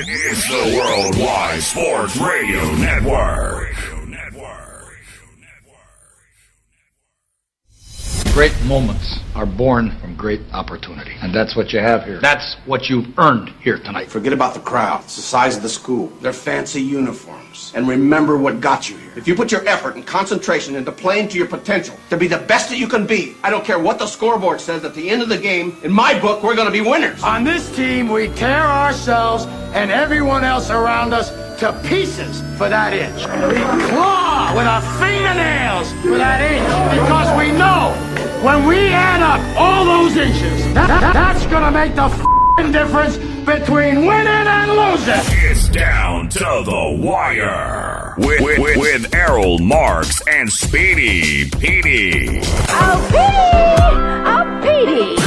It's the Worldwide Sports Radio Network. Great moments are born from great opportunity. And that's what you have here. That's what you've earned here tonight. Forget about the crowds, the size of the school, their fancy uniforms, and remember what got you here. If you put your effort and concentration into playing to your potential, to be the best that you can be, I don't care what the scoreboard says at the end of the game, in my book, we're going to be winners. On this team, we tear ourselves and everyone else around us to pieces for that inch. We claw with our fingernails for that inch because we know when we add up all those inches, that's gonna make the difference between winning and losing. It's down to the wire with Errol Marks and Speedy Petey. Oh, Petey!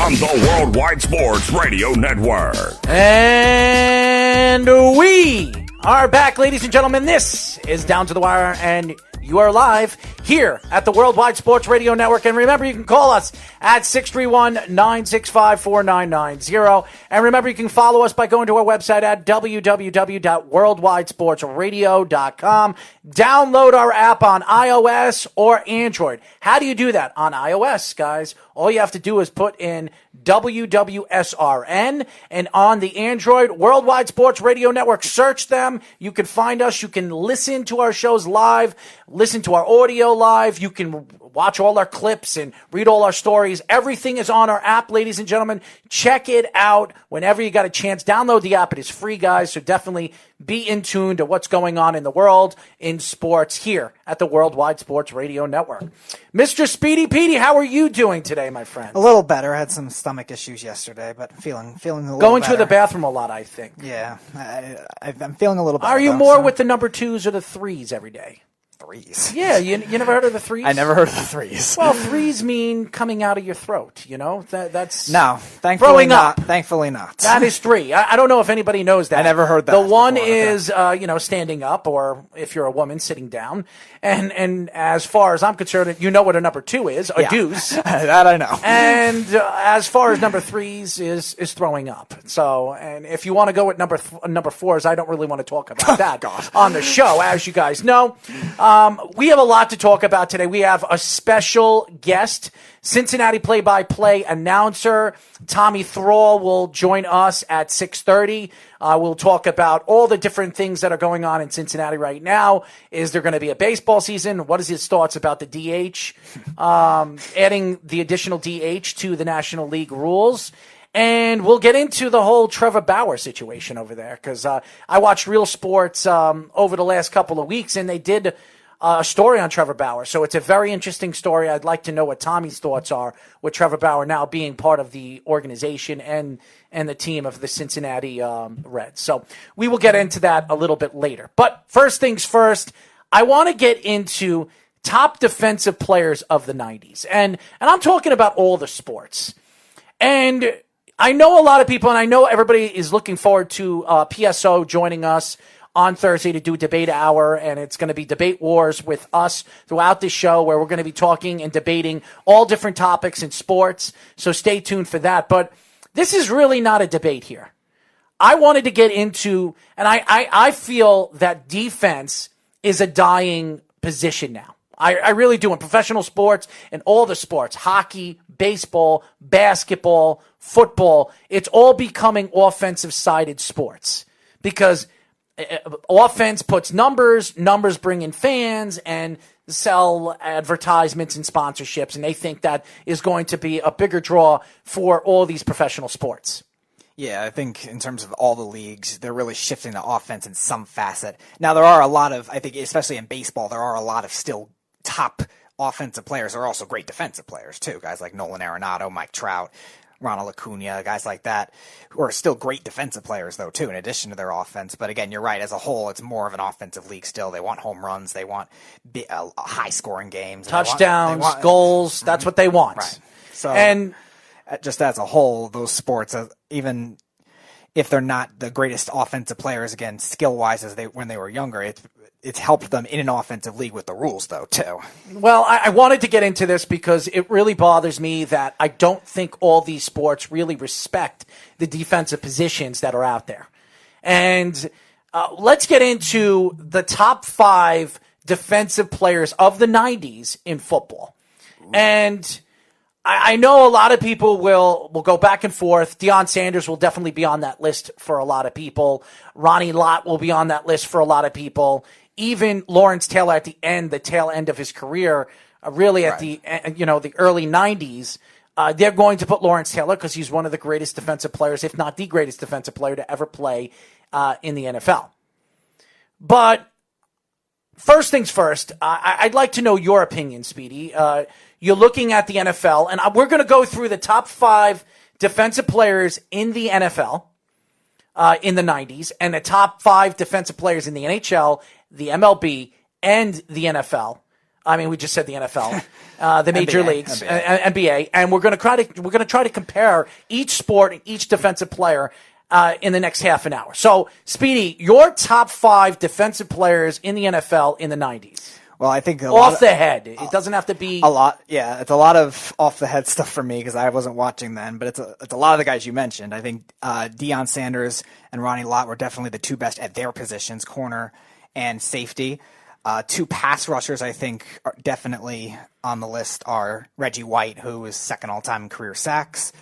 On the Worldwide Sports Radio Network. And we are back, ladies and gentlemen. This is Down to the Wire, and you are live here at the Worldwide Sports Radio Network. And remember, you can call us at 631-965-4990. And remember, you can follow us by going to our website at www.worldwidesportsradio.com. Download our app on iOS or Android. How do you do that? On iOS, guys, all you have to do is put in WWSRN, and on the Android, Worldwide Sports Radio Network, search them. You can find us. You can listen to our shows live, listen to our audio live. You can watch all our clips and read all our stories. Everything is on our app, ladies and gentlemen. Check it out whenever you got a chance. Download the app. It is free, guys, so definitely be in tune to what's going on in the world in sports here at the Worldwide Sports Radio Network. Mr. Speedy Petey, how are you doing today, my friend? A little better. I had some stomach issues yesterday, but feeling a little better. Going to the bathroom a lot, I think. Yeah, I'm feeling a little better. Are you more with the number 2s or the 3s every day? 3s. Yeah, you never heard of the 3s? I never heard of the 3s. Well, 3s mean coming out of your throat, you know? That's no, thankfully not. Thankfully not. That is 3. I don't know if anybody knows that. I never heard that. The one is, standing up, or if you're a woman, sitting down. And as far as I'm concerned, you know what a number 2 is, a deuce. That I know. And as far as number 3s is throwing up. So, and if you want to go with number 4s, I don't really want to talk about that on the show, as you guys know. We have a lot to talk about today. We have a special guest, Cincinnati play-by-play announcer Tommy Thrall will join us at 6:30. We'll talk about all the different things that are going on in Cincinnati right now. Is there going to be a baseball season? What is his thoughts about the DH? Adding the additional DH to the National League rules. And we'll get into the whole Trevor Bauer situation over there, because I watched Real Sports over the last couple of weeks, and they did a story on Trevor Bauer. So it's a very interesting story. I'd like to know what Tommy's thoughts are with Trevor Bauer now being part of the organization and the team of the Cincinnati Reds. So we will get into that a little bit later. But first things first, I want to get into top defensive players of the 90s. And I'm talking about all the sports. And I know a lot of people, and I know everybody is looking forward to PSO joining us on Thursday to do a debate hour, and it's going to be debate wars with us throughout this show, where we're going to be talking and debating all different topics in sports. So stay tuned for that. But this is really not a debate here. I wanted to get into, and I feel that defense is a dying position now. I really do. In professional sports and all the sports, hockey, baseball, basketball, football, it's all becoming offensive-sided sports, because offense puts numbers bring in fans and sell advertisements and sponsorships, and they think that is going to be a bigger draw for all these professional sports. Yeah, I think in terms of all the leagues, they're really shifting to offense in some facet. Now, there are a lot of, I think, especially in baseball, there are a lot of still top offensive players. There are also great defensive players, too. Guys like Nolan Arenado, Mike Trout, Ronald Acuna, guys like that, who are still great defensive players, though, too, in addition to their offense. But again, you're right. As a whole, it's more of an offensive league still. They want home runs. They want high-scoring games. Touchdowns, goals. That's what they want. Right. So, and just as a whole, those sports, even if they're not the greatest offensive players, again, skill-wise, when they were younger, it's helped them in an offensive league with the rules, though, too. Well, I wanted to get into this because it really bothers me that I don't think all these sports really respect the defensive positions that are out there. And let's get into the top 5 defensive players of the 90s in football. And I know a lot of people will go back and forth. Deion Sanders will definitely be on that list for a lot of people. Ronnie Lott will be on that list for a lot of people. Even Lawrence Taylor at the tail end of his career, really at the early 90s, they're going to put Lawrence Taylor because he's one of the greatest defensive players, if not the greatest defensive player to ever play in the NFL. But first things first, I'd like to know your opinion, Speedy. You're looking at the NFL, and we're going to go through the top 5 defensive players in the NFL in the 90s and the top 5 defensive players in the NHL, the MLB, and the NFL. I mean, we just said the NFL, the major leagues, NBA, and we're going to try to compare each sport and each defensive player in the next half an hour. So, Speedy, your top 5 defensive players in the NFL in the 90s. Well, I think off the head. It doesn't have to be a lot. Yeah, it's a lot of off the head stuff for me because I wasn't watching then. But it's a lot of the guys you mentioned. I think Deion Sanders and Ronnie Lott were definitely the 2 best at their positions, corner and safety. 2 pass rushers, I think, are definitely on the list are Reggie White, who is second all-time in career sacks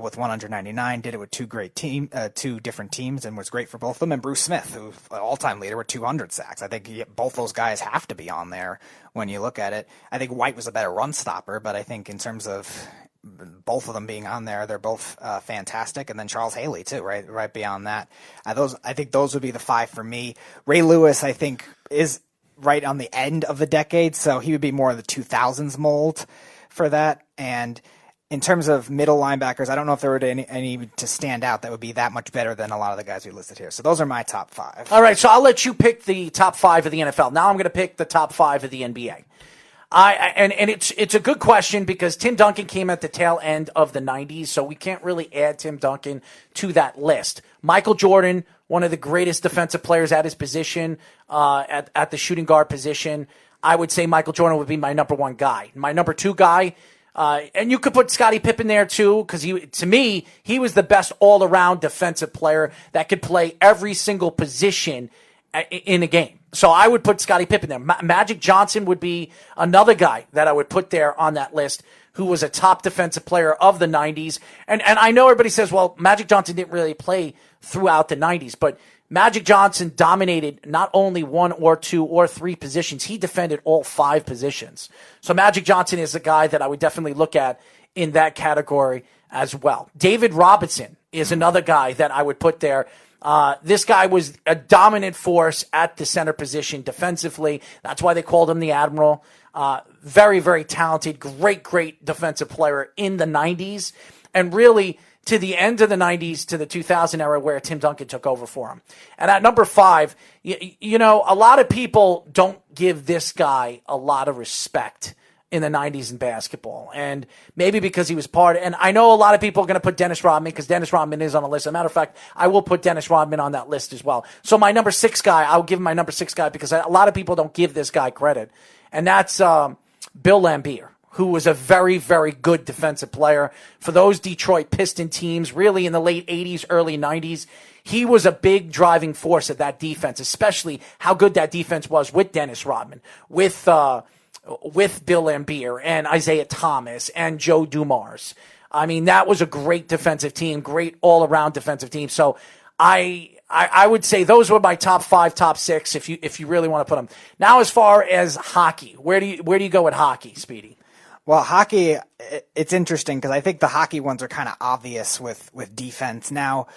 with 199, did it with 2 different teams and was great for both of them, and Bruce Smith, who's an all-time leader with 200 sacks. I think both those guys have to be on there when you look at it. I think White was a better run stopper, but I think in terms of both of them being on there, they're both fantastic. And then Charles Haley too, right beyond that. I think those would be the 5 for me. Ray Lewis, I think, is right on the end of the decade, so he would be more of the 2000s mold for that. And in terms of middle linebackers, I don't know if there were any to stand out that would be that much better than a lot of the guys we listed here. So those are my top 5. All right, so I'll let you pick the top 5 of the NFL. Now I'm going to pick the top 5 of the NBA. And it's a good question because Tim Duncan came at the tail end of the 90s, so we can't really add Tim Duncan to that list. Michael Jordan, one of the greatest defensive players at his position, at the shooting guard position. I would say Michael Jordan would be my number 1 guy. My number 2 guy, and you could put Scottie Pippen there too, because to me, he was the best all-around defensive player that could play every single position in a game. So I would put Scottie Pippen there. Magic Johnson would be another guy that I would put there on that list, who was a top defensive player of the 90s. And I know everybody says, well, Magic Johnson didn't really play throughout the 90s, but Magic Johnson dominated not only 1 or 2 or 3 positions, he defended all 5 positions. So Magic Johnson is a guy that I would definitely look at in that category as well. David Robinson is another guy that I would put there. This guy was a dominant force at the center position defensively. That's why they called him the Admiral. Very, very talented, great defensive player in the 90s. And really, to the end of the 90s to the 2000 era where Tim Duncan took over for him. And at number 5, you know, a lot of people don't give this guy a lot of respect in the 90s in basketball. And maybe because he was and I know a lot of people are going to put Dennis Rodman because Dennis Rodman is on the list. As a matter of fact, I will put Dennis Rodman on that list as well. So my number 6 guy, I'll give him my number 6 guy because a lot of people don't give this guy credit. And that's Bill Laimbeer, who was a very, very good defensive player for those Detroit Piston teams, really in the late 80s, early 90s. He was a big driving force of that defense, especially how good that defense was with Dennis Rodman, with Bill Laimbeer and Isaiah Thomas and Joe Dumars. I mean, that was a great defensive team, great all-around defensive team. So I would say those were my top 5, top 6, if you really want to put them. Now, as far as hockey, where do you go with hockey, Speedy? Well, hockey, it's interesting because I think the hockey ones are kind of obvious with defense. Now,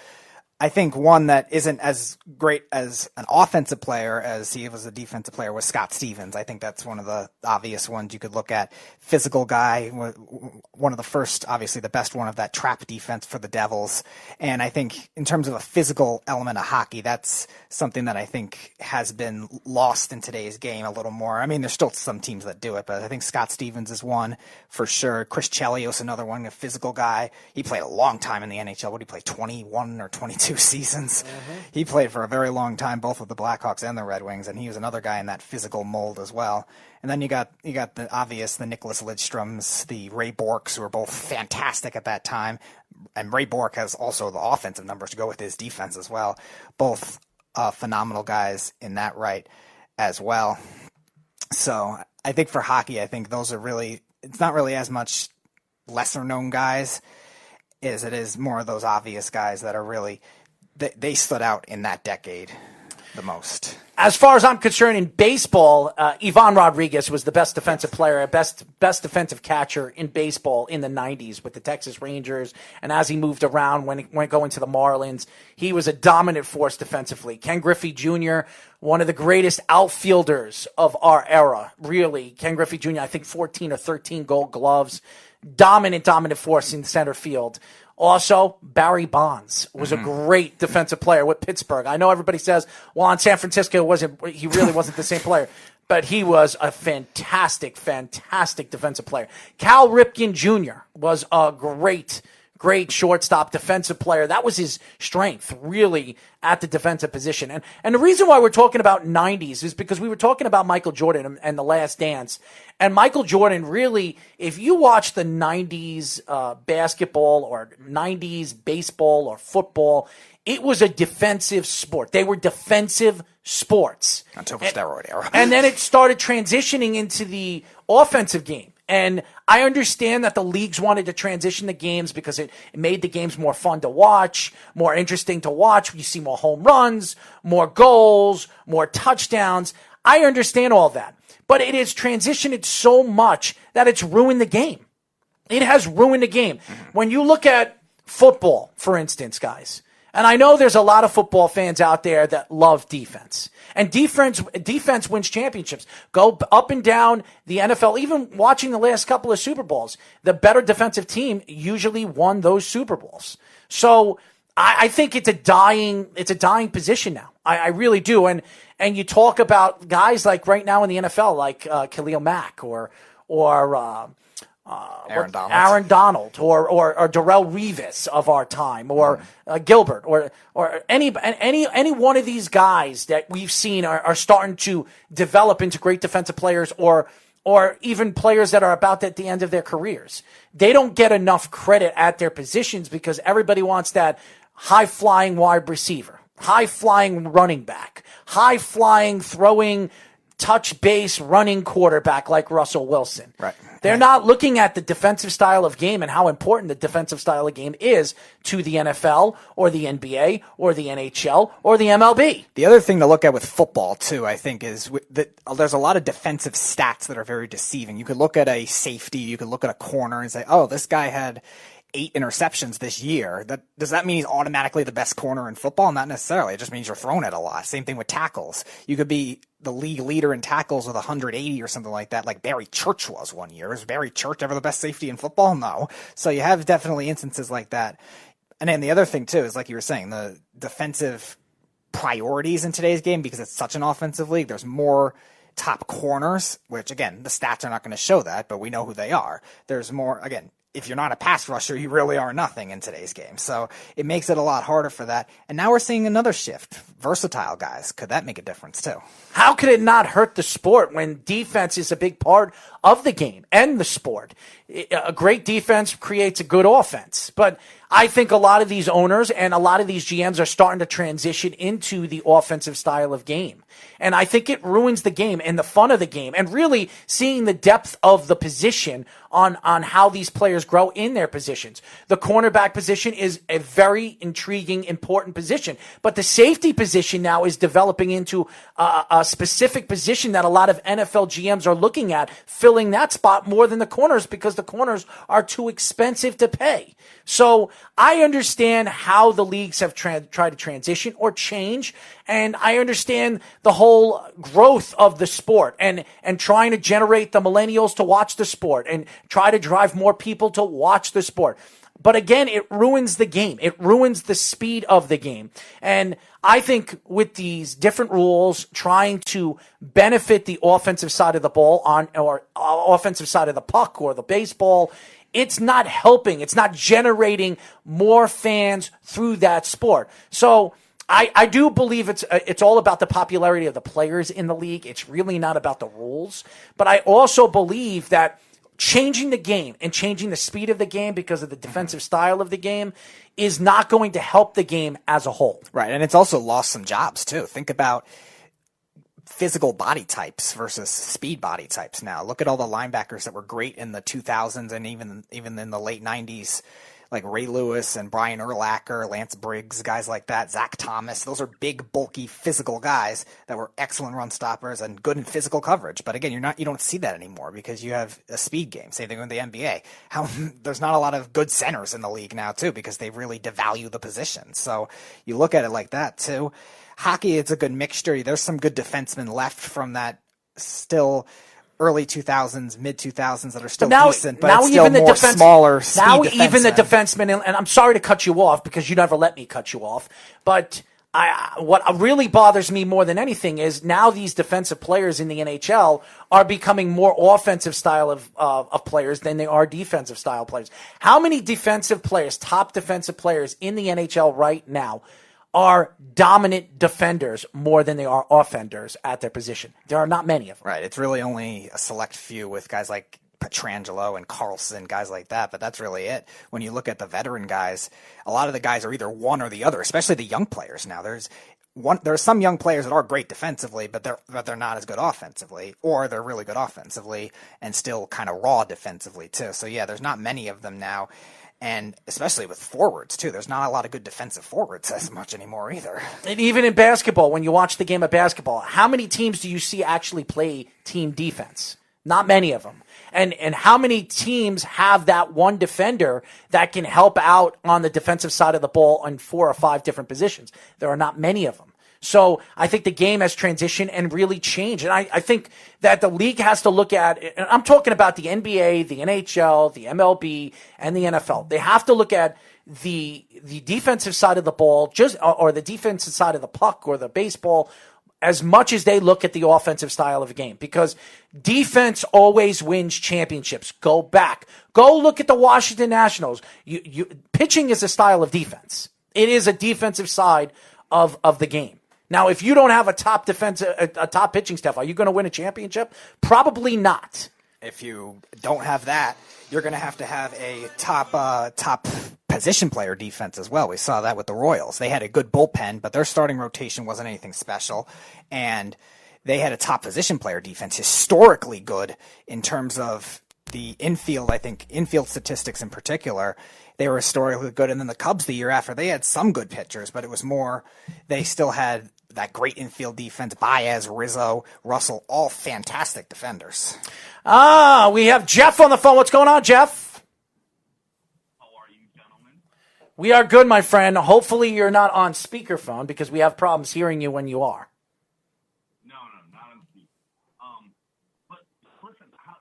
I think one that isn't as great as an offensive player as he was a defensive player was Scott Stevens. I think that's one of the obvious ones you could look at. Physical guy, one of the first, obviously the best one of that trap defense for the Devils. And I think in terms of a physical element of hockey, that's something that I think has been lost in today's game a little more. I mean, there's still some teams that do it, but I think Scott Stevens is one for sure. Chris Chelios, another one, a physical guy. He played a long time in the NHL. What did he play, 21 or 22 2 seasons. He played for a very long time, both with the Blackhawks and the Red Wings, and he was another guy in that physical mold as well. And then you got the obvious, the Nicholas Lidstroms, the Ray Borks, who were both fantastic at that time. And Ray Bork has also the offensive numbers to go with his defense as well. Both phenomenal guys in that right as well. So I think for hockey, I think those are really, it's not really as much lesser known guys as it is more of those obvious guys that are really, they stood out in that decade the most. As far as I'm concerned, in baseball, Ivan Rodriguez was the best defensive player, best defensive catcher in baseball in the 90s with the Texas Rangers. And as he moved around when going to the Marlins, he was a dominant force defensively. Ken Griffey Jr., one of the greatest outfielders of our era, really. Ken Griffey Jr., I think 14 or 13 Gold Gloves. Dominant force in center field. Also, Barry Bonds was a great defensive player with Pittsburgh. I know everybody says, well, on San Francisco, he really wasn't the same player, but he was a fantastic defensive player. Cal Ripken Jr. was a great shortstop defensive player. That was his strength, really, at the defensive position. And the reason why we're talking about 90s is because we were talking about Michael Jordan and The Last Dance. And Michael Jordan really, if you watch the 90s basketball or 90s baseball or football, it was a defensive sport. They were defensive sports. Until the steroid era. And then it started transitioning into the offensive game. And I understand that the leagues wanted to transition the games because it made the games more fun to watch, more interesting to watch. You see more home runs, more goals, more touchdowns. I understand all that. But it has transitioned so much that it's ruined the game. It has ruined the game. When you look at football, for instance, guys, and I know there's a lot of football fans out there that love defense. And defense wins championships. Go up and down the NFL, even watching the last couple of Super Bowls, the better defensive team usually won those Super Bowls. So I think it's a dying position now. I really do. And you talk about guys like right now in the NFL, like Khalil Mack or Aaron Donald or Darrelle Revis of our time, or Gilbert, or any one of these guys that we've seen are starting to develop into great defensive players, or even players that are about at the end of their careers. They don't get enough credit at their positions because everybody wants that high-flying wide receiver, high-flying running back, high-flying throwing touch base running quarterback like Russell Wilson. Right. They're not looking at the defensive style of game and how important the defensive style of game is to the NFL or the NBA or the NHL or the MLB. The other thing to look at with football, too, I think, is that there's a lot of defensive stats that are very deceiving. You could look at a safety, you could look at a corner and say, oh, this guy had 8 interceptions this year. Does that mean he's automatically the best corner in football? Not necessarily. It just means you're throwing it a lot. Same thing with tackles. You could be the league leader in tackles with 180 or something like that, like Barry Church was one year. Is Barry Church ever the best safety in football? No. So you have definitely instances like that. And then the other thing, too, is like you were saying, the defensive priorities in today's game, because it's such an offensive league, there's more top corners, which, again, the stats are not going to show that, but we know who they are. There's more, again, if you're not a pass rusher, you really are nothing in today's game. So it makes it a lot harder for that. And now we're seeing another shift. Versatile guys. Could that make a difference too? How could it not hurt the sport when defense is a big part of the game and the sport? A great defense creates a good offense. But I think a lot of these owners and a lot of these GMs are starting to transition into the offensive style of game. And I think it ruins the game and the fun of the game, and really seeing the depth of the position on how these players grow in their positions. The cornerback position is a very intriguing, important position, but the safety position now is developing into a specific position that a lot of NFL GMs are looking at, filling that spot more than the corners because the corners are too expensive to pay. So I understand how the leagues have tried to transition or change, and I understand the whole growth of the sport and trying to generate the millennials to watch the sport and try to drive more people to watch the sport. But again, it ruins the game. It ruins the speed of the game. And I think with these different rules trying to benefit the offensive side of the ball or offensive side of the puck or the baseball, it's not helping. It's not generating more fans through that sport. So I do believe it's all about the popularity of the players in the league. It's really not about the rules. But I also believe that changing the game and changing the speed of the game because of the defensive style of the game is not going to help the game as a whole. Right, and it's also lost some jobs, too. Think about physical body types versus speed body types now. Look at all the linebackers that were great in the 2000s and even in the late 90s, like Ray Lewis and Brian Urlacher, Lance Briggs, guys like that, Zach Thomas. Those are big, bulky, physical guys that were excellent run stoppers and good in physical coverage. But again, you don't see that anymore because you have a speed game. Same thing with the NBA. There's not a lot of good centers in the league now too because they really devalue the position. So you look at it like that too. Hockey, it's a good mixture. There's some good defensemen left from that still early 2000s, mid 2000s that are still decent, but it's still more smaller speed now defensemen. Even the defensemen, and I'm sorry to cut you off because you never let me cut you off, but what really bothers me more than anything is now these defensive players in the NHL are becoming more offensive style of players than they are defensive style players. How many defensive players, top defensive players in the NHL right now are dominant defenders more than they are offenders at their position? There are not many of them. Right. It's really only a select few with guys like Pietrangelo and Carlson, guys like that, but that's really it. When you look at the veteran guys, a lot of the guys are either one or the other, especially the young players now. There are some young players that are great defensively, but they're not as good offensively, or they're really good offensively and still kind of raw defensively too. So yeah, there's not many of them now. And especially with forwards, too. There's not a lot of good defensive forwards as much anymore either. And even in basketball, when you watch the game of basketball, how many teams do you see actually play team defense? Not many of them. And how many teams have that one defender that can help out on the defensive side of the ball on 4 or 5 different positions? There are not many of them. So I think the game has transitioned and really changed. And I think that the league has to look at, and I'm talking about the NBA, the NHL, the MLB, and the NFL. They have to look at the defensive side of the ball, or the defensive side of the puck or the baseball, as much as they look at the offensive style of the game, because defense always wins championships. Go back. Go look at the Washington Nationals. Pitching is a style of defense. It is a defensive side of the game. Now, if you don't have a top pitching staff, are you going to win a championship? Probably not. If you don't have that, you're going to have a top position player defense as well. We saw that with the Royals. They had a good bullpen, but their starting rotation wasn't anything special, and they had a top position player defense, historically good in terms of the infield. I think infield statistics in particular, they were historically good. And then the Cubs the year after, they had some good pitchers, but it was more, they still had that great infield defense. Baez, Rizzo, Russell, all fantastic defenders. We have Jeff on the phone. What's going on, Jeff? How are you, gentlemen? We are good, my friend. Hopefully you're not on speakerphone because we have problems hearing you when you are. No, not on speaker. But listen, I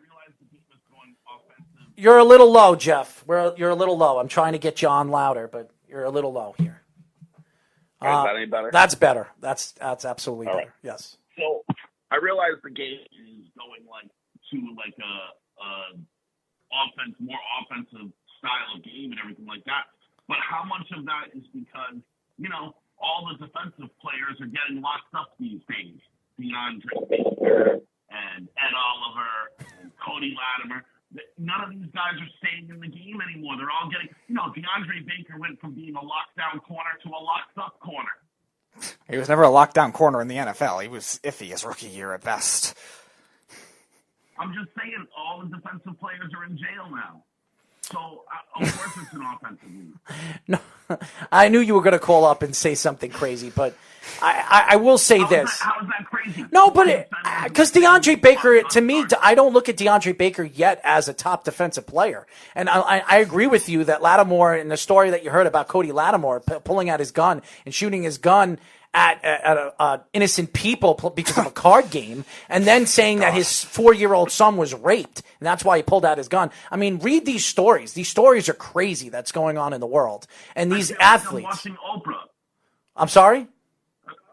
realize the team is going offensive. You're a little low, Jeff. You're a little low. I'm trying to get you on louder, but you're a little low here. Is that any better? That's better. That's absolutely All better. right. Yes. So I realize the game is going to more offensive style of game and everything like that. But how much of that is because, all the defensive players are getting locked up these days? DeAndre Baker and Ed Oliver and Cody Latimer. None of these guys are staying in the game anymore. They're all getting, DeAndre Baker went from being a lockdown corner to a locked up corner. He was never a lockdown corner in the NFL. He was iffy his rookie year at best. I'm just saying, all the defensive players are in jail now. So, of course it's an offensive league. No, I knew you were going to call up and say something crazy, but I will say this. How is that crazy? No, but because DeAndre Baker, to me, I don't look at DeAndre Baker yet as a top defensive player. And I agree with you that Lattimore, in the story that you heard about Cody Lattimore pulling out his gun and shooting his gun at innocent people because of a card game, and then saying that his 4-year-old son was raped, and that's why he pulled out his gun. I mean, read these stories. These stories are crazy that's going on in the world. And these athletes. I'm watching Oprah. I'm sorry?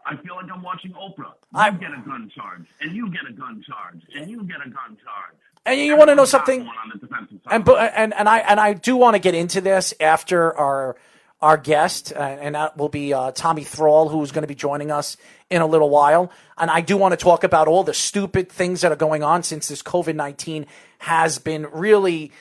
I feel like I'm watching Oprah. You get a gun charge, and you get a gun charge, and you get a gun charge. And you want to know something? On the defensive side. And I do want to get into this after our guest, and that will be Tommy Thrall, who's going to be joining us in a little while. And I do want to talk about all the stupid things that are going on since this COVID-19 has been really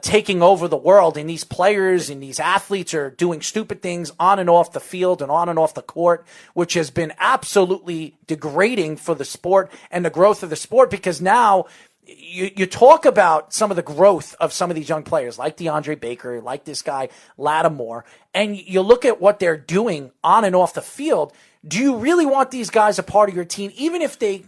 taking over the world, and these players and these athletes are doing stupid things on and off the field and on and off the court, which has been absolutely degrading for the sport and the growth of the sport, because now you talk about some of the growth of some of these young players like DeAndre Baker, like this guy Lattimore, and you look at what they're doing on and off the field. Do you really want these guys a part of your team, even if they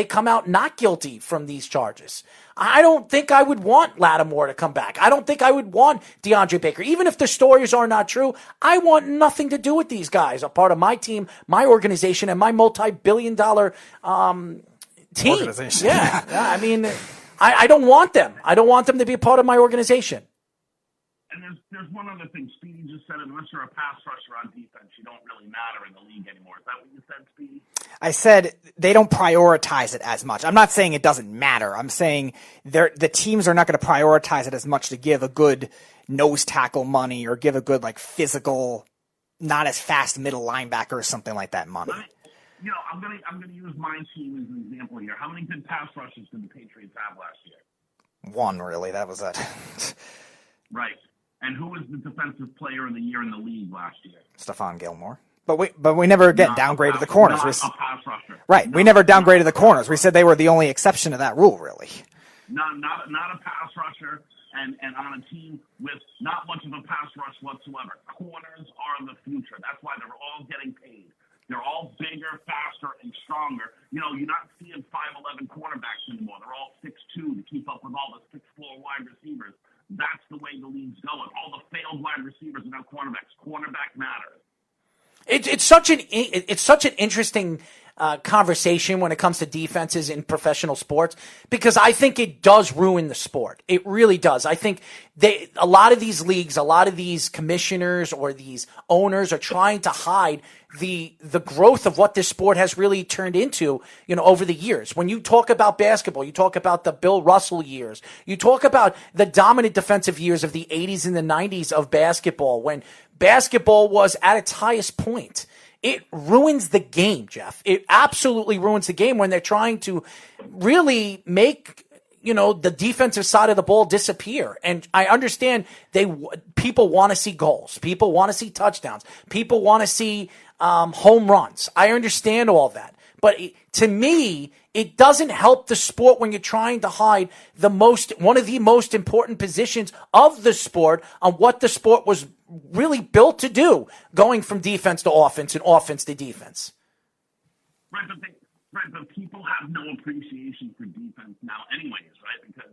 come out not guilty from these charges? I don't think I would want Lattimore to come back. I don't think I would want DeAndre Baker. Even if the stories are not true, I want nothing to do with these guys, a part of my team, my organization, and my multi-billion-dollar team. Organization. Yeah. I mean, I don't want them. I don't want them to be a part of my organization. And there's one other thing. Speedy just said, unless you're a pass rusher on defense, you don't really matter in the league anymore. Is that what you said, Speedy? I said they don't prioritize it as much. I'm not saying it doesn't matter. I'm saying the teams are not going to prioritize it as much to give a good nose tackle money or give a good physical, not as fast middle linebacker or something like that money. I'm gonna use my team as an example here. How many good pass rushes did the Patriots have last year? One, really. That was it. Right. And who was the defensive player of the year in the league last year? Stephon Gilmore. But we never again downgraded the corners. Not a pass rusher. Right. We never downgraded the corners. We said they were the only exception to that rule, really. Not a pass rusher, and on a team with not much of a pass rush whatsoever. Corners are the future. That's why they're all getting paid. They're all bigger, faster, and stronger. You're not seeing 5'11" cornerbacks anymore. They're all 6'2" to keep up with all the 6'4" wide receivers. That's the way the league's going. All the failed wide receivers are now cornerbacks. Cornerback matters. It's such an interesting conversation when it comes to defenses in professional sports, because I think it does ruin the sport. It really does. I think a lot of these leagues, a lot of these commissioners or these owners are trying to hide the growth of what this sport has really turned into, over the years. When you talk about basketball, you talk about the Bill Russell years, you talk about the dominant defensive years of the 80s and the 90s of basketball, when basketball was at its highest point. It ruins the game, Jeff. It absolutely ruins the game when they're trying to really make, the defensive side of the ball disappear. And I understand people want to see goals. People want to see touchdowns. People want to see home runs. I understand all that. But to me, it doesn't help the sport when you're trying to hide one of the most important positions of the sport on what the sport was really built to do, going from defense to offense and offense to defense. Right, but people have no appreciation for defense now anyways, right? Because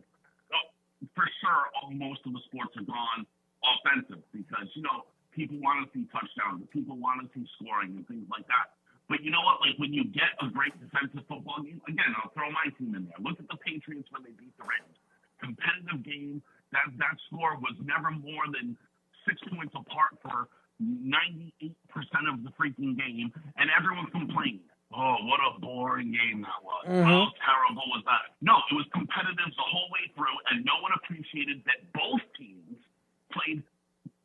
for sure, most of the sports are gone offensive because, people want to see touchdowns, people want to see scoring and things like that. But you know what? When you get a great defensive football game, again, I'll throw my team in there. Look at the Patriots when they beat the Reds. Competitive game. That score was never more than 6 points apart for 98% of the freaking game, and everyone complained. Oh, what a boring game that was. Mm-hmm. How terrible was that? No, it was competitive the whole way through, and no one appreciated that both teams played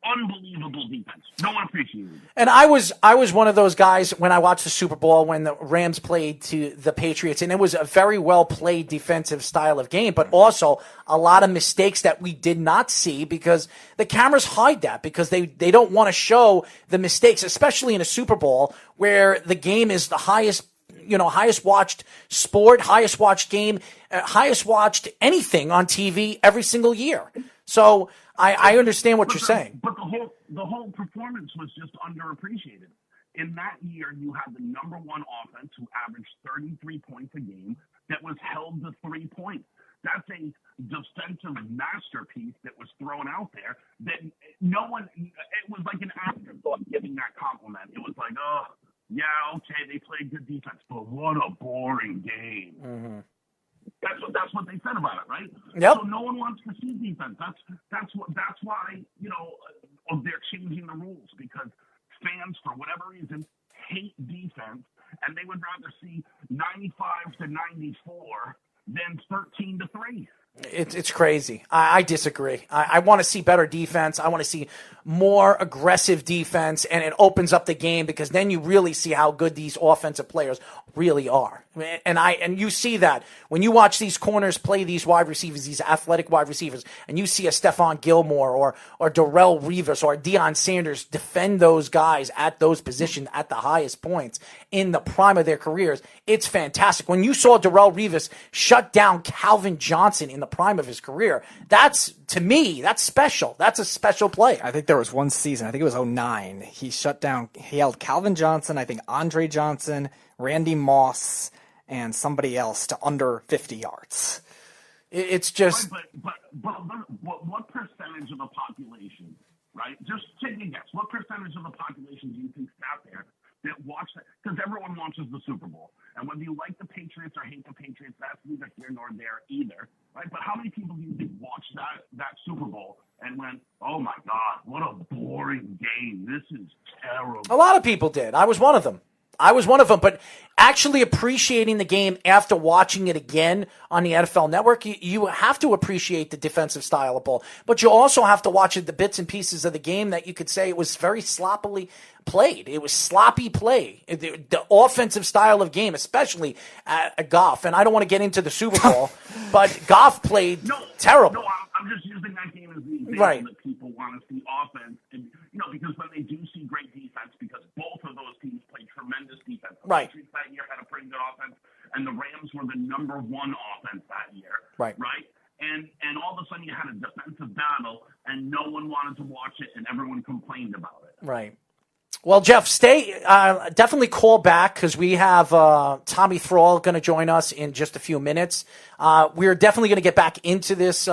unbelievable defense. No one appreciated it. And I was one of those guys when I watched the Super Bowl when the Rams played to the Patriots, and it was a very well played defensive style of game, but also a lot of mistakes that we did not see because the cameras hide that, because they don't want to show the mistakes, especially in a Super Bowl where the game is the highest watched sport, highest watched game, highest watched anything on TV every single year. So I understand what you're saying. But the whole performance was just underappreciated. In that year, you had the number one offense who averaged 33 points a game that was held to 3 points. That's a defensive masterpiece that was thrown out there that no one, it was like an afterthought giving that compliment. It was like, oh, yeah, okay, they played good defense, but what a boring game. Mm-hmm. That's what they said about it, right? Yep. So no one wants to see defense. That's why they're changing the rules, because fans, for whatever reason, hate defense, and they would rather see 95 to 94 than 13 to 3. It's crazy. I disagree. I want to see better defense. I want to see more aggressive defense, and it opens up the game because then you really see how good these offensive players really are. And you see that when you watch these corners play these wide receivers, these athletic wide receivers, and you see a Stephon Gilmore or Darrell Revis or Deion Sanders defend those guys at those positions at the highest points in the prime of their careers. It's fantastic. When you saw Darrell Revis shut down Calvin Johnson in the prime of his career, to me, that's special. That's a special player. I think there was one season, I think it was 2009, he held Calvin Johnson, I think Andre Johnson, Randy Moss, and somebody else to under 50 yards. It's just... But what percentage of the population, right? Just take a guess. What percentage of the population do you think sat there that watched that? Because everyone watches the Super Bowl. And whether you like the Patriots or hate the Patriots, that's neither here nor there either, right? But how many people do you think watched that Super Bowl and went, oh, my God, what a boring game. This is terrible. A lot of people did. I was one of them. But actually appreciating the game after watching it again on the NFL Network, you have to appreciate the defensive style of ball. But you also have to watch the bits and pieces of the game that you could say it was very sloppily played. It was sloppy play. The offensive style of game, especially at Goff. And I don't want to get into the Super Bowl, but Goff played terrible. No, I'm just using that game as the example that people want to see offense. And, because when they do see great defense, because both of those teams played tremendous defense. The Patriots that year had a pretty good offense, and the Rams were the number one offense that year. Right? And all of a sudden you had a defensive battle, and no one wanted to watch it, and everyone complained about it. Right. Well, Jeff, definitely call back because we have Tommy Thrall going to join us in just a few minutes. We're definitely going to get back into this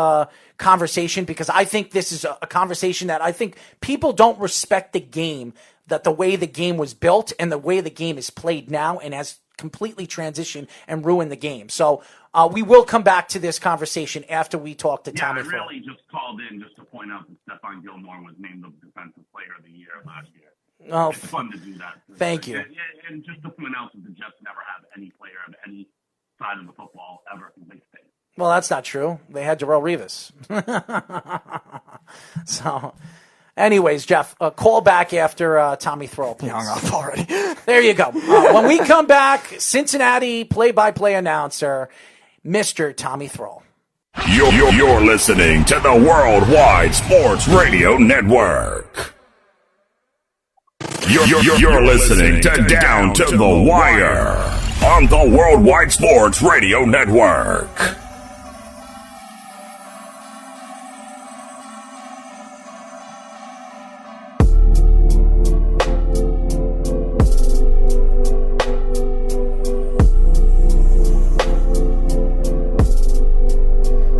conversation because I think this is a conversation that I think people don't respect the game, that the way the game was built and the way the game is played now and has completely transitioned and ruined the game. So we will come back to this conversation after we talk to Tommy Thrall. I really just called in just to point out that Stephon Gilmore was named the Defensive Player of the Year last year. Oh, it's fun to do that. Thank you. And just to point out that the Jets never have any player of any side of the football ever from Big State. Well, that's not true. They had Darrell Revis. So, anyways, Jeff, call back after Tommy Thrall, please. He hung up already. There you go. When we come back, Cincinnati play-by-play announcer, Mr. Tommy Thrall. You're listening to the Worldwide Sports Radio Network. You're listening to Down to the Wire on the Worldwide Sports Radio Network.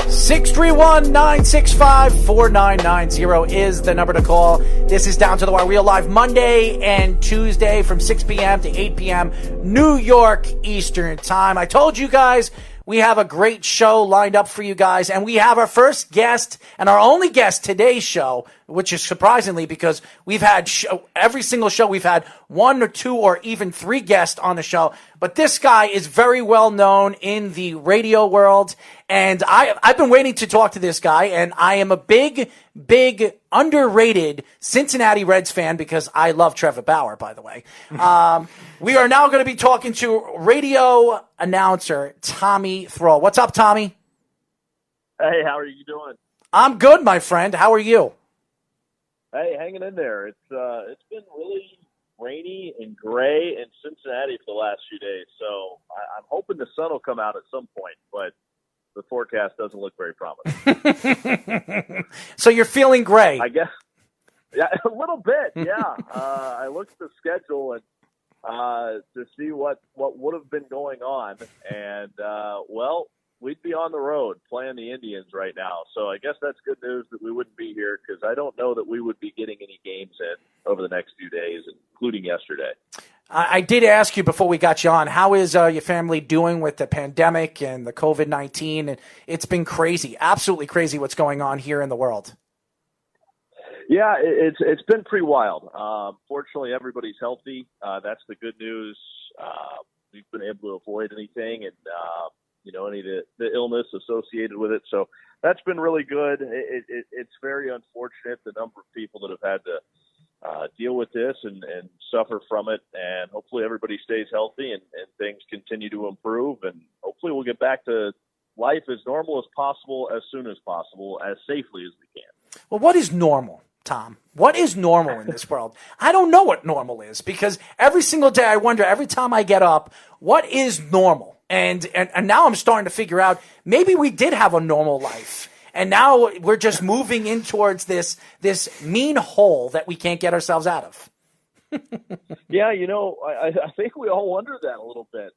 Six 631-965-4990 is the number to call. This is Down to the Wire. We are live Monday and Tuesday from 6 p.m. to 8 p.m. New York Eastern Time. I told you guys we have a great show lined up for you guys, and we have our first guest and our only guest today's show, which is surprisingly because we've had every single show we've had one or two or even three guests on the show. But this guy is very well known in the radio world, and I've been waiting to talk to this guy, and I am a big underrated Cincinnati Reds fan because I love Trevor Bauer, by the way. We are now going to be talking to radio announcer Tommy Thrall. What's up, Tommy? Hey, how are you doing? I'm good, my friend. How are you? Hey, hanging in there. It's been really rainy and gray in Cincinnati for the last few days, so I'm hoping the sun will come out at some point, but the forecast doesn't look very promising. So you're feeling gray? I guess. Yeah, a little bit, yeah. I looked at the schedule and to see what would have been going on, and, we'd be on the road playing the Indians right now. So I guess that's good news that we wouldn't be here because I don't know that we would be getting any games in over the next few days, including yesterday. I did ask you before we got you on, how is your family doing with the pandemic and the COVID-19? And it's been crazy, absolutely crazy what's going on here in the world. Yeah, it's been pretty wild. Fortunately, everybody's healthy. That's the good news. We've been able to avoid anything, and any of the illness associated with it. So that's been really good. It's very unfortunate, the number of people that have had to deal with this and suffer from it. And hopefully everybody stays healthy and things continue to improve. And hopefully we'll get back to life as normal as possible, as soon as possible, as safely as we can. Well, what is normal, Tom? What is normal in this world? I don't know what normal is, because every single day I wonder, every time I get up, what is normal? And now I'm starting to figure out, maybe we did have a normal life, and now we're just moving in towards this mean hole that we can't get ourselves out of. Yeah, I think we all wonder that a little bit,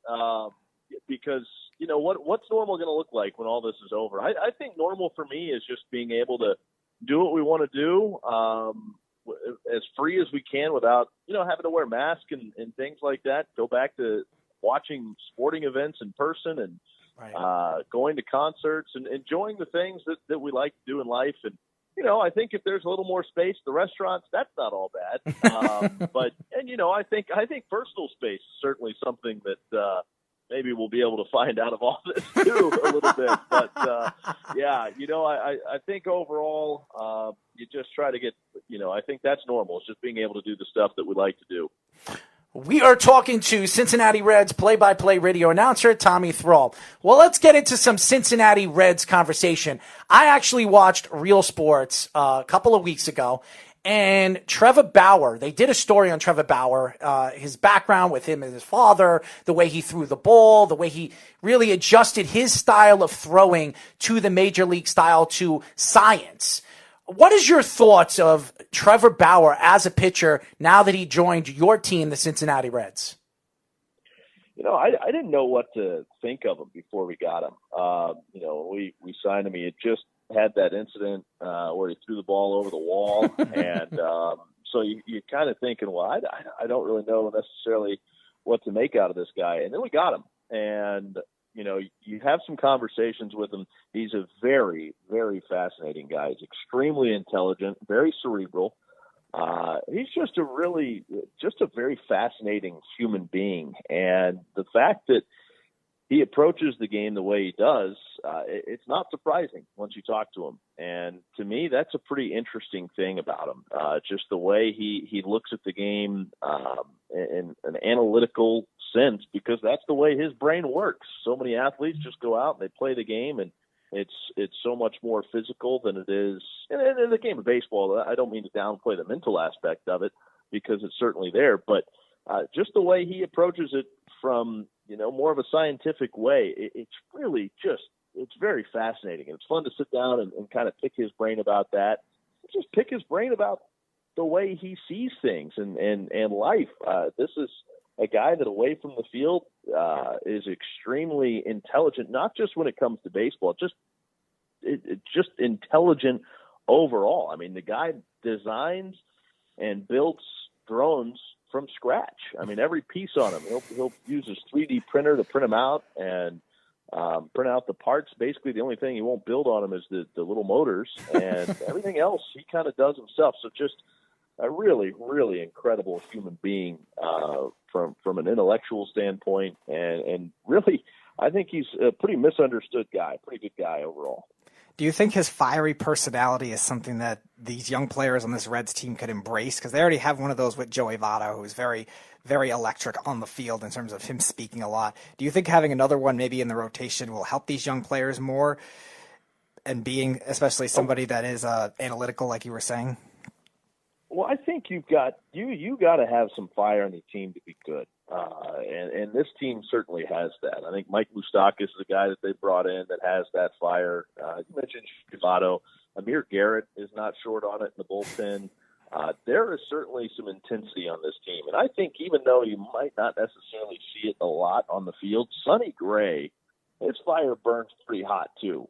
because what's normal going to look like when all this is over? I think normal for me is just being able to do what we want to do as free as we can without, having to wear masks and things like that. Go back to watching sporting events in person and going to concerts and enjoying the things that we like to do in life. And, I think if there's a little more space, the restaurants, that's not all bad. I think personal space is certainly something that maybe we'll be able to find out of all this too a little bit. But I think overall, you just try to get, I think that's normal. It's just being able to do the stuff that we like to do. We are talking to Cincinnati Reds play-by-play radio announcer Tommy Thrall. Well, let's get into some Cincinnati Reds conversation. I actually watched Real Sports a couple of weeks ago, and Trevor Bauer, they did a story on Trevor Bauer, his background with him and his father, the way he threw the ball, the way he really adjusted his style of throwing to the major league style, to science. What is your thoughts of Trevor Bauer as a pitcher now that he joined your team, the Cincinnati Reds? I didn't know what to think of him before we got him. We signed him. He had just had that incident where he threw the ball over the wall. And so you're kind of thinking, well, I don't really know necessarily what to make out of this guy. And then we got him. And you have some conversations with him. He's a very, very fascinating guy. He's extremely intelligent, very cerebral. He's just a very fascinating human being. And the fact that he approaches the game the way he does, it's not surprising once you talk to him. And to me, that's a pretty interesting thing about him. Just the way he looks at the game in an analytical sense, because that's the way his brain works. So many athletes just go out and they play the game, and it's so much more physical than it is in the game of baseball. I don't mean to downplay the mental aspect of it, because it's certainly there, but just the way he approaches it from more of a scientific way, it's really it's very fascinating. And it's fun to sit down and kind of pick his brain about that. Just pick his brain about the way he sees things and life. This is a guy that away from the field is extremely intelligent, not just when it comes to baseball, just intelligent overall. I mean, the guy designs and builds drones from scratch. I mean, every piece on him, he'll use his 3D printer to print them out and print out the parts. Basically, the only thing he won't build on them is the little motors, and everything else he kind of does himself. So just a really, really incredible human being from an intellectual standpoint, and really, I think he's a pretty misunderstood guy, pretty good guy overall. Do you think his fiery personality is something that these young players on this Reds team could embrace? Because they already have one of those with Joey Votto, who's very, very electric on the field in terms of him speaking a lot. Do you think having another one maybe in the rotation will help these young players more, and being especially somebody that is analytical, like you were saying? Well, I think you got to have some fire on the team to be good, and this team certainly has that. I think Mike Moustakas is the guy that they brought in that has that fire. You mentioned Votto. Amir Garrett is not short on it in the bullpen. There is certainly some intensity on this team, and I think even though you might not necessarily see it a lot on the field, Sonny Gray, his fire burns pretty hot too.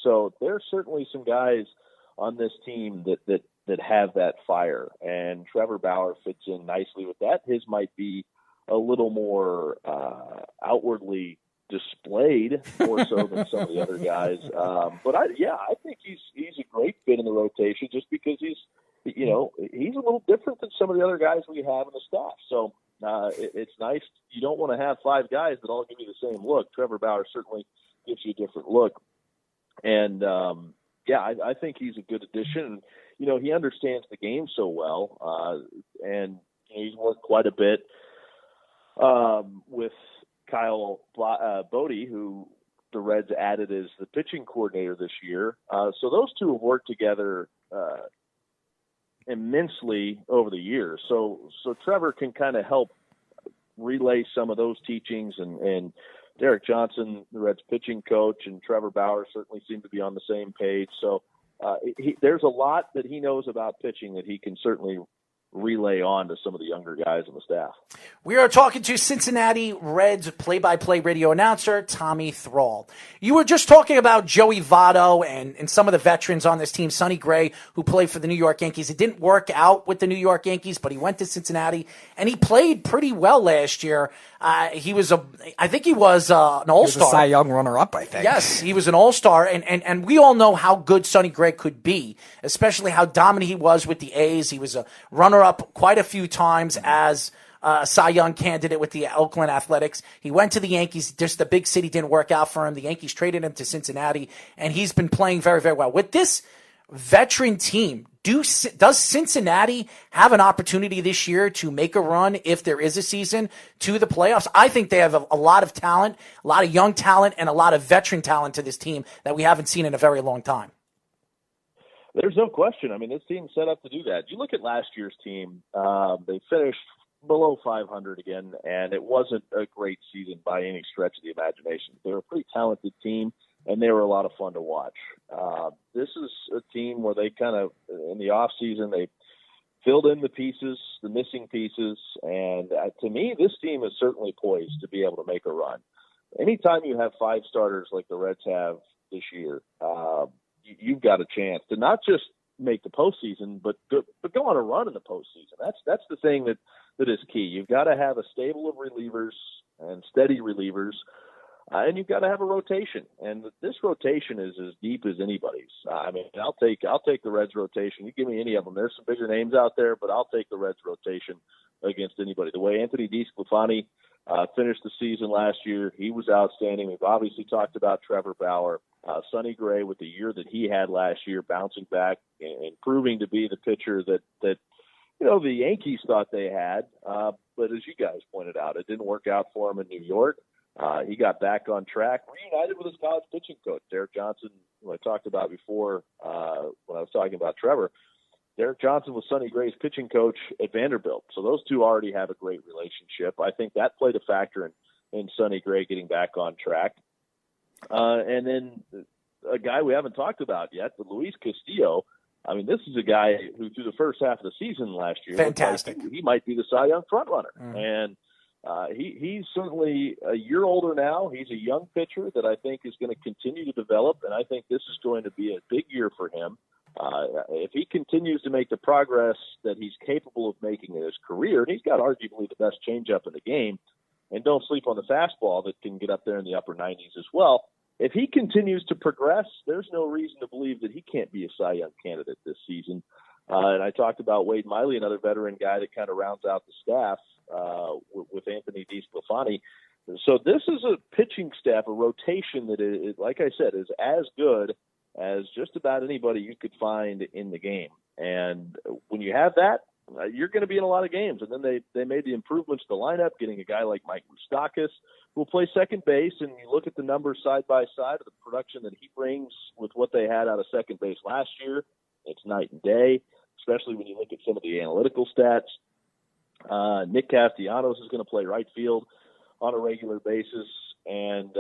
So there's certainly some guys on this team that have that fire, and Trevor Bauer fits in nicely with that. His might be a little more outwardly displayed more so than some of the other guys. But I think he's a great fit in the rotation just because he's a little different than some of the other guys we have in the staff. So It's nice. You don't want to have 5 guys that all give you the same look. Trevor Bauer certainly gives you a different look. And, I think he's a good addition. You know, he understands the game so well, and he's worked quite a bit with Kyle Bodie, who the Reds added as the pitching coordinator this year. So those two have worked together immensely over the years. So Trevor can kind of help relay some of those teachings, and Derek Johnson, the Reds pitching coach, and Trevor Bauer certainly seem to be on the same page. So there's a lot that he knows about pitching that he can certainly relay on to some of the younger guys on the staff. We are talking to Cincinnati Reds play-by-play radio announcer Tommy Thrall. You were just talking about Joey Votto and some of the veterans on this team, Sonny Gray, who played for the New York Yankees. It didn't work out with the New York Yankees, but he went to Cincinnati, and he played pretty well last year. I think he was an all-star. He was a Cy Young runner-up, I think. Yes, he was an all-star, and we all know how good Sonny Gray could be, especially how dominant he was with the A's. He was a runner-up quite a few times as a Cy Young candidate with the Oakland Athletics. He went to the Yankees. Just the big city didn't work out for him. The Yankees traded him to Cincinnati, and he's been playing very, very well. With this veteran team, does Cincinnati have an opportunity this year to make a run, if there is a season, to the playoffs? I think they have a lot of talent, a lot of young talent, and a lot of veteran talent to this team that we haven't seen in a very long time. There's no question. I mean, this team's set up to do that. You look at last year's team, they finished below 500 again, and it wasn't a great season by any stretch of the imagination. They were a pretty talented team, and they were a lot of fun to watch. This is a team where they kind of, in the offseason, they filled in the pieces, the missing pieces, and to me, this team is certainly poised to be able to make a run. Anytime you have 5 starters like the Reds have this year, you've got a chance to not just make the postseason, but go on a run in the postseason. That's the thing that is key. You've got to have a stable of relievers and steady relievers, and you've got to have a rotation. And this rotation is as deep as anybody's. I mean, I'll take the Reds rotation. You give me any of them. There's some bigger names out there, but I'll take the Reds rotation against anybody. The way Anthony DeSclafani finished the season last year, he was outstanding. We've obviously talked about Trevor Bauer. Sonny Gray, with the year that he had last year, bouncing back and proving to be the pitcher that the Yankees thought they had. But as you guys pointed out, it didn't work out for him in New York. He got back on track, reunited with his college pitching coach, Derek Johnson, who I talked about before when I was talking about Trevor. Derek Johnson was Sonny Gray's pitching coach at Vanderbilt. So those two already have a great relationship. I think that played a factor in Sonny Gray getting back on track. And then a guy we haven't talked about yet, but Luis Castillo. I mean, this is a guy who, through the first half of the season last year, fantastic. He might be the Cy Young frontrunner. And he's certainly a year older now. He's a young pitcher that I think is going to continue to develop, and I think this is going to be a big year for him. If he continues to make the progress that he's capable of making in his career, and he's got arguably the best changeup in the game, and don't sleep on the fastball that can get up there in the upper 90s as well. If he continues to progress, there's no reason to believe that he can't be a Cy Young candidate this season. And I talked about Wade Miley, another veteran guy that kind of rounds out the staff with Anthony DeSclafani. So this is a pitching staff, a rotation that is, like I said, is as good as just about anybody you could find in the game. And when you have that, you're going to be in a lot of games. And then they made the improvements to the lineup, getting a guy like Mike Moustakas, who will play second base. And you look at the numbers side by side of the production that he brings with what they had out of second base last year. It's night and day, especially when you look at some of the analytical stats. Nick Castellanos is going to play right field on a regular basis. And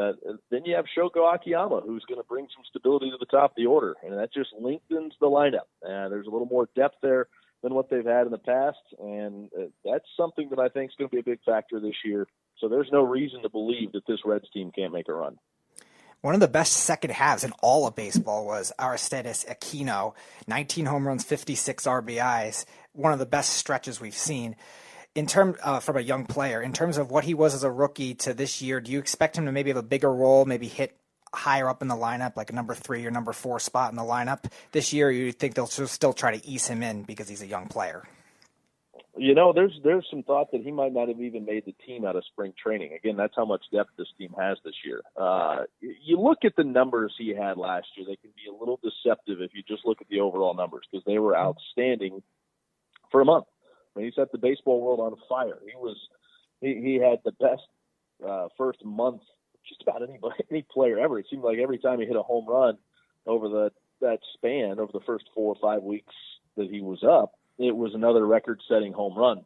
then you have Shoko Akiyama, who's going to bring some stability to the top of the order. And that just lengthens the lineup. There's a little more depth there than what they've had in the past. And that's something that I think is going to be a big factor this year. So there's no reason to believe that this Reds team can't make a run. One of the best second halves in all of baseball was Aristides Aquino, 19 home runs, 56 RBIs, one of the best stretches we've seen. In terms from a young player, in terms of what he was as a rookie to this year, do you expect him to maybe have a bigger role, maybe hit higher up in the lineup, like a number 3 or number 4 spot in the lineup this year? Or you think they'll still try to ease him in because he's a young player? There's some thought that he might not have even made the team out of spring training. Again, that's how much depth this team has this year. You look at the numbers he had last year; they can be a little deceptive if you just look at the overall numbers because they were outstanding for a month. I mean, he set the baseball world on fire. He had the best first month just about any player ever. It seemed like every time he hit a home run over that span over the first 4 or 5 weeks that he was up, it was another record-setting home run.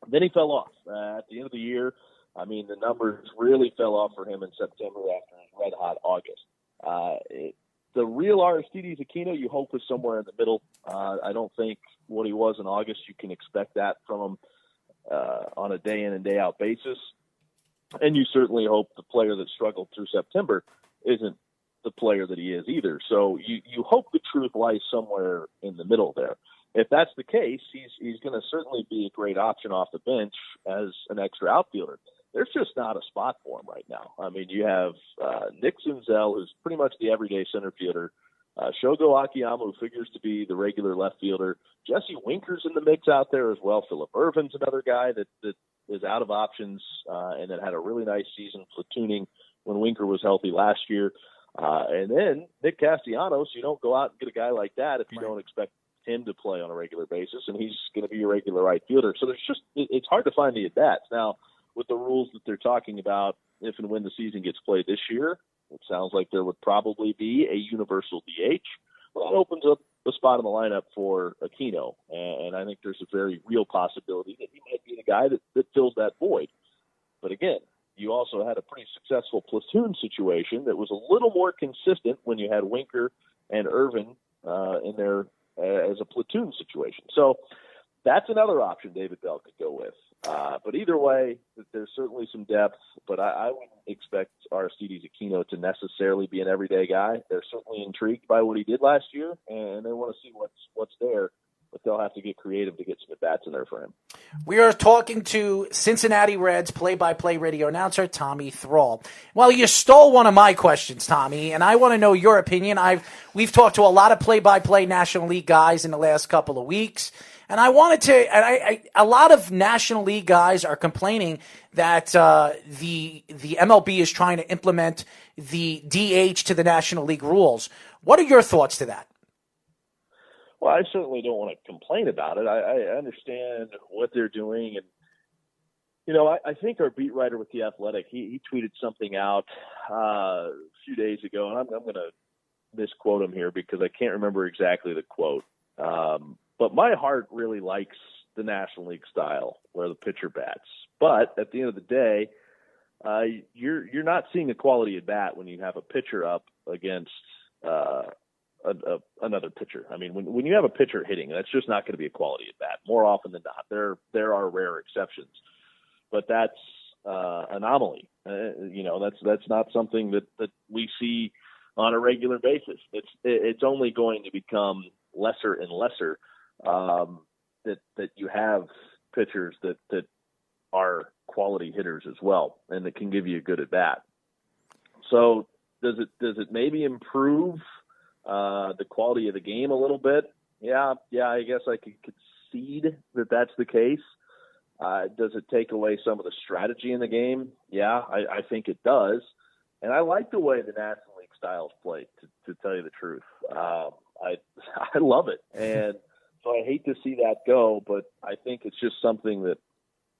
Then he fell off. At the end of the year, I mean, the numbers really fell off for him in September after his red-hot August. The real Aristides Aquino, you hope, is somewhere in the middle. I don't think what he was in August, you can expect that from him on a day-in and day-out basis. And you certainly hope the player that struggled through September isn't the player that he is either. So you hope the truth lies somewhere in the middle there. If that's the case, he's going to certainly be a great option off the bench as an extra outfielder. There's just not a spot for him right now. I mean, you have Nick Senzel, who's pretty much the everyday center fielder. Shogo Akiyama, who figures to be the regular left fielder. Jesse Winker's in the mix out there as well. Phillip Ervin's another guy that is out of options and that had a really nice season platooning when Winker was healthy last year. And then Nick Castellanos, you don't go out and get a guy like that if you don't expect him to play on a regular basis, and he's going to be a regular right fielder. So it's hard to find the at-bats. Now, with the rules that they're talking about, if and when the season gets played this year, it sounds like there would probably be a universal DH. Well, that opens up a spot in the lineup for Aquino, and I think there's a very real possibility that he might be the guy that fills that void. But again, you also had a pretty successful platoon situation that was a little more consistent when you had Winker and Ervin in there as a platoon situation. So that's another option David Bell could go with. But either way, there's certainly some depth, but I wouldn't expect Aristides Aquino to necessarily be an everyday guy. They're certainly intrigued by what he did last year, and they want to see what's there, but they'll have to get creative to get some at-bats in there for him. We are talking to Cincinnati Reds play-by-play radio announcer Tommy Thrall. Well, you stole one of my questions, Tommy, and I want to know your opinion. We've talked to a lot of play-by-play National League guys in the last couple of weeks, and I wanted to. A lot of National League guys are complaining that the MLB is trying to implement the DH to the National League rules. What are your thoughts to that? Well, I certainly don't want to complain about it. I understand what they're doing. And, I think our beat writer with The Athletic, he tweeted something out a few days ago, and I'm going to misquote him here because I can't remember exactly the quote. But my heart really likes the National League style where the pitcher bats. But at the end of the day, you're not seeing a quality at bat when you have a pitcher up against another pitcher. I mean, when you have a pitcher hitting, that's just not going to be a quality at bat more often than not. There are rare exceptions, but that's anomaly. That's not something that we see on a regular basis. It's only going to become lesser and lesser that you have pitchers that are quality hitters as well and that can give you a good at bat. So does it maybe improve the quality of the game a little bit? Yeah, I guess I could concede that that's the case. Does it take away some of the strategy in the game? Yeah, I think it does. And I like the way the National League styles play, to tell you the truth. I love it. And so I hate to see that go, but I think it's just something that,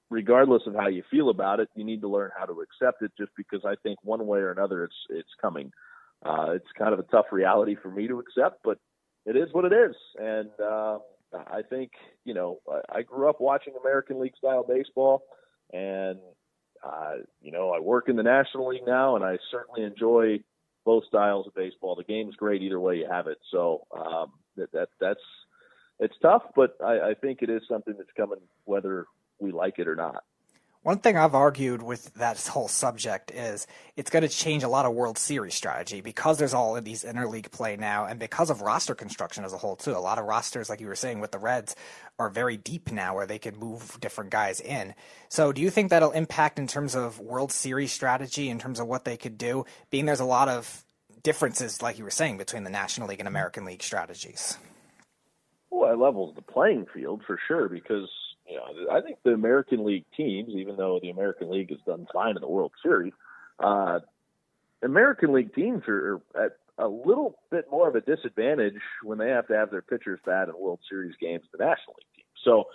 regardless of how you feel about it, you need to learn how to accept it, just because I think one way or another it's coming. It's kind of a tough reality for me to accept, but it is what it is. And I think, I grew up watching American League style baseball, and, I work in the National League now, and I certainly enjoy both styles of baseball. The game's great either way you have it. So it's tough, but I think it is something that's coming whether we like it or not. One thing I've argued with that whole subject is it's going to change a lot of World Series strategy because there's all of these interleague play now, and because of roster construction as a whole, too. A lot of rosters, like you were saying with the Reds, are very deep now where they can move different guys in. So do you think that'll impact in terms of World Series strategy, in terms of what they could do, being there's a lot of differences, like you were saying, between the National League and American League strategies? Well, it levels the playing field for sure, because I think the American League teams, even though the American League has done fine in the World Series, American League teams are at a little bit more of a disadvantage when they have to have their pitchers bat in World Series games than the National League teams. So,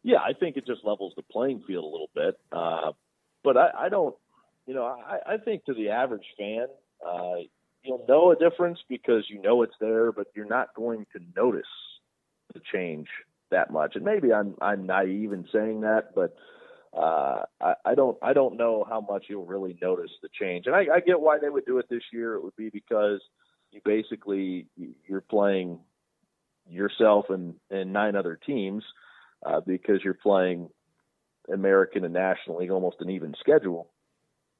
yeah, I think it just levels the playing field a little bit. But I don't, I think to the average fan, you'll know a difference because you know it's there, but you're not going to notice the change that much. And maybe I'm naive in saying that, but I don't know how much you'll really notice the change. And I get why they would do it this year. It would be because you're playing yourself and 9 other teams because you're playing American and National League almost an even schedule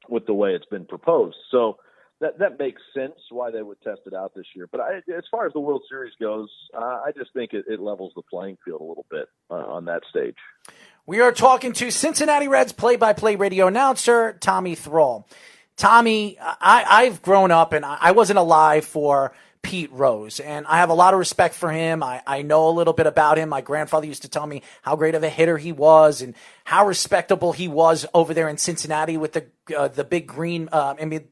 with the way it's been proposed. So that makes sense why they would test it out this year. But as far as the World Series goes, I just think it levels the playing field a little bit on that stage. We are talking to Cincinnati Reds play-by-play radio announcer, Tommy Thrall. Tommy, I've grown up, and I wasn't alive for Pete Rose, and I have a lot of respect for him. I know a little bit about him. My grandfather used to tell me how great of a hitter he was and how respectable he was over there in Cincinnati with the big green,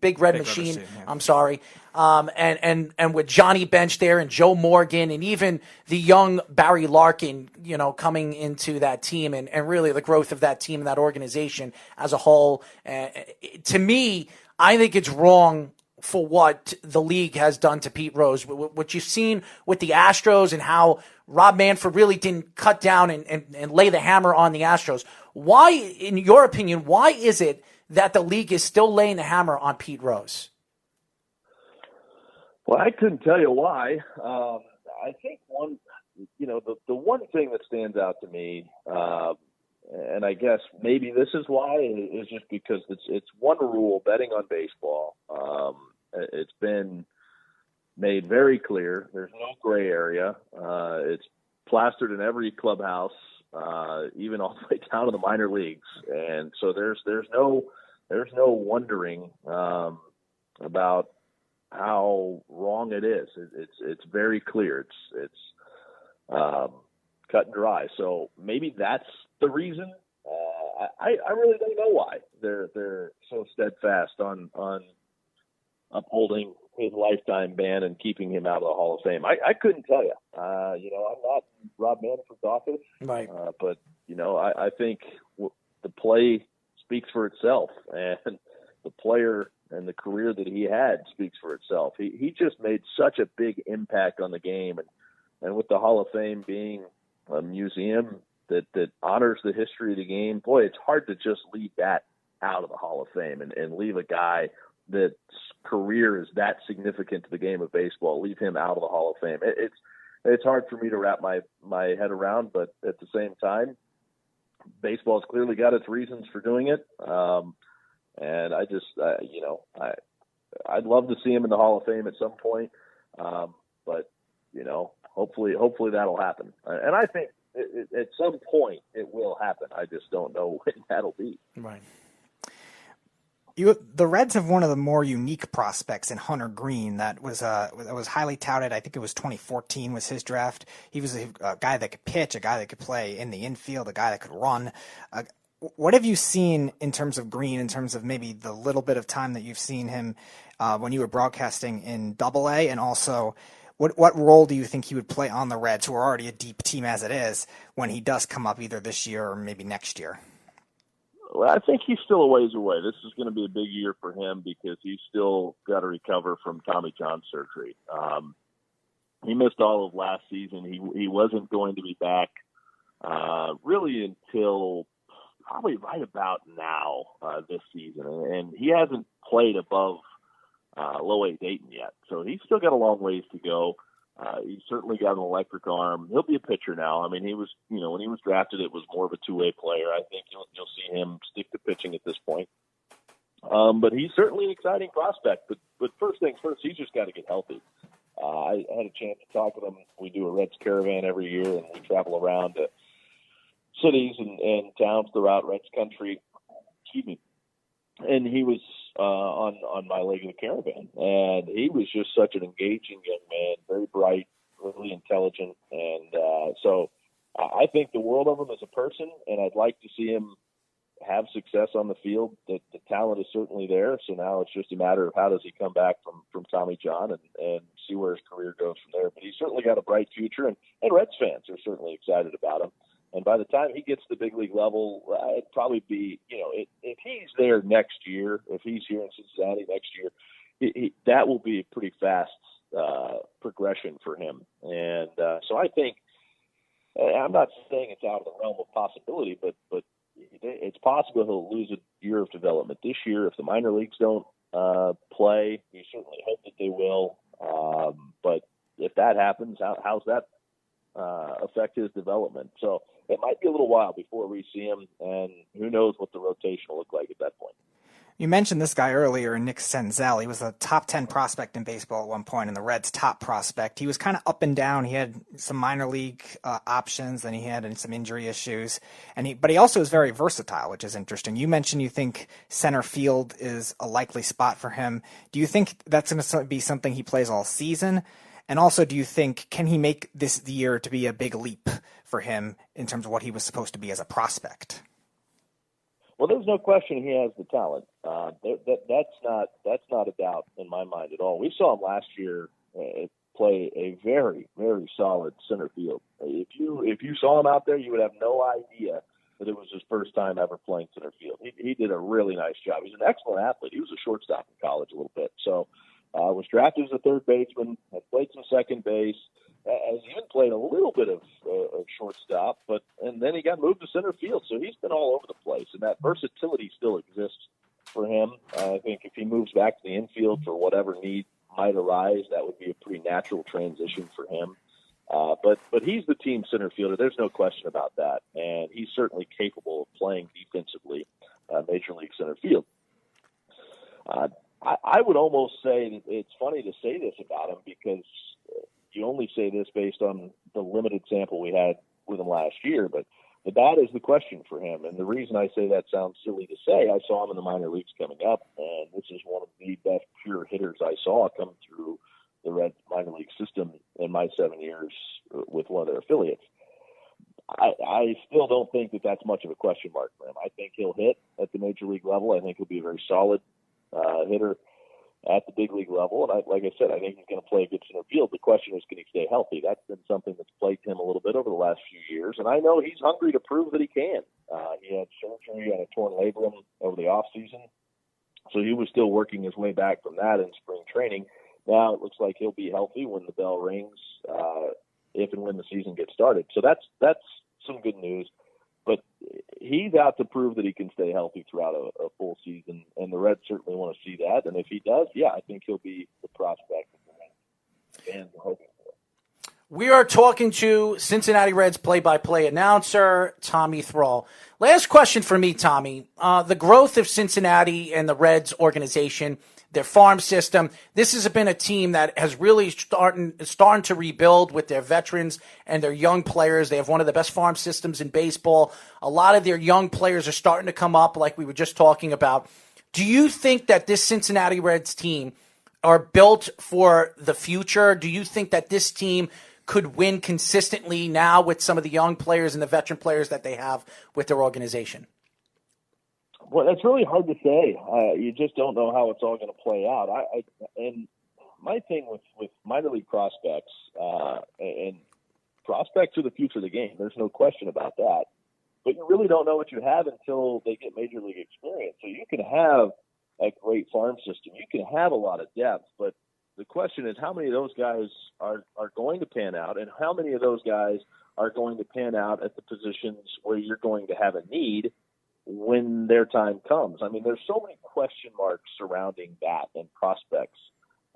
big red machine. Yeah. I'm sorry. And with Johnny Bench there and Joe Morgan and even the young Barry Larkin, coming into that team and really the growth of that team and that organization as a whole. To me, I think it's wrong for what the league has done to Pete Rose. What you've seen with the Astros and how Rob Manfred really didn't cut down and lay the hammer on the Astros. Why, in your opinion, why is it that the league is still laying the hammer on Pete Rose? Well, I couldn't tell you why. I think the one thing that stands out to me, and I guess maybe this is why, is just because it's one rule, betting on baseball. It's been made very clear. There's no gray area. It's plastered in every clubhouse, even all the way down to the minor leagues. And so there's no wondering about how wrong it is. It's very clear. It's cut and dry. So maybe that's the reason. I really don't know why they're so steadfast on upholding his lifetime ban and keeping him out of the Hall of Fame. I couldn't tell you. I'm not Rob Manfred's office, right? But I think the play speaks for itself, and the player and the career that he had speaks for itself. He just made such a big impact on the game, and with the Hall of Fame being a museum that honors the history of the game, boy, it's hard to just leave that out of the Hall of Fame and leave a guy that's career is that significant to the game of baseball, leave him out of the Hall of Fame. It's hard for me to wrap my head around, but at the same time, baseball's clearly got its reasons for doing it. And I just, I'd love to see him in the Hall of Fame at some point. But hopefully that'll happen. And I think at some point it will happen. I just don't know when that'll be. Right. The Reds have one of the more unique prospects in Hunter Green that was highly touted. I think it was 2014 was his draft. He was a guy that could pitch, a guy that could play in the infield, a guy that could run. What have you seen in terms of Green, in terms of maybe the little bit of time that you've seen him when you were broadcasting in Double-A, and also what role do you think he would play on the Reds, who are already a deep team as it is, when he does come up either this year or maybe next year? Well, I think he's still a ways away. This is going to be a big year for him because he's still got to recover from Tommy John surgery. He missed all of last season. He wasn't going to be back really until probably right about now this season. And he hasn't played above low A Dayton yet. So he's still got a long ways to go. He's certainly got an electric arm. He'll be a pitcher now. I mean, he was, when he was drafted, it was more of a two-way player. I think you'll see him stick to pitching at this point. But he's certainly an exciting prospect. But first things first, he's just got to get healthy. I had a chance to talk with him. We do a Reds caravan every year, and we travel around to cities and towns throughout Reds country. Excuse me. And he was on my leg of the caravan, and he was just such an engaging young man, very bright, really intelligent, and so I think the world of him as a person, and I'd like to see him have success on the field. The talent is certainly there, so now it's just a matter of how does he come back from Tommy John and see where his career goes from there. But he's certainly got a bright future, and Reds fans are certainly excited about him. And by the time he gets to the big league level, it'd probably be, if he's there next year, if he's here in Cincinnati next year, that will be a pretty fast progression for him. And so I think, I'm not saying it's out of the realm of possibility, but it's possible he'll lose a year of development this year if the minor leagues don't play. You certainly hope that they will. But if that happens, how's that affect his development? So it might be a little while before we see him, and who knows what the rotation will look like at that point. You mentioned this guy earlier, Nick Senzel. He was a top 10 prospect in baseball at one point, and the Reds' top prospect. He was kind of up and down. He had some minor league options, then he had some injury issues, but he also is very versatile, which is interesting. You mentioned you think center field is a likely spot for him. Do you think that's going to be something he plays all season? And also, do you think, can he make this the year to be a big leap for him in terms of what he was supposed to be as a prospect? Well, there's no question he has the talent. That's not a doubt in my mind at all. We saw him last year play a very, very solid center field. If you saw him out there, you would have no idea that it was his first time ever playing center field. He did a really nice job. He's an excellent athlete. He was a shortstop in college a little bit. So was drafted as a third baseman, had played some second base, has even played a little bit of shortstop, and then he got moved to center field. So he's been all over the place, and that versatility still exists for him. I think if he moves back to the infield for whatever need might arise, that would be a pretty natural transition for him. But he's the team center fielder. There's no question about that, and he's certainly capable of playing defensively Major League center field. I would almost say that it's funny to say this about him because you only say this based on the limited sample we had with him last year, but that is the question for him. And the reason I say that sounds silly to say, I saw him in the minor leagues coming up, and this is one of the best pure hitters I saw come through the Reds minor league system in my 7 years with one of their affiliates. I still don't think that that's much of a question mark for him. I think he'll hit at the major league level. I think he'll be a very solid hitter at the big league level. And like I said, I think he's going to play a good center field. The question is, can he stay healthy? That's been something that's plagued him a little bit over the last few years. And I know he's hungry to prove that he can. He had surgery on a torn labrum over the off season. So he was still working his way back from that in spring training. Now it looks like he'll be healthy when the bell rings, if and when the season gets started. So that's some good news. But he's out to prove that he can stay healthy throughout a full season, and the Reds certainly want to see that. And if he does, yeah, I think he'll be the prospect that the fans are hoping for. We are talking to Cincinnati Reds play-by-play announcer, Tommy Thrall. Last question for me, Tommy. The growth of Cincinnati and the Reds organization, their farm system, this has been a team that has really starting to rebuild with their veterans and their young players. They have one of the best farm systems in baseball. A lot of their young players are starting to come up, like we were just talking about. Do you think that this Cincinnati Reds team are built for the future? Do you think that this team could win consistently now with some of the young players and the veteran players that they have with their organization? Well, that's really hard to say. You just don't know how it's all going to play out. And my thing with minor league prospects, and prospects are the future of the game. There's no question about that. But you really don't know what you have until they get major league experience. So you can have a great farm system. You can have a lot of depth. But the question is, how many of those guys are going to pan out, and how many of those guys are going to pan out at the positions where you're going to have a need when their time comes? I mean, there's so many question marks surrounding that and prospects.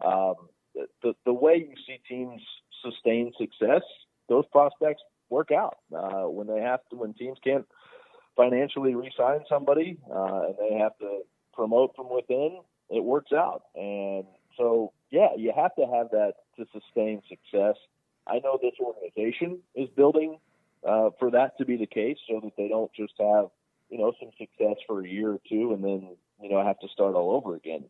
The way you see teams sustain success, those prospects work out. When teams can't financially re-sign somebody and they have to promote from within, it works out. And so, yeah, you have to have that to sustain success. I know this organization is building for that to be the case, so that they don't just have some success for a year or two and then, have to start all over again.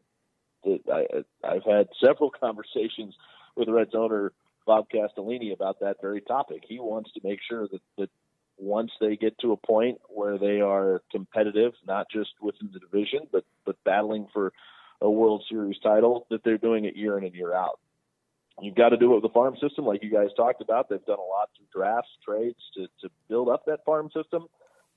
I've had several conversations with the Reds owner Bob Castellini about that very topic. He wants to make sure that once they get to a point where they are competitive, not just within the division, but battling for a World Series title, that they're doing it year in and year out. You've got to do it with the farm system, like you guys talked about. They've done a lot through drafts, trades to build up that farm system.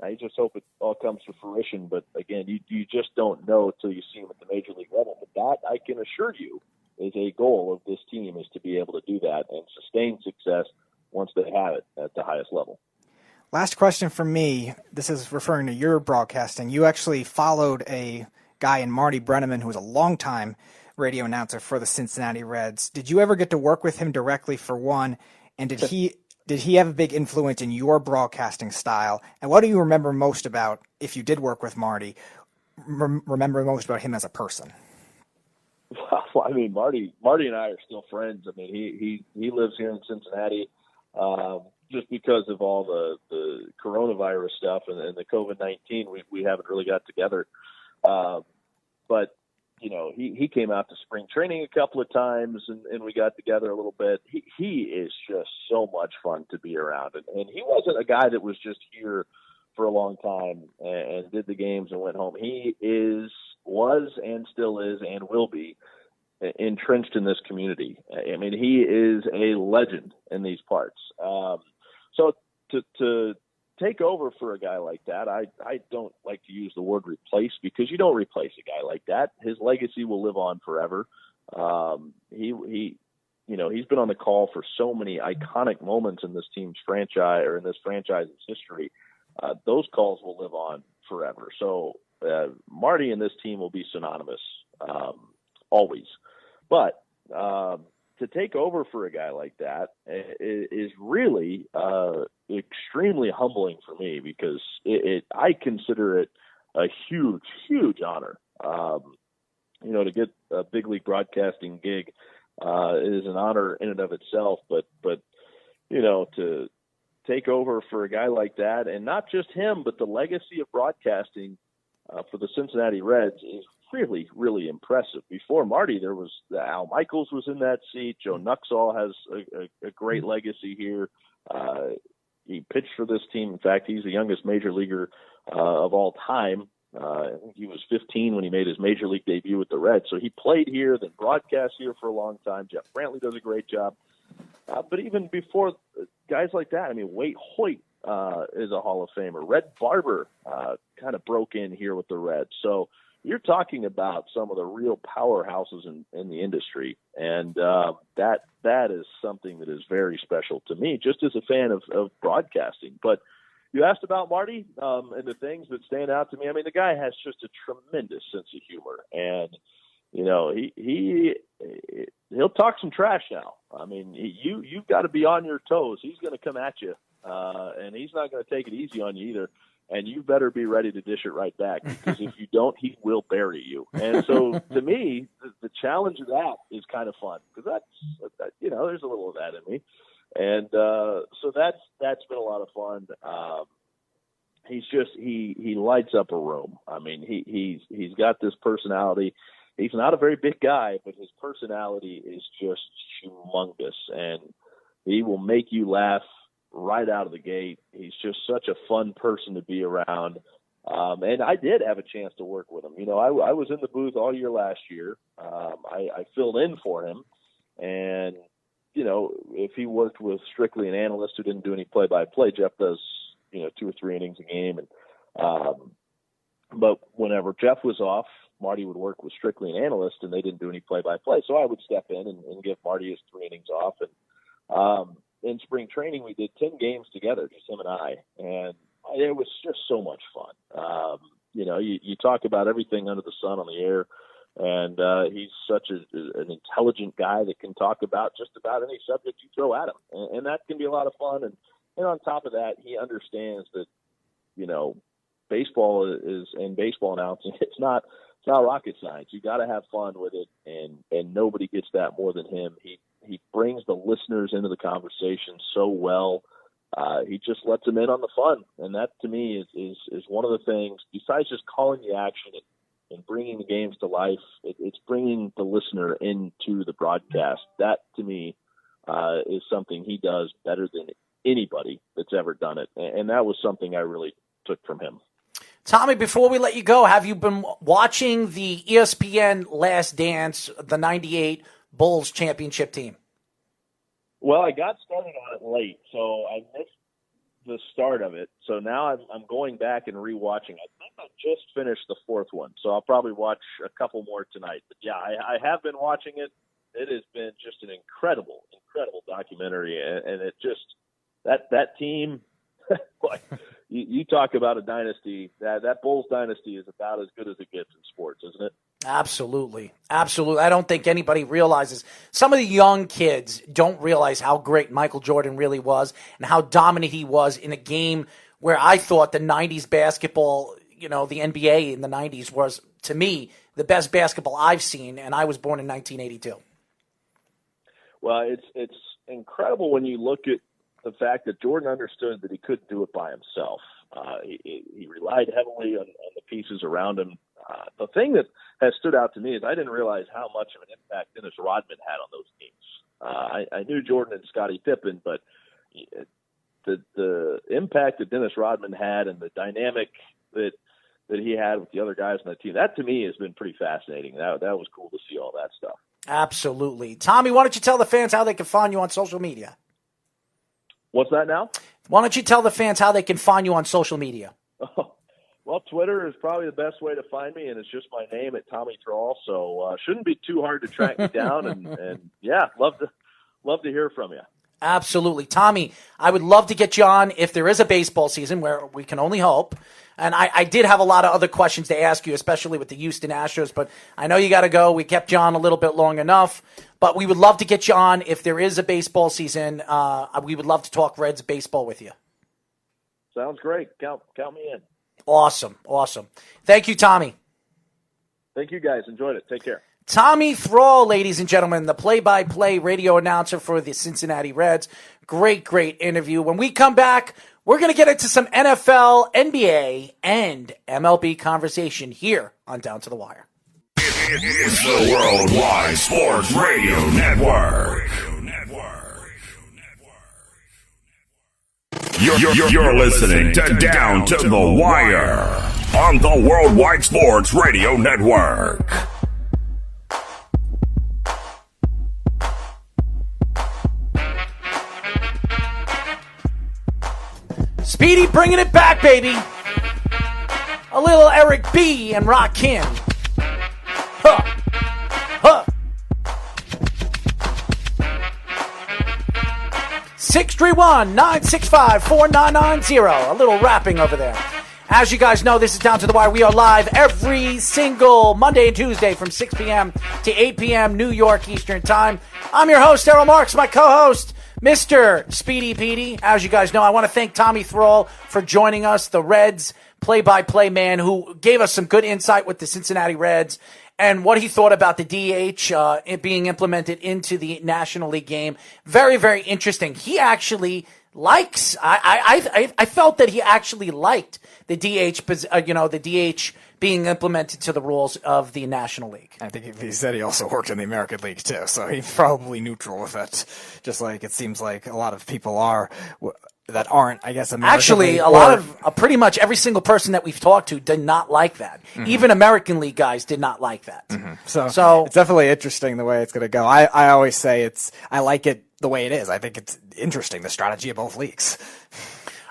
I just hope it all comes to fruition. But again, you just don't know until you see them at the major league level. But that, I can assure you, is a goal of this team, is to be able to do that and sustain success once they have it at the highest level. Last question from me. This is referring to your broadcasting. You actually followed a guy in Marty Brenneman, who was a longtime radio announcer for the Cincinnati Reds. Did you ever get to work with him directly, for one? And did he have a big influence in your broadcasting style? And what do you remember most about, if you did work with Marty, remember most about him as a person? Well, I mean, Marty and I are still friends. I mean, he lives here in Cincinnati. Just because of all the coronavirus stuff and the COVID-19, we haven't really got together. But, you know, he came out to spring training a couple of times and we got together a little bit. He is just so much fun to be around. And he wasn't a guy that was just here for a long time and did the games and went home. He was and still is and will be entrenched in this community. I mean, he is a legend in these parts. So to take over for a guy like that, I don't like to use the word replace, because you don't replace a guy like that. His legacy will live on forever. He's been on the call for so many iconic moments in this team's franchise, or in this franchise's history. Those calls will live on forever. So Marty and this team will be synonymous always. But to take over for a guy like that is really extremely humbling for me, because I consider it a huge, huge honor. To get a big league broadcasting gig is an honor in and of itself, but to take over for a guy like that, and not just him, but the legacy of broadcasting for the Cincinnati Reds is really, really impressive. Before Marty, there was Al Michaels was in that seat. Joe Nuxall has a great legacy here. He pitched for this team. In fact, he's the youngest major leaguer of all time. I think he was 15 when he made his major league debut with the Reds. So he played here, then broadcast here for a long time. Jeff Brantley does a great job. But even before guys like that, I mean, Waite Hoyt is a Hall of Famer. Red Barber kind of broke in here with the Reds. So you're talking about some of the real powerhouses in the industry. And that is something that is very special to me, just as a fan of broadcasting. But you asked about Marty and the things that stand out to me. I mean, the guy has just a tremendous sense of humor. And, he'll talk some trash now. I mean, you've got to be on your toes. He's going to come at you, and he's not going to take it easy on you either. And you better be ready to dish it right back, because if you don't, he will bury you. And so, to me, the challenge of that is kind of fun, because there's a little of that in me. And so that's been a lot of fun. He lights up a room. I mean, he's got this personality. He's not a very big guy, but his personality is just humongous, and he will make you laugh right out of the gate. He's just such a fun person to be around. And I did have a chance to work with him. I was in the booth all year last year. I filled in for him, and if he worked with strictly an analyst who didn't do any play-by-play, Jeff does 2 or 3 innings a game, and but whenever Jeff was off, Marty would work with strictly an analyst, and they didn't do any play-by-play. So I would step in and give Marty his 3 innings off. And in spring training, we did 10 games together, just him and I, and it was just so much fun. You talk about everything under the sun on the air, and he's such an intelligent guy that can talk about just about any subject you throw at him, and that can be a lot of fun. And on top of that, he understands that baseball and baseball announcing, it's not rocket science. You got to have fun with it, and nobody gets that more than him. He brings the listeners into the conversation so well. He just lets them in on the fun, and that to me is one of the things. Besides just calling the action and bringing the games to life, it's bringing the listener into the broadcast. That to me is something he does better than anybody that's ever done it. And that was something I really took from him. Tommy, before we let you go, have you been watching the ESPN Last Dance, the 98 Bulls championship team? Well, I got started on it late, so I missed the start of it. So now I'm going back and rewatching. I think I just finished the fourth one, so I'll probably watch a couple more tonight. But yeah, I have been watching it. It has been just an incredible documentary, and it just that team. you talk about a dynasty. That Bulls dynasty is about as good as it gets in sports, isn't it? Absolutely. I don't think anybody realizes. Some of the young kids don't realize how great Michael Jordan really was and how dominant he was in a game where I thought the 90s basketball, the NBA in the 90s was, to me, the best basketball I've seen, and I was born in 1982. Well, it's incredible when you look at the fact that Jordan understood that he couldn't do it by himself. He relied heavily on the pieces around him. The thing that has stood out to me is I didn't realize how much of an impact Dennis Rodman had on those teams. I knew Jordan and Scottie Pippen, but the impact that Dennis Rodman had and the dynamic that he had with the other guys on the team, that to me has been pretty fascinating. That was cool to see all that stuff. Absolutely. Tommy, why don't you tell the fans how they can find you on social media? What's that now? Why don't you tell the fans how they can find you on social media? Well, Twitter is probably the best way to find me, and it's just my name at Tommy Thrall, so shouldn't be too hard to track me down. And yeah, love to hear from you. Absolutely. Tommy, I would love to get you on if there is a baseball season, where we can only hope. And I did have a lot of other questions to ask you, especially with the Houston Astros, but I know you got to go. We kept you on a little bit long enough, but we would love to get you on if there is a baseball season. We would love to talk Reds baseball with you. Sounds great. Count me in. Awesome. Thank you, Tommy. Thank you, guys. Enjoyed it. Take care. Tommy Thrall, ladies and gentlemen, the play-by-play radio announcer for the Cincinnati Reds. Great interview. When we come back, we're going to get into some NFL, NBA, and MLB conversation here on Down to the Wire. It's the Worldwide Sports Radio Network. You're listening to Down to the Wire on the Worldwide Sports Radio Network. Speedy bringing it back, baby. A little Eric B. and Rakim. Huh. 631-965-4990. A little rapping over there. As you guys know, this is Down to the Wire. We are live every single Monday and Tuesday from 6 p.m. to 8 p.m. New York Eastern Time. I'm your host, Errol Marks, my co-host, Mr. Speedy Petey. As you guys know, I want to thank Tommy Thrall for joining us, the Reds play-by-play man who gave us some good insight with the Cincinnati Reds and what he thought about the DH it being implemented into the National League game. Very, very interesting. He actually likes, I felt that he actually liked the DH, the DH being implemented to the rules of the National League. I think he said he also worked in the American League too, so he's probably neutral with it. Just like it seems like a lot of people are that aren't, I guess, American Actually, League. a lot of pretty much every single person that we've talked to did not like that. Mm-hmm. Even American League guys did not like that. Mm-hmm. So it's definitely interesting the way it's going to go. I always say I like it the way it is. I think it's interesting, the strategy of both leagues.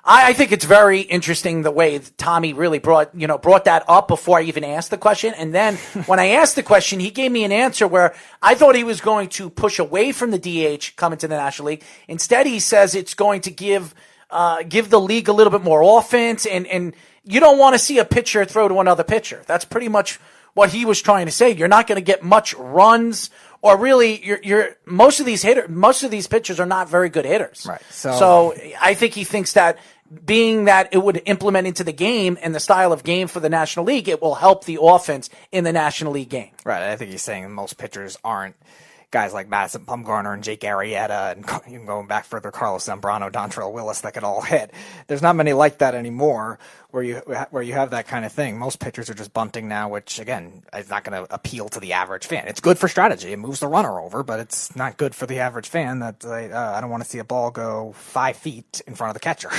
I think it's very interesting the way Tommy really brought that up before I even asked the question. And then when I asked the question, he gave me an answer where I thought he was going to push away from the DH coming to the National League. Instead, he says it's going to give the league a little bit more offense. And you don't want to see a pitcher throw to another pitcher. That's pretty much what he was trying to say. You're not going to get much runs. Or really, most of these pitchers are not very good hitters. Right. So I think he thinks that being that it would implement into the game and the style of game for the National League, it will help the offense in the National League game. Right. I think he's saying most pitchers aren't guys like Madison Bumgarner and Jake Arrieta, and even going back further, Carlos Zambrano, Dontrell Willis, that could all hit. There's not many like that anymore, where you have that kind of thing. Most pitchers are just bunting now, which again is not going to appeal to the average fan. It's good for strategy; it moves the runner over, but it's not good for the average fan. That I don't want to see a ball go 5 feet in front of the catcher.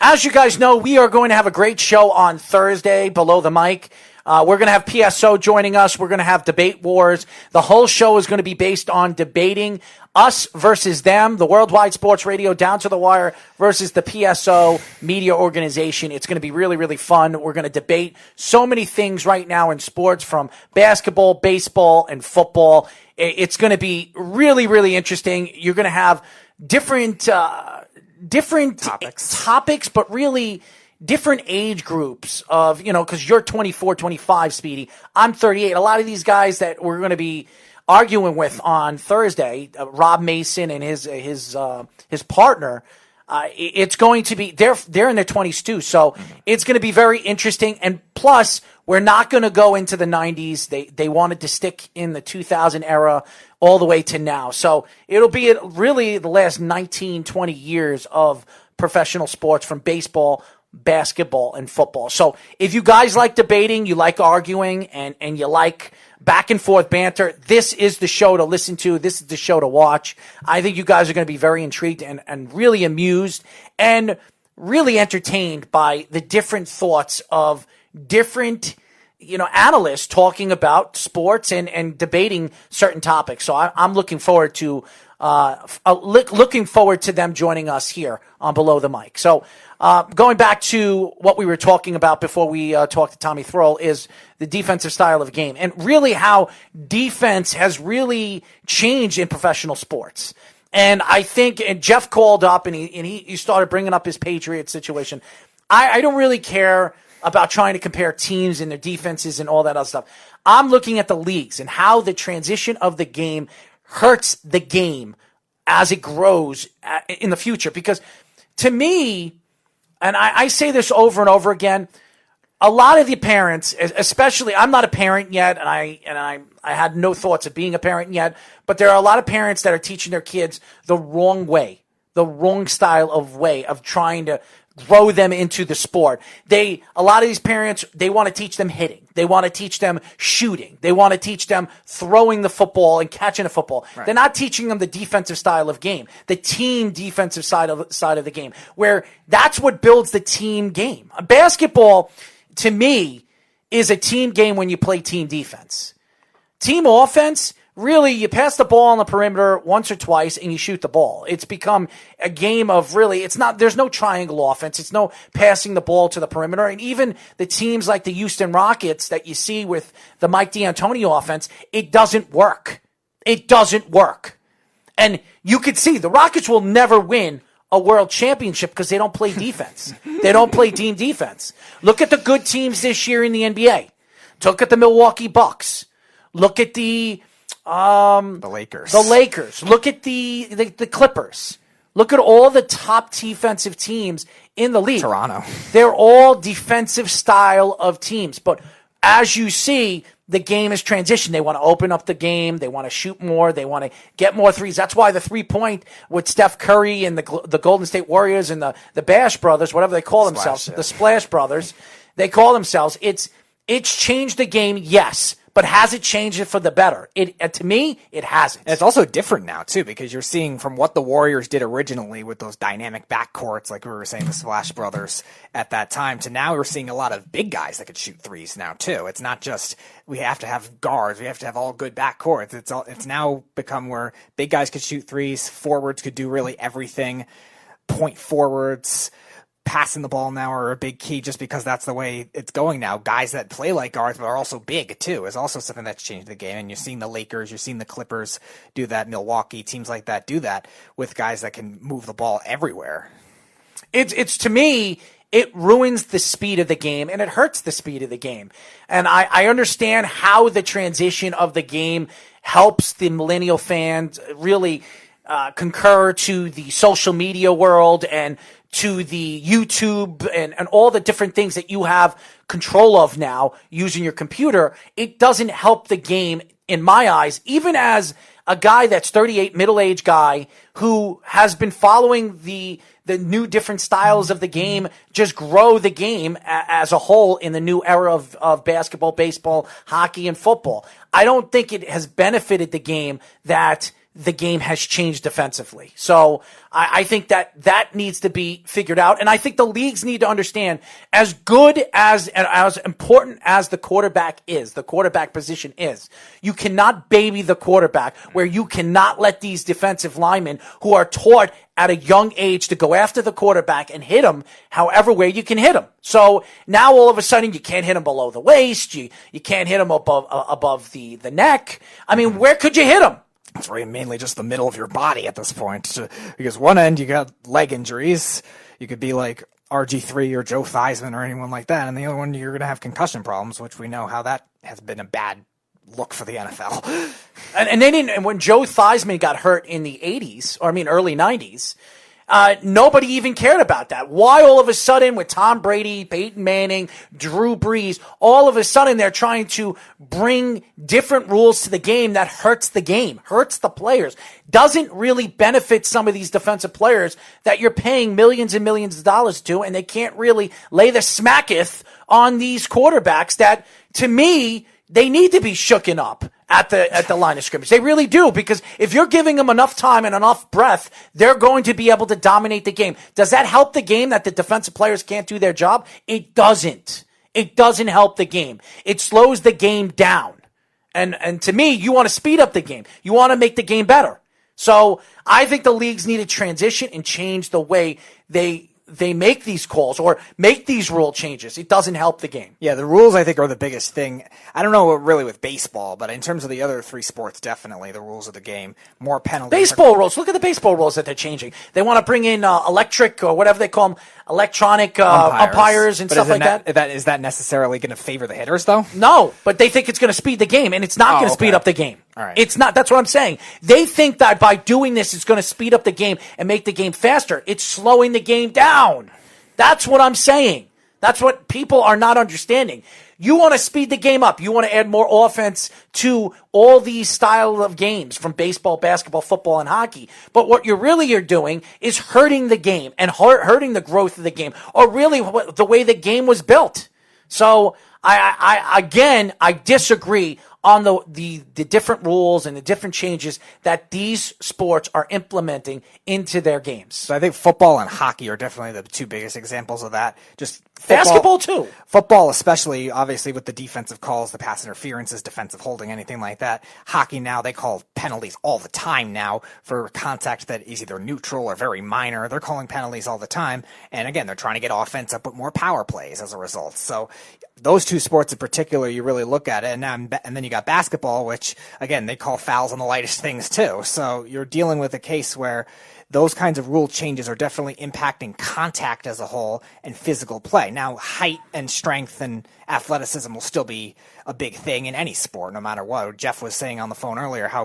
As you guys know, we are going to have a great show on Thursday, Below the Mic. We're going to have PSO joining us. We're going to have Debate Wars. The whole show is going to be based on debating us versus them, the Worldwide Sports Radio Down to the Wire versus the PSO media organization. It's going to be really, really fun. We're going to debate so many things right now in sports, from basketball, baseball, and football. It's going to be really, really interesting. You're going to have different topics, but really different age groups of, because you're 24, 25, Speedy. I'm 38. A lot of these guys that we're going to be arguing with on Thursday, Rob Mason and his partner, it's going to be, they're in their 20s too. So it's going to be very interesting. And plus, we're not going to go into the 90s. They wanted to stick in the 2000 era all the way to now. So it'll be really the last 19, 20 years of professional sports, from baseball, basketball, and football. So if you guys like debating, you like arguing, and you like back and forth banter, this is the show to listen to. This is the show to watch. I think you guys are going to be very intrigued and really amused and really entertained by the different thoughts of different analysts talking about sports and debating certain topics. So I'm looking forward to them joining us here on Below the Mic. So going back to what we were talking about before we talked to Tommy Thrall is the defensive style of game, and really how defense has really changed in professional sports. And I think, and Jeff called up and he started bringing up his Patriots situation. I don't really care about trying to compare teams and their defenses and all that other stuff. I'm looking at the leagues and how the transition of the game hurts the game as it grows in the future. Because to me, and I say this over and over again, a lot of the parents, especially, I'm not a parent yet, and I had no thoughts of being a parent yet, but there are a lot of parents that are teaching their kids the wrong way, the wrong style of way of trying to grow them into the sport. A lot of these parents, they want to teach them hitting. They want to teach them shooting. They want to teach them throwing the football and catching a football. Right. They're not teaching them the defensive style of game, the team defensive side of the game, where that's what builds the team game. Basketball, to me, is a team game when you play team defense. Team offense, really, you pass the ball on the perimeter once or twice and you shoot the ball. It's become a game of really, there's no triangle offense. It's no passing the ball to the perimeter. And even the teams like the Houston Rockets that you see with the Mike D'Antoni offense, it doesn't work. It doesn't work. And you could see the Rockets will never win a world championship because they don't play defense. They don't play team defense. Look at the good teams this year in the NBA. Look at the Milwaukee Bucks. Look at the Lakers. Look at the Clippers. Look at all the top defensive teams in the league. Toronto. They're all defensive style of teams. But as you see, the game has transitioned. They want to open up the game. They want to shoot more. They want to get more threes. That's why the 3-point with Steph Curry and the Golden State Warriors and the Bash Brothers, whatever they call themselves, the Splash Brothers, they call themselves. It's changed the game, yes. But has it changed it for the better? To me, it hasn't. And it's also different now, too, because you're seeing from what the Warriors did originally with those dynamic backcourts, like we were saying, the Splash Brothers at that time, to now we're seeing a lot of big guys that could shoot threes now, too. It's not just we have to have guards, we have to have all good backcourts. It's now become where big guys could shoot threes, forwards could do really everything, point forwards, passing the ball now are a big key just because that's the way it's going now. Guys that play like guards but are also big too is also something that's changed the game. And you're seeing the Lakers, you're seeing the Clippers do that, Milwaukee, teams like that do that with guys that can move the ball everywhere. It's to me, it ruins the speed of the game and it hurts the speed of the game. And I understand how the transition of the game helps the millennial fans really concur to the social media world and to the YouTube and all the different things that you have control of now using your computer. It doesn't help the game in my eyes, even as a guy that's 38, middle-aged guy who has been following the new different styles of the game, just grow the game as a whole in the new era of basketball, baseball, hockey, and football. I don't think it has benefited the game that the game has changed defensively. So I think that needs to be figured out. And I think the leagues need to understand, as good as and as important as the quarterback position is, you cannot baby the quarterback, where you cannot let these defensive linemen who are taught at a young age to go after the quarterback and hit him however way you can hit him. So now all of a sudden you can't hit him below the waist. You can't hit him above the neck. I mean, where could you hit him? It's really mainly just the middle of your body at this point, because one end you got leg injuries. You could be like RG3 or Joe Theismann or anyone like that, and the other one you're going to have concussion problems, which we know how that has been a bad look for the NFL. And they didn't. And when Joe Theismann got hurt in the early 90s, nobody even cared about that. Why all of a sudden, with Tom Brady, Peyton Manning, Drew Brees, all of a sudden they're trying to bring different rules to the game that hurts the game, hurts the players, doesn't really benefit some of these defensive players that you're paying millions and millions of dollars to, and they can't really lay the smacketh on these quarterbacks that, to me, they need to be shooken up at the line of scrimmage. They really do, because if you're giving them enough time and enough breath, they're going to be able to dominate the game. Does that help the game that the defensive players can't do their job? It doesn't. It doesn't help the game. It slows the game down. And to me, you want to speed up the game. You want to make the game better. So I think the leagues need to transition and change the way they make these calls or make these rule changes. It doesn't help the game. Yeah, the rules, I think, are the biggest thing. I don't know really with baseball, but in terms of the other three sports, definitely the rules of the game. More penalties. Baseball rules. Look at the baseball rules that they're changing. They want to bring in electric, or whatever they call them, electronic umpires and but stuff like that. Is that necessarily going to favor the hitters, though? No, but they think it's going to speed the game, and it's not going to speed up the game. All right. It's not. That's what I'm saying. They think that by doing this, it's going to speed up the game and make the game faster. It's slowing the game down. That's what I'm saying. That's what people are not understanding. You want to speed the game up. You want to add more offense to all these style of games, from baseball, basketball, football, and hockey. But what you're doing is hurting the game and hurting the growth of the game, or really the way the game was built. So I disagree on the different rules and the different changes that these sports are implementing into their games. So I think football and hockey are definitely the two biggest examples of that. Just basketball too. Football, especially, obviously, with the defensive calls, the pass interferences, defensive holding, anything like that. Hockey now, they call penalties all the time now for contact that is either neutral or very minor. They're calling penalties all the time. And again, they're trying to get offense up with more power plays as a result. So those two sports in particular, you really look at it. And then you got basketball, which, again, they call fouls on the lightest things too. So you're dealing with a case where those kinds of rule changes are definitely impacting contact as a whole and physical play. Now, height and strength and athleticism will still be a big thing in any sport, no matter what. Jeff was saying on the phone earlier how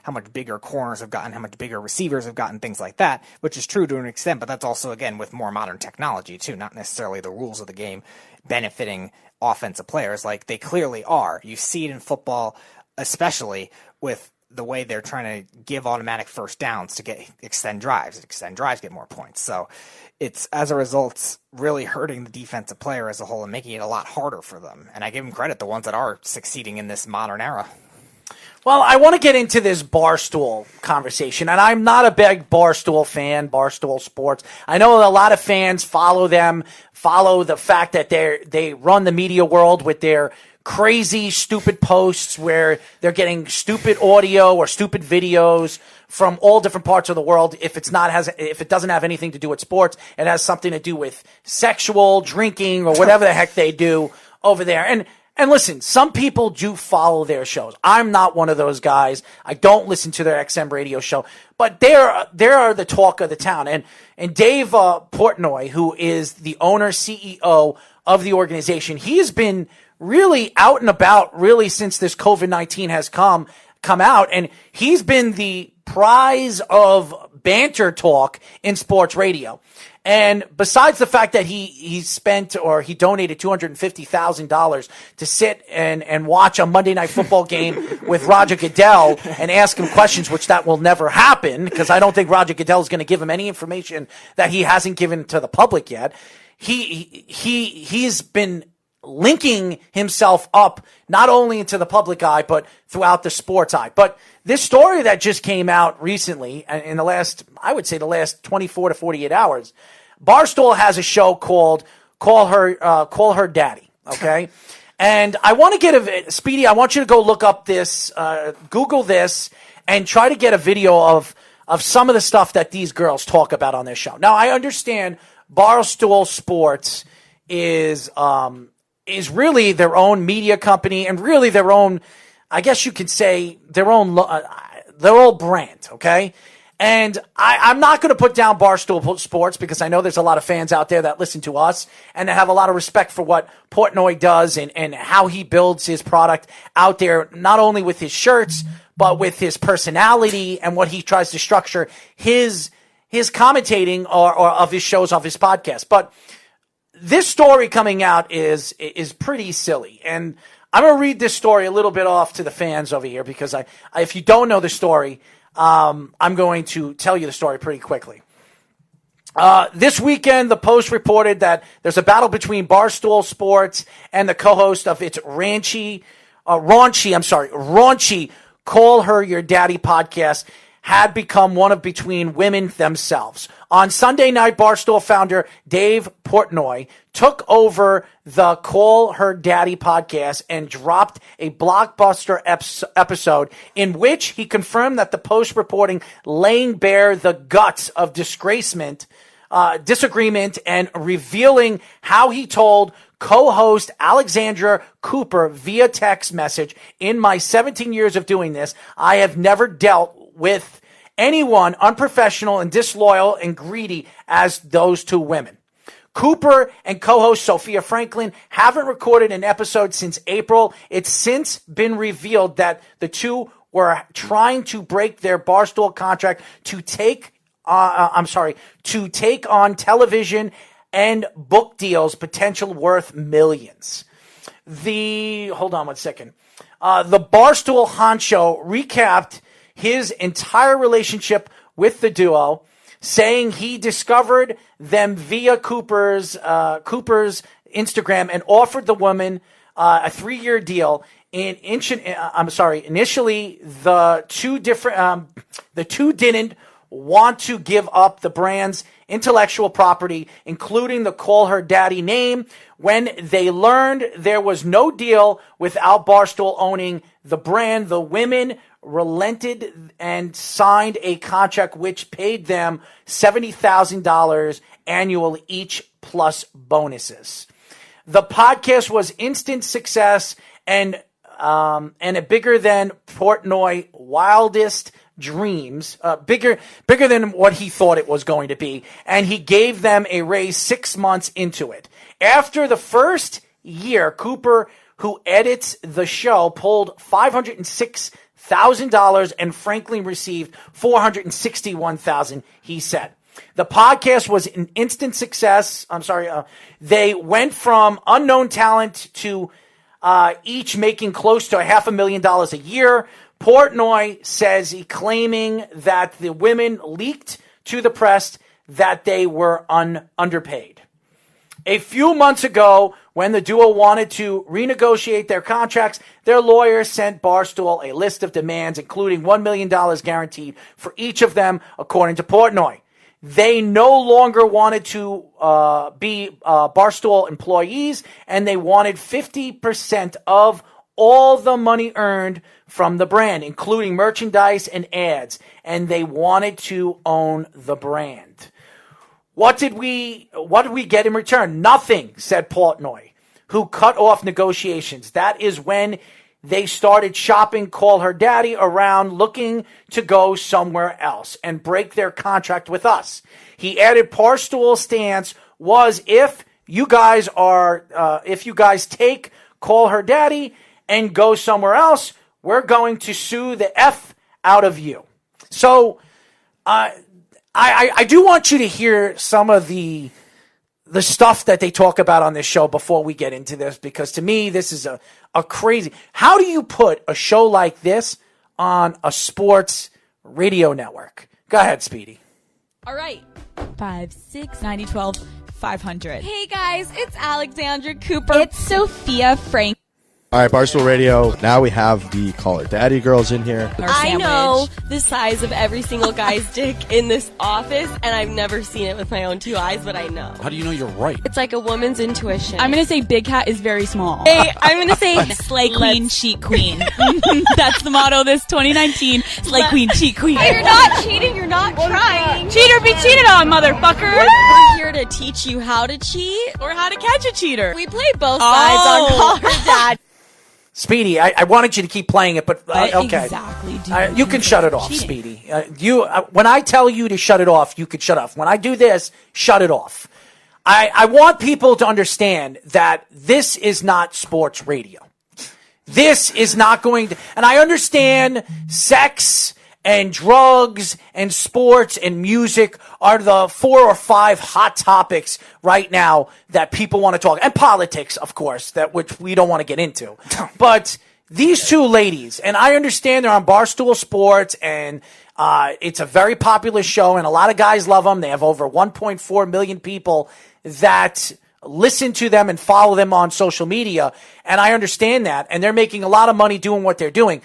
much bigger corners have gotten, how much bigger receivers have gotten, things like that, which is true to an extent, but that's also, again, with more modern technology too, not necessarily the rules of the game benefiting offensive players like they clearly are. You see it in football, especially with the way they're trying to give automatic first downs to extend drives. Extend drives, get more points. So it's, as a result, really hurting the defensive player as a whole and making it a lot harder for them. And I give them credit, the ones that are succeeding in this modern era. Well, I want to get into this Barstool conversation, and I'm not a big Barstool fan, Barstool Sports. I know a lot of fans follow them, follow the fact that they run the media world with their crazy, stupid posts where they're getting stupid audio or stupid videos from all different parts of the world. If it doesn't have anything to do with sports, it has something to do with sexual, drinking, or whatever the heck they do over there. And listen, some people do follow their shows. I'm not one of those guys. I don't listen to their XM radio show, but they're the talk of the town. And Dave Portnoy, who is the owner, CEO of the organization, he has been really out and about really since this COVID-19 has come out, and he's been the prize of banter talk in sports radio. And besides the fact that he spent or he donated $250,000 to sit and watch a Monday Night Football game with Roger Goodell and ask him questions, which that will never happen because I don't think Roger Goodell is going to give him any information that he hasn't given to the public yet. He's been linking himself up not only into the public eye but throughout the sports eye. But this story that just came out recently in the last 24 to 48 hours, Barstool has a show called Call Her Daddy, okay? And I want to get Speedy, I want you to go look up this, Google this, and try to get a video of some of the stuff that these girls talk about on their show. Now, I understand Barstool Sports is really their own media company and really their own, I guess you could say, their own brand, okay? And I'm not going to put down Barstool Sports because I know there's a lot of fans out there that listen to us and that have a lot of respect for what Portnoy does and how he builds his product out there, not only with his shirts, but with his personality and what he tries to structure his commentating or of his shows, of his podcast. But this story coming out is pretty silly. And I'm going to read this story a little bit off to the fans over here because if you don't know the story, I'm going to tell you the story pretty quickly. This weekend, the Post reported that there's a battle between Barstool Sports and the co-host of its raunchy Call Her Your Daddy podcast had become one of between women themselves. On Sunday night, Barstool founder Dave Portnoy took over the Call Her Daddy podcast and dropped a blockbuster episode in which he confirmed that the Post reporting laying bare the guts of disagreement and revealing how he told co-host Alexandra Cooper via text message, "In my 17 years of doing this, I have never dealt with anyone unprofessional and disloyal and greedy as those two women." Cooper and co-host Sophia Franklin haven't recorded an episode since April. It's since been revealed that the two were trying to break their Barstool contract to take on television and book deals potential worth millions. Hold on one second. The Barstool honcho recapped his entire relationship with the duo, saying he discovered them via Cooper's Instagram and offered the woman a 3-year deal. Initially, the two didn't want to give up the brand's intellectual property, including the Call Her Daddy name. When they learned there was no deal without Barstool owning the brand, the women relented and signed a contract which paid them $70,000 annually each plus bonuses. The podcast was instant success and a bigger than Portnoy wildest dreams, bigger than what he thought it was going to be, and he gave them a raise 6 months into it. After the first year, Cooper, who edits the show, pulled $506,000 and Franklin received $461,000, he said. The podcast was an instant success. They went from unknown talent to each making close to $500,000 a year. Portnoy says claiming that the women leaked to the press that they were underpaid. A few months ago, when the duo wanted to renegotiate their contracts, their lawyer sent Barstool a list of demands, including $1 million guaranteed for each of them, according to Portnoy. They no longer wanted to be Barstool employees, and they wanted 50% of all the money earned from the brand, including merchandise and ads, and they wanted to own the brand. What did we get in return? Nothing, said Portnoy, who cut off negotiations. That is when they started shopping Call Her Daddy around, looking to go somewhere else and break their contract with us. He added Barstool's stance was if you guys take Call Her Daddy and go somewhere else, we're going to sue the F out of you. So I do want you to hear some of the stuff that they talk about on this show before we get into this, because to me, this is a crazy. How do you put a show like this on a sports radio network? Go ahead, Speedy. All right. 5, 6, 90, 12, 500. Hey guys, it's Alexandra Cooper. It's Sophia Frank. All right, Barstool Radio. Now we have the Call Her Daddy girls in here. I know the size of every single guy's dick in this office, and I've never seen it with my own 2 eyes, but I know. How do you know you're right? It's like a woman's intuition. I'm going to say Big Cat is very small. Hey, I'm going to say Slay Queen, Cheat Queen. That's the motto this 2019. Slay Queen, Cheat Queen. Hey, you're not cheating, you're not trying. Cheater be cheated on, motherfucker. We're here to teach you how to cheat. Or how to catch a cheater. We play both sides on Call Her Dad. Speedy, I wanted you to keep playing it, but okay. Exactly. You can shut it off, cheating. Speedy. When I tell you to shut it off, you can shut off. When I do this, shut it off. I want people to understand that this is not sports radio. This is not going to, and I understand sex and drugs and sports and music are the 4 or 5 hot topics right now that people want to talk, and politics, of course, which we don't want to get into. But these two ladies, and I understand they're on Barstool Sports, and it's a very popular show, and a lot of guys love them. They have over 1.4 million people that listen to them and follow them on social media, and I understand that, and they're making a lot of money doing what they're doing.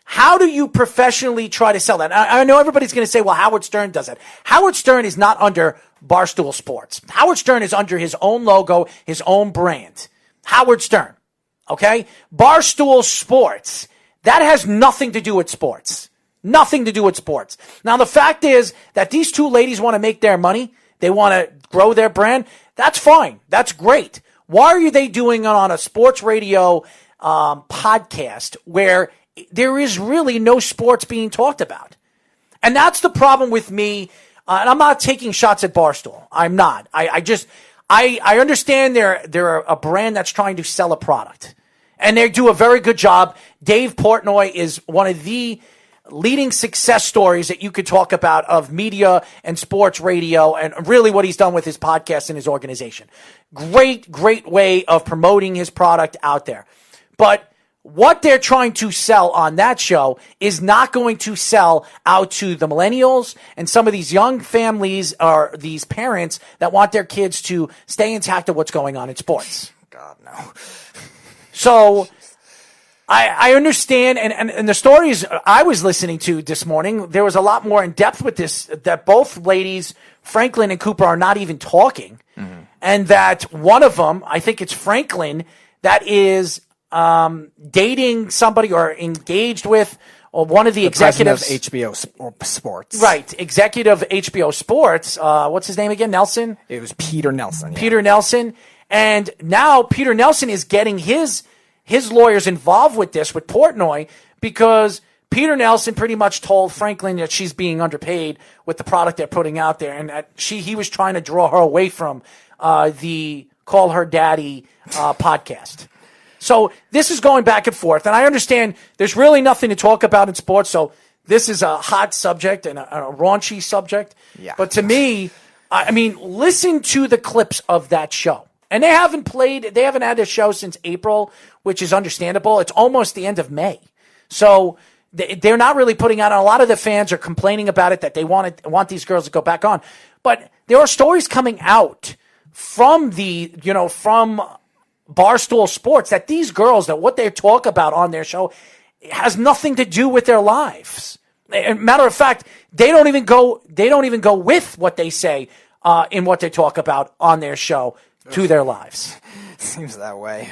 How do you professionally try to sell that? I know everybody's going to say, well, Howard Stern does it. Howard Stern is not under Barstool Sports. Howard Stern is under his own logo, his own brand. Howard Stern. Okay? Barstool Sports. That has nothing to do with sports. Nothing to do with sports. Now, the fact is that these two ladies want to make their money. They want to grow their brand. That's fine. That's great. Why are they doing it on a sports radio podcast where there is really no sports being talked about? And that's the problem with me. And I'm not taking shots at Barstool. I'm not. I understand they're a brand that's trying to sell a product. And they do a very good job. Dave Portnoy is one of the leading success stories that you could talk about of media and sports radio, and really what he's done with his podcast and his organization. Great, great way of promoting his product out there. But what they're trying to sell on that show is not going to sell out to the millennials and some of these young families or these parents that want their kids to stay intact of what's going on in sports. God, no. So I understand, and the stories I was listening to this morning, there was a lot more in depth with this, that both ladies, Franklin and Cooper, are not even talking. Mm-hmm. And that one of them, I think it's Franklin, that is dating somebody or engaged with one of the executives of HBO Sports. Right, executive of HBO Sports. What's his name again? Nelson? It was Peter Nelson. Yeah. Peter Nelson. And now Peter Nelson is getting his lawyers involved with this, with Portnoy, because Peter Nelson pretty much told Franklin that she's being underpaid with the product they're putting out there, and that he was trying to draw her away from the Call Her Daddy podcast. So this is going back and forth, and I understand there's really nothing to talk about in sports, so this is a hot subject and a raunchy subject. Yeah. But to me, I mean, listen to the clips of that show. And they haven't had a show since April, which is understandable. It's almost the end of May. So they're not really putting out, a lot of the fans are complaining about it, that they want these girls to go back on. But there are stories coming out from from Barstool Sports that these girls, that what they talk about on their show has nothing to do with their lives. Matter of fact, they don't even go with what they say in what they talk about on their show to their lives. Seems that way.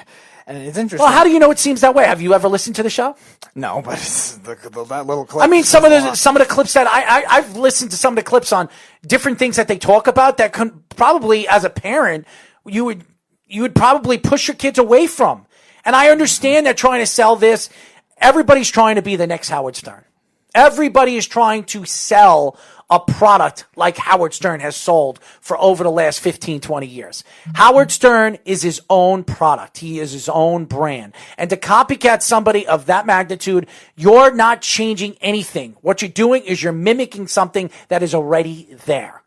And it's interesting. Well, how do you know it seems that way? Have you ever listened to the show? No, but that little clip. I mean, some of the clips that I've listened to, some of the clips on different things that they talk about that probably, as a parent, you would probably push your kids away from. And I understand they're trying to sell this. Everybody's trying to be the next Howard Stern. Everybody is trying to sell a product like Howard Stern has sold for over the last 15, 20 years. Howard Stern is his own product. He is his own brand. And to copycat somebody of that magnitude, you're not changing anything. What you're doing is you're mimicking something that is already there.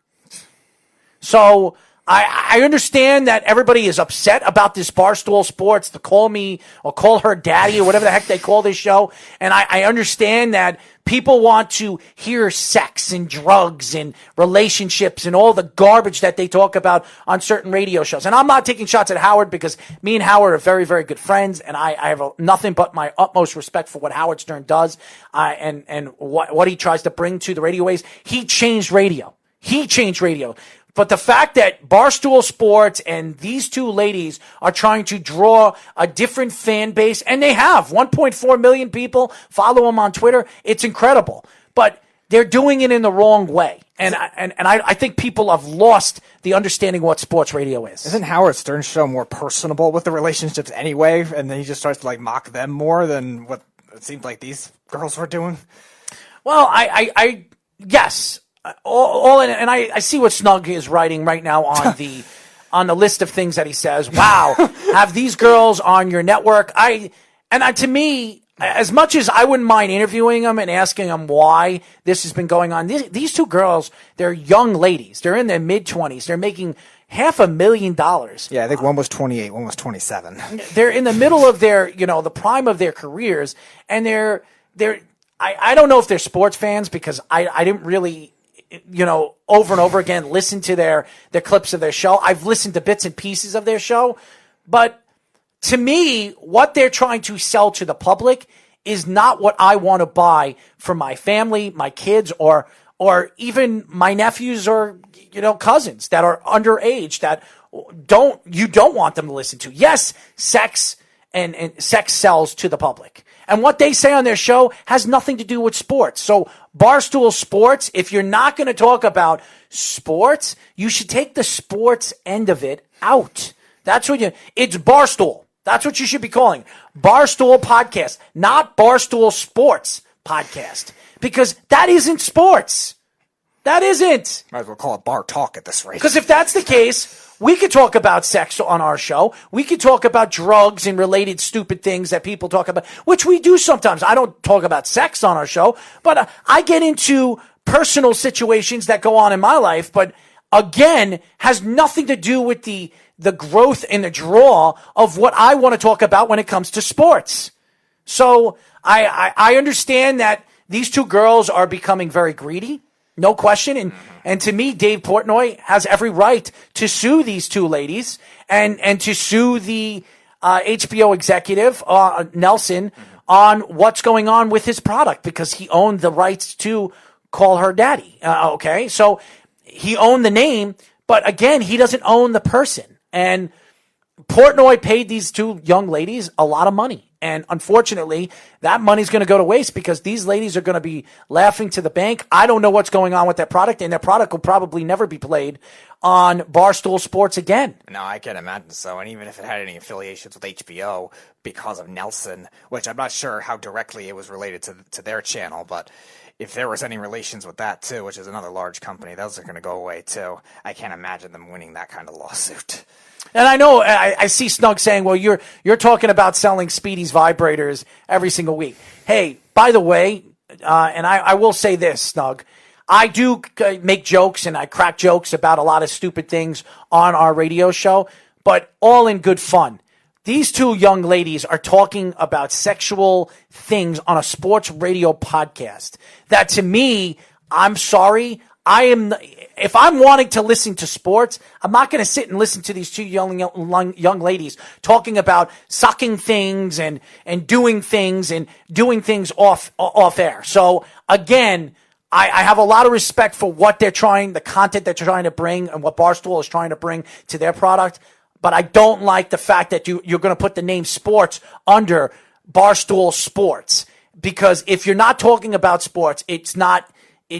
So I understand that everybody is upset about this Barstool Sports, the Call Me or Call Her Daddy or whatever the heck they call this show. And I understand that people want to hear sex and drugs and relationships and all the garbage that they talk about on certain radio shows. And I'm not taking shots at Howard because me and Howard are very, very good friends. And I have nothing but my utmost respect for what Howard Stern does and what he tries to bring to the radio waves. He changed radio. But the fact that Barstool Sports and these two ladies are trying to draw a different fan base, and they have 1.4 million people follow them on Twitter, it's incredible. But they're doing it in the wrong way. And I think people have lost the understanding of what sports radio is. Isn't Howard Stern's show more personable with the relationships anyway? And then he just starts to like mock them more than what it seemed like these girls were doing? Well, yes. And I see what Snug is writing right now on the list of things that he says. Wow, have these girls on your network? To me, as much as I wouldn't mind interviewing them and asking them why this has been going on, these two girls, they're young ladies. They're in their mid-20s. They're making $500,000. Yeah, I think one was 28, one was 27. They're in the middle of their, the prime of their careers, and I don't know if they're sports fans because I didn't really, over and over again, listen to their clips of their show. I've listened to bits and pieces of their show, but to me, what they're trying to sell to the public is not what I want to buy for my family, my kids, or even my nephews or, cousins that are underage that you don't want them to listen to. Yes, sex and sex sells to the public. And what they say on their show has nothing to do with sports. So Barstool Sports, if you're not going to talk about sports, you should take the sports end of it out. It's Barstool. That's what you should be calling. Barstool Podcast, not Barstool Sports Podcast. Because that isn't sports. That isn't. Might as well call it Bar Talk at this rate. Because if that's the case, we could talk about sex on our show. We could talk about drugs and related stupid things that people talk about, which we do sometimes. I don't talk about sex on our show, but I get into personal situations that go on in my life, but again, has nothing to do with the growth and the draw of what I want to talk about when it comes to sports. So I understand that these two girls are becoming very greedy. No question. And to me, Dave Portnoy has every right to sue these two ladies and to sue the HBO executive, Nelson, on what's going on with his product because he owned the rights to Call Her Daddy. Okay. So he owned the name, but again, he doesn't own the person. And Portnoy paid these two young ladies a lot of money. And unfortunately, that money's going to go to waste because these ladies are going to be laughing to the bank. I don't know what's going on with their product, and their product will probably never be played on Barstool Sports again. No, I can't imagine so. And even if it had any affiliations with HBO because of Nelson, which I'm not sure how directly it was related to their channel, but if there was any relations with that too, which is another large company, those are going to go away too. I can't imagine them winning that kind of lawsuit. And I know I see Snug saying, well, you're talking about selling Speedy's vibrators every single week. Hey, by the way, and I will say this, Snug, I do make jokes and I crack jokes about a lot of stupid things on our radio show, but all in good fun. These two young ladies are talking about sexual things on a sports radio podcast. That to me, I'm sorry, if I'm wanting to listen to sports, I'm not going to sit and listen to these two young ladies talking about sucking things and doing things off air. So again, I have a lot of respect for what the content that they're trying to bring and what Barstool is trying to bring to their product. But I don't like the fact that you're going to put the name sports under Barstool Sports, because if you're not talking about sports, it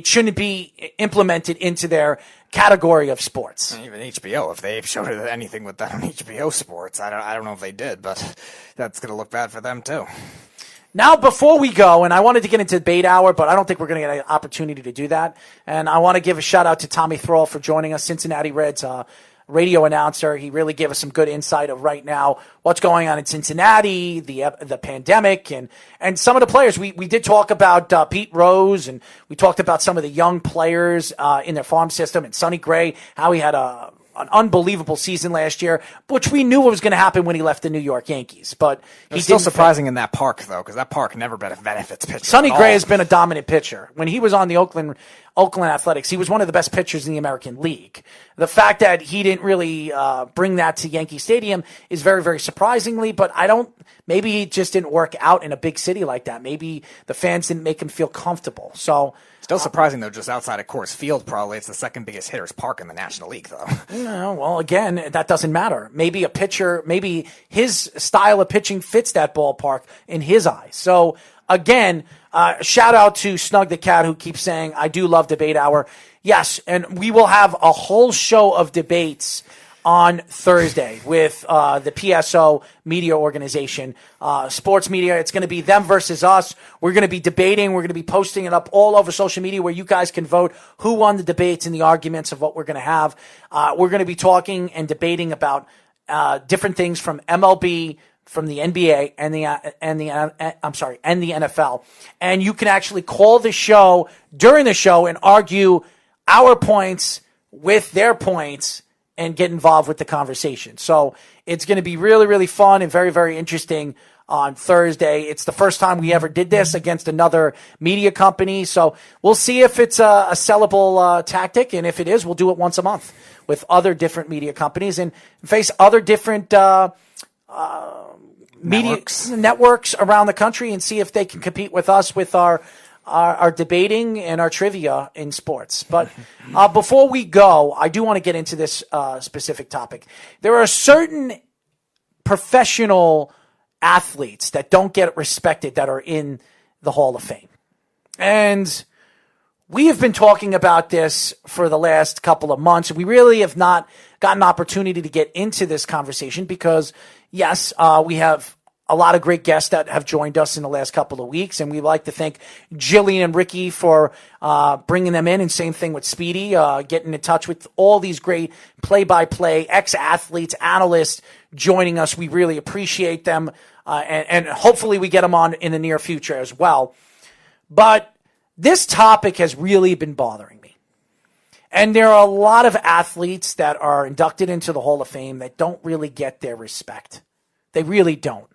shouldn't be implemented into their category of sports. And even HBO, if they showed anything with that on HBO Sports, I don't know if they did, but that's going to look bad for them too. Now, before we go, and I wanted to get into debate hour, but I don't think we're going to get an opportunity to do that. And I want to give a shout out to Tommy Thrall for joining us, Cincinnati Reds radio announcer. He really gave us some good insight of right now what's going on in Cincinnati, the pandemic, and some of the players. We did talk about Pete Rose, and we talked about some of the young players in their farm system, and Sonny Gray, how he had an unbelievable season last year, which we knew what was going to happen when he left the New York Yankees. But it's still surprising in that park, though, because that park never benefits pitchers. Sonny Gray has been a dominant pitcher. When he was on the Oakland Athletics, he was one of the best pitchers in the American League. The fact that he didn't really bring that to Yankee Stadium is very, very surprisingly, but maybe it just didn't work out in a big city like that. Maybe the fans didn't make him feel comfortable. So still surprising, though, just outside of Coors Field, probably. It's the second biggest hitter's park in the National League, though. Well, again, that doesn't matter. Maybe a pitcher, maybe his style of pitching fits that ballpark in his eyes. So, again, shout out to Snug the Cat, who keeps saying, I do love Debate Hour. Yes, and we will have a whole show of debates on Thursday with the PSO media organization, sports media. It's going to be them versus us. We're going to be debating. We're going to be posting it up all over social media where you guys can vote who won the debates and the arguments of what we're going to have. We're going to be talking and debating about different things from MLB, from the NBA and the NFL. And you can actually call the show during the show and argue our points with their points and get involved with the conversation. So it's going to be really, really fun and very, very interesting on Thursday. It's the first time we ever did this against another media company. So we'll see if it's a sellable tactic. And if it is, we'll do it once a month with other different media companies and face other different media networks around the country and see if they can compete with us with our debating and our trivia in sports. But before we go, I do want to get into this specific topic. There are certain professional athletes that don't get respected that are in the Hall of Fame. And we have been talking about this for the last couple of months. We really have not gotten an opportunity to get into this conversation because, yes, we have a lot of great guests that have joined us in the last couple of weeks, and we'd like to thank Jillian and Ricky for bringing them in, and same thing with Speedy, getting in touch with all these great play-by-play ex-athletes, analysts joining us. We really appreciate them, and hopefully we get them on in the near future as well. But this topic has really been bothering me. And there are a lot of athletes that are inducted into the Hall of Fame that don't really get their respect. They really don't.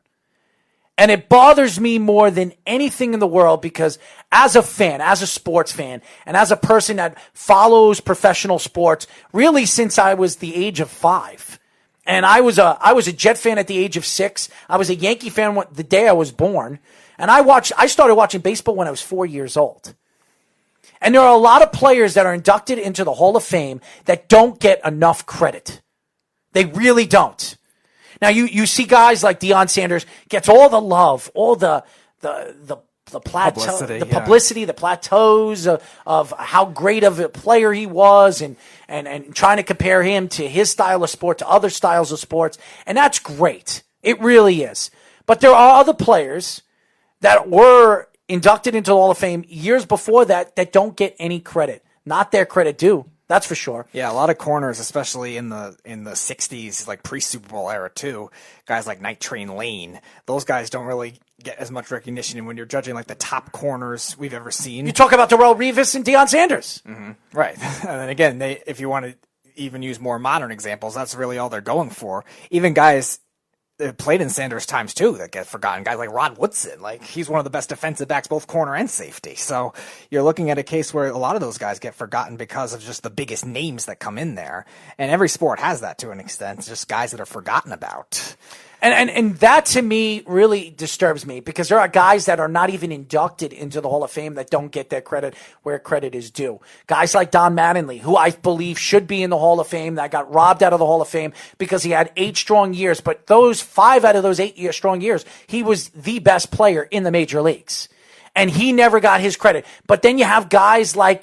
And it bothers me more than anything in the world because as a fan, as a sports fan, and as a person that follows professional sports, really since I was the age of 5, and I was a Jet fan at the age of 6. I was a Yankee fan the day I was born. And I started watching baseball when I was 4 years old. And there are a lot of players that are inducted into the Hall of Fame that don't get enough credit. They really don't. Now you see guys like Deion Sanders gets all the love, all the plateau, publicity, the plateaus of how great of a player he was, and trying to compare him to his style of sport, to other styles of sports, and that's great. It really is. But there are other players that were inducted into the Hall of Fame years before that don't get any credit. Not their credit due. That's for sure. Yeah, a lot of corners, especially in the 60s, like pre-Super Bowl era too. Guys like Night Train Lane, those guys don't really get as much recognition. And when you're judging like the top corners we've ever seen, you talk about Darrelle Revis and Deion Sanders, right? And then again, if you want to even use more modern examples, that's really all they're going for. Even guys that played in Sanders' times too that get forgotten. Guys like Rod Woodson, like he's one of the best defensive backs, both corner and safety. So you're looking at a case where a lot of those guys get forgotten because of just the biggest names that come in there. And every sport has that to an extent, just guys that are forgotten about. And that to me really disturbs me because there are guys that are not even inducted into the Hall of Fame that don't get their credit where credit is due. Guys like Don Mattingly, who I believe should be in the Hall of Fame, that got robbed out of the Hall of Fame because he had 8 strong years. But those 5 out of those 8 strong years, he was the best player in the major leagues. and he never got his credit. But then you have guys like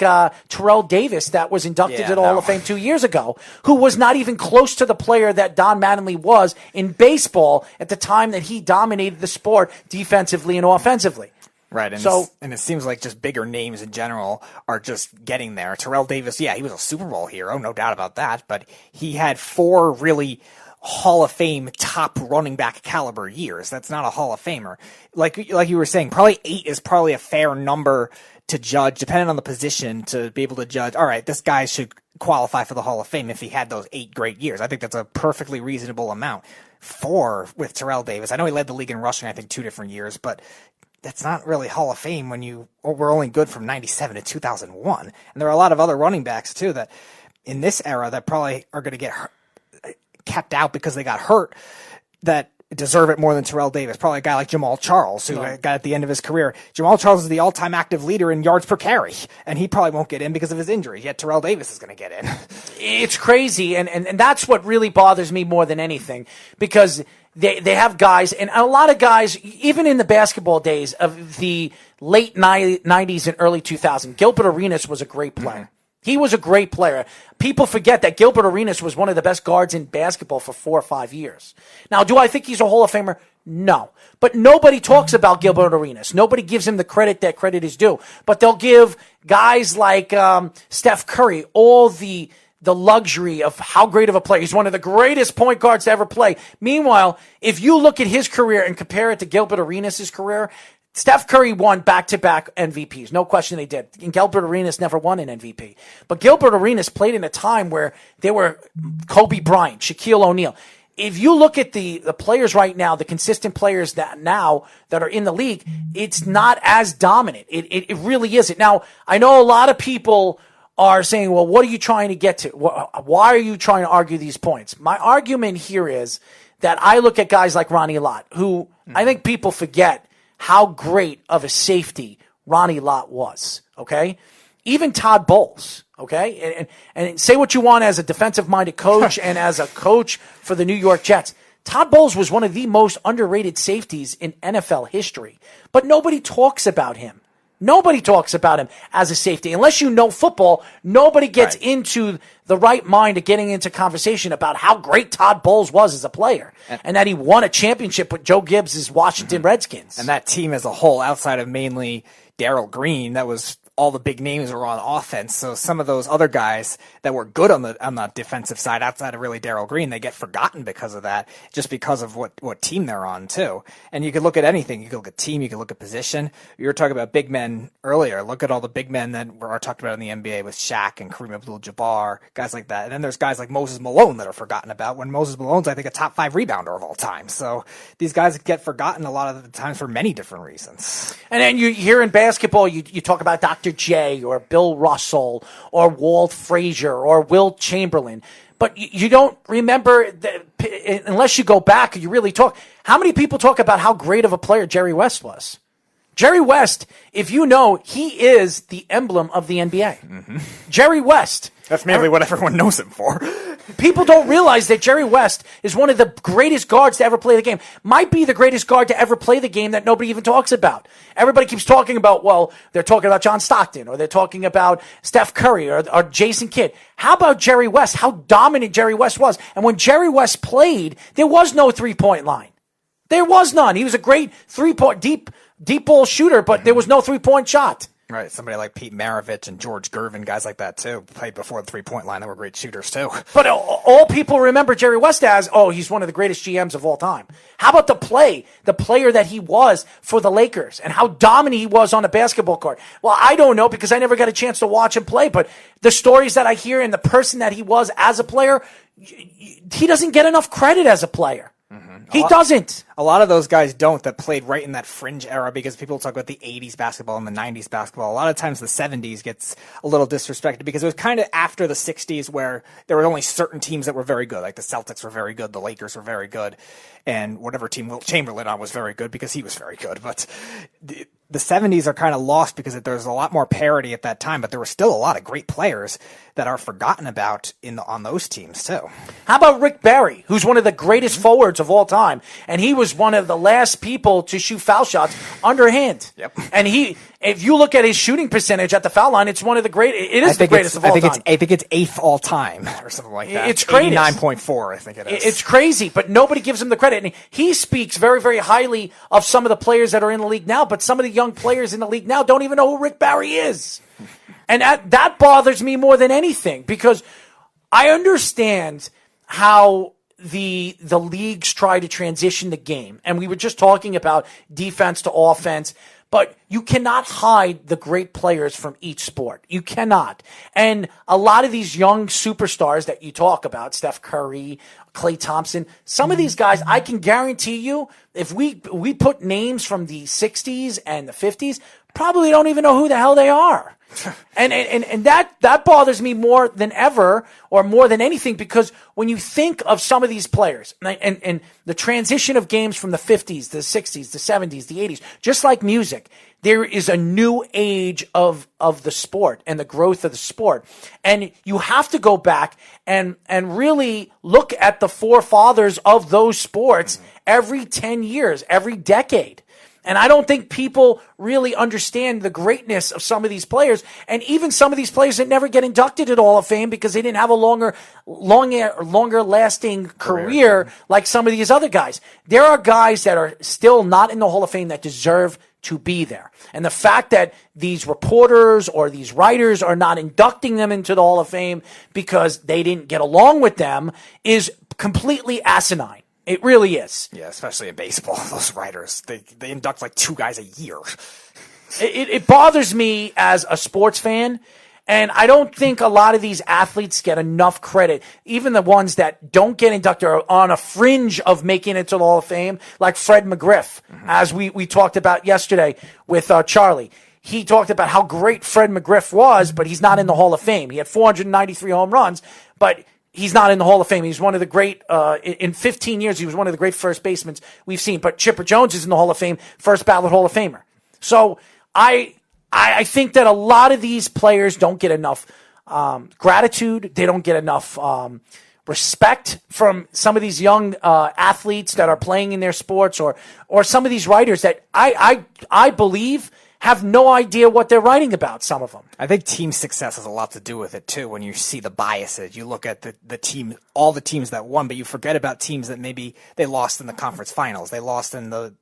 Terrell Davis that was inducted to the Hall of Fame 2 years ago, who was not even close to the player that Don Mattingly was in baseball at the time that he dominated the sport defensively and offensively. Right, and it seems like just bigger names in general are just getting there. Terrell Davis, he was a Super Bowl hero, no doubt about that, but he had 4 really Hall of Fame top running back caliber years. That's not a Hall of Famer. Like you were saying, probably 8 is probably a fair number to judge, depending on the position, to be able to judge, all right, this guy should qualify for the Hall of Fame if he had those 8 great years. I think that's a perfectly reasonable amount. 4 with Terrell Davis. I know he led the league in rushing, I think 2 different years, but that's not really Hall of Fame when you were only good from 97 to 2001. And there are a lot of other running backs, too, that in this era that probably are going to get kept out because they got hurt, that deserve it more than Terrell Davis. Probably a guy like Jamal Charles, who got at the end of his career. Jamal Charles is the all-time active leader in yards per carry, and he probably won't get in because of his injury, yet Terrell Davis is going to get in. It's crazy, and that's what really bothers me more than anything, because they have guys, and a lot of guys, even in the basketball days of the late 90s and early 2000s, Gilbert Arenas was a great player. Mm-hmm. He was a great player. People forget that Gilbert Arenas was one of the best guards in basketball for 4 or 5 years. Now, do I think he's a Hall of Famer? No. But nobody talks about Gilbert Arenas. Nobody gives him the credit that credit is due. But they'll give guys like Steph Curry all the luxury of how great of a player. He's one of the greatest point guards to ever play. Meanwhile, if you look at his career and compare it to Gilbert Arenas' career, Steph Curry won back-to-back MVPs. No question they did. And Gilbert Arenas never won an MVP. But Gilbert Arenas played in a time where there were Kobe Bryant, Shaquille O'Neal. If you look at the players right now, the consistent players that are in the league, it's not as dominant. It really isn't. Now, I know a lot of people are saying, well, what are you trying to get to? Why are you trying to argue these points? My argument here is that I look at guys like Ronnie Lott, who I think people forget how great of a safety Ronnie Lott was, okay? Even Todd Bowles, okay? And say what you want as a defensive-minded coach and as a coach for the New York Jets. Todd Bowles was one of the most underrated safeties in NFL history, but nobody talks about him. Nobody talks about him as a safety. Unless you know football, nobody gets into the right mind of getting into conversation about how great Todd Bowles was as a player and that he won a championship with Joe Gibbs' Washington Redskins. And that team as a whole, outside of mainly Darryl Green, that was all the big names were on offense. So some of those other guys that were good on the defensive side, outside of really Darryl Green, they get forgotten because of that, just because of what team they're on too. And you could look at anything. You could look at team. You could look at position. You were talking about big men earlier. Look at all the big men that are talked about in the NBA with Shaq and Kareem Abdul-Jabbar, guys like that. And then there's guys like Moses Malone that are forgotten about, when Moses Malone's, I think, a top 5 rebounder of all time. So these guys get forgotten a lot of the times for many different reasons. And then you hear in basketball, you talk about Dr. J or Bill Russell or Walt Frazier or Wilt Chamberlain. But you don't remember, unless you go back and you really talk. How many people talk about how great of a player Jerry West was? Jerry West, if you know, he is the emblem of the NBA. Mm-hmm. Jerry West. That's mainly what everyone knows him for. People don't realize that Jerry West is one of the greatest guards to ever play the game. Might be the greatest guard to ever play the game that nobody even talks about. Everybody keeps talking about, well, they're talking about John Stockton, or they're talking about Steph Curry, or Jason Kidd. How about Jerry West? How dominant Jerry West was. And when Jerry West played, there was no three-point line. There was none. He was a great three-point, deep ball shooter, but there was no three-point shot. Right, somebody like Pete Maravich and George Gervin, guys like that too, played before the three-point line. They were great shooters too. But all people remember Jerry West as, he's one of the greatest GMs of all time. How about the player that he was for the Lakers, and how dominant he was on the basketball court? Well, I don't know, because I never got a chance to watch him play, but the stories that I hear and the person that he was as a player, he doesn't get enough credit as a player. He doesn't. A lot of those guys don't, that played right in that fringe era, because people talk about the 80s basketball and the 90s basketball. A lot of times the 70s gets a little disrespected, because it was kind of after the 60s where there were only certain teams that were very good. Like the Celtics were very good, the Lakers were very good, and whatever team Wilt Chamberlain on was very good because he was very good. But the 70s are kind of lost because there's a lot more parity at that time, but there were still a lot of great players that are forgotten about on those teams too. How about Rick Barry, who's one of the greatest forwards of all time, and he was one of the last people to shoot foul shots underhand. Yep. And if you look at his shooting percentage at the foul line, it's one of the great. It is the greatest of all time. I think it's 8th all time or something like that. It's crazy. 89.4, I think it is. It's crazy, but nobody gives him the credit. And he speaks very, very highly of some of the players that are in the league now, but some of the young players in the league now don't even know who Rick Barry is. And that bothers me more than anything, because I understand how the leagues try to transition the game. And we were just talking about defense to offense, but you cannot hide the great players from each sport. You cannot. And a lot of these young superstars that you talk about, Steph Curry, Klay Thompson, some of these guys, I can guarantee you, if we put names from the 60s and the 50s, probably don't even know who the hell they are. and that bothers me more than ever, or more than anything, because when you think of some of these players and the transition of games from the 50s, the 60s, the 70s, the 80s, just like music, there is a new age of the sport and the growth of the sport. And you have to go back and really look at the forefathers of those sports every 10 years, every decade. And I don't think people really understand the greatness of some of these players, and even some of these players that never get inducted at the Hall of Fame because they didn't have a longer lasting career like some of these other guys. There are guys that are still not in the Hall of Fame that deserve to be there. And the fact that these reporters or these writers are not inducting them into the Hall of Fame because they didn't get along with them is completely asinine. It really is. Yeah, especially in baseball, those writers, they induct like 2 guys a year. It bothers me as a sports fan, and I don't think a lot of these athletes get enough credit. Even the ones that don't get inducted are on a fringe of making it to the Hall of Fame, like Fred McGriff, as we talked about yesterday with Charlie. He talked about how great Fred McGriff was, but he's not in the Hall of Fame. He had 493 home runs, but he's not in the Hall of Fame. He's one of the great, in 15 years, he was one of the great first basemen we've seen. But Chipper Jones is in the Hall of Fame, first ballot Hall of Famer. So I think that a lot of these players don't get enough gratitude. They don't get enough respect from some of these young athletes that are playing in their sports, or some of these writers that I believe have no idea what they're writing about, some of them. I think team success has a lot to do with it, too, when you see the biases. You look at the team, all the teams that won, but you forget about teams that maybe they lost in the conference finals. They lost in the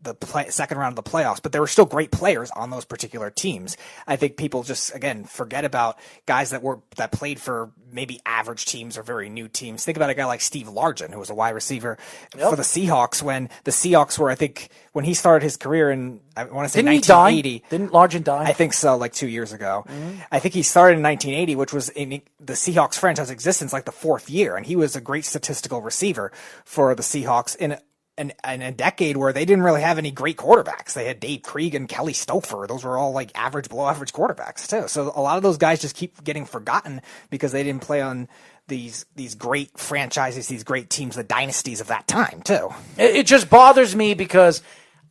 second round of the playoffs, but there were still great players on those particular teams. I think people just, again, forget about guys that played for maybe average teams or very new teams. Think about a guy like Steve Largent, who was a wide receiver for the Seahawks when the Seahawks were, I think, when he started his career in, I want to say 1980. Didn't Largent die? I think so, like 2 years ago. Mm-hmm. I think he started in 1980, which was in the Seahawks franchise existence like the 4th year, and he was a great statistical receiver for the Seahawks in a decade where they didn't really have any great quarterbacks. They had Dave Krieg and Kelly Stouffer. Those were all like below average quarterbacks too. So a lot of those guys just keep getting forgotten because they didn't play on these great franchises, these great teams, the dynasties of that time too. It just bothers me because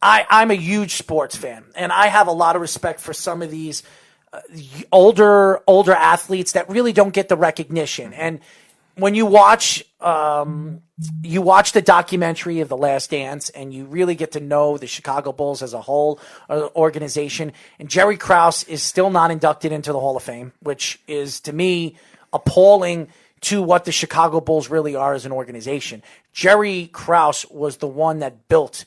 I'm a huge sports fan, and I have a lot of respect for some of these older athletes that really don't get the recognition. And when you watch the documentary of The Last Dance, and you really get to know the Chicago Bulls as a whole organization, and Jerry Krause is still not inducted into the Hall of Fame, which is, to me, appalling to what the Chicago Bulls really are as an organization. Jerry Krause was the one that built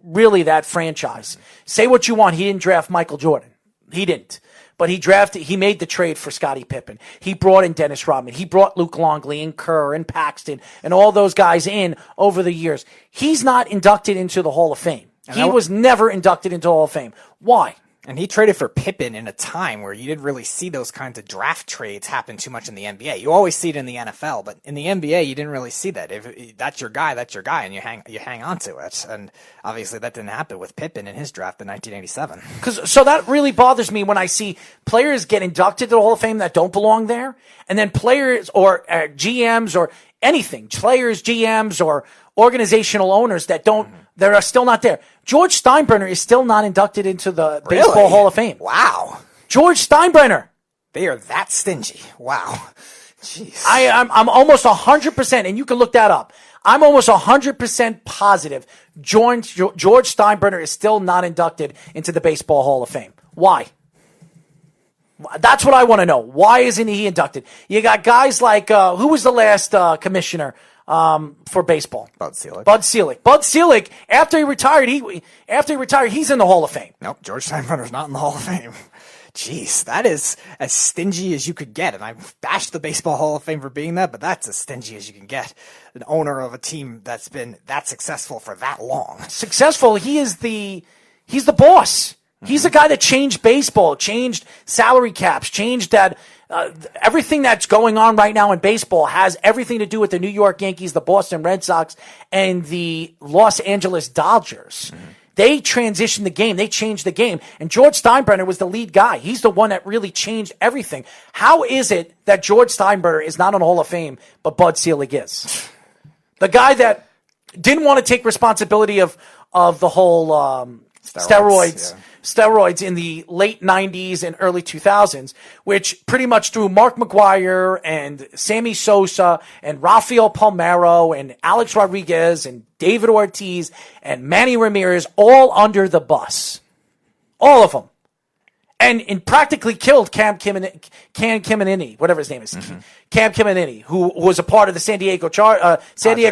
really that franchise. Say what you want, he didn't draft Michael Jordan. He didn't. But he made the trade for Scottie Pippen. He brought in Dennis Rodman. He brought Luke Longley and Kerr and Paxton and all those guys in over the years. He's not inducted into the Hall of Fame. He was never inducted into the Hall of Fame. Why? And he traded for Pippen in a time where you didn't really see those kinds of draft trades happen too much in the NBA. You always see it in the NFL, but in the NBA, you didn't really see that. If that's your guy, and you hang on to it. And obviously, that didn't happen with Pippen in his draft in 1987. So that really bothers me when I see players get inducted to the Hall of Fame that don't belong there, and then players or GMs or anything, players, GMs, or organizational owners that don't that are still not there. George Steinbrenner is still not inducted into the Baseball Hall of Fame. Wow. George Steinbrenner. They are that stingy. Wow. Jeez. I'm almost 100%, and you can look that up. I'm almost 100% positive George Steinbrenner is still not inducted into the Baseball Hall of Fame. Why? That's what I want to know. Why isn't he inducted? You got guys like, who was the last commissioner for baseball? Bud Selig. Bud Selig, after he retired, he's in the Hall of Fame. Nope, George Steinbrenner's not in the Hall of Fame. Jeez, that is as stingy as you could get. And I've bashed the Baseball Hall of Fame for being that, but that's as stingy as you can get. An owner of a team that's been that successful for that long. Successful, he's the boss. He's the guy that changed baseball, changed salary caps, changed that. Everything that's going on right now in baseball has everything to do with the New York Yankees, the Boston Red Sox, and the Los Angeles Dodgers. Mm-hmm. They transitioned the game. They changed the game. And George Steinbrenner was the lead guy. He's the one that really changed everything. How is it that George Steinbrenner is not in the Hall of Fame, but Bud Selig is? The guy that didn't want to take responsibility of the whole steroids in the late 90s and early 2000s, which pretty much threw Mark McGwire and Sammy Sosa and Rafael Palmeiro and Alex Rodriguez and David Ortiz and Manny Ramirez all under the bus. All of them. And practically killed Cam Caminiti, whatever his name is. Mm-hmm. Cam Caminiti, who was a part of the San Diego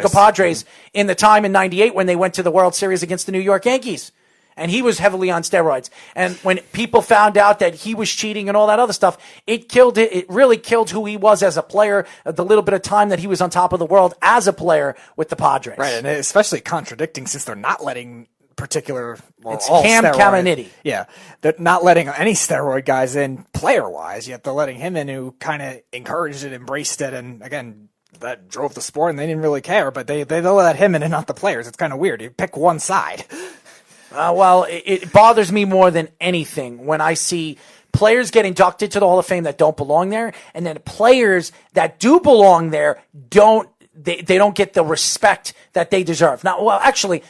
Padres in the time in 98 when they went to the World Series against the New York Yankees. And he was heavily on steroids. And when people found out that he was cheating and all that other stuff, it really killed who he was as a player, the little bit of time that he was on top of the world as a player with the Padres. Right, and especially contradicting since they're not letting it's Cam Caminiti. Yeah, they're not letting any steroid guys in player-wise, yet they're letting him in who kind of encouraged it, embraced it, and again, that drove the sport, and they didn't really care, but they let him in and not the players. It's kind of weird. You pick one side. Well, it bothers me more than anything when I see players get inducted to the Hall of Fame that don't belong there, and then players that do belong there don't get the respect that they deserve. Now, well, actually,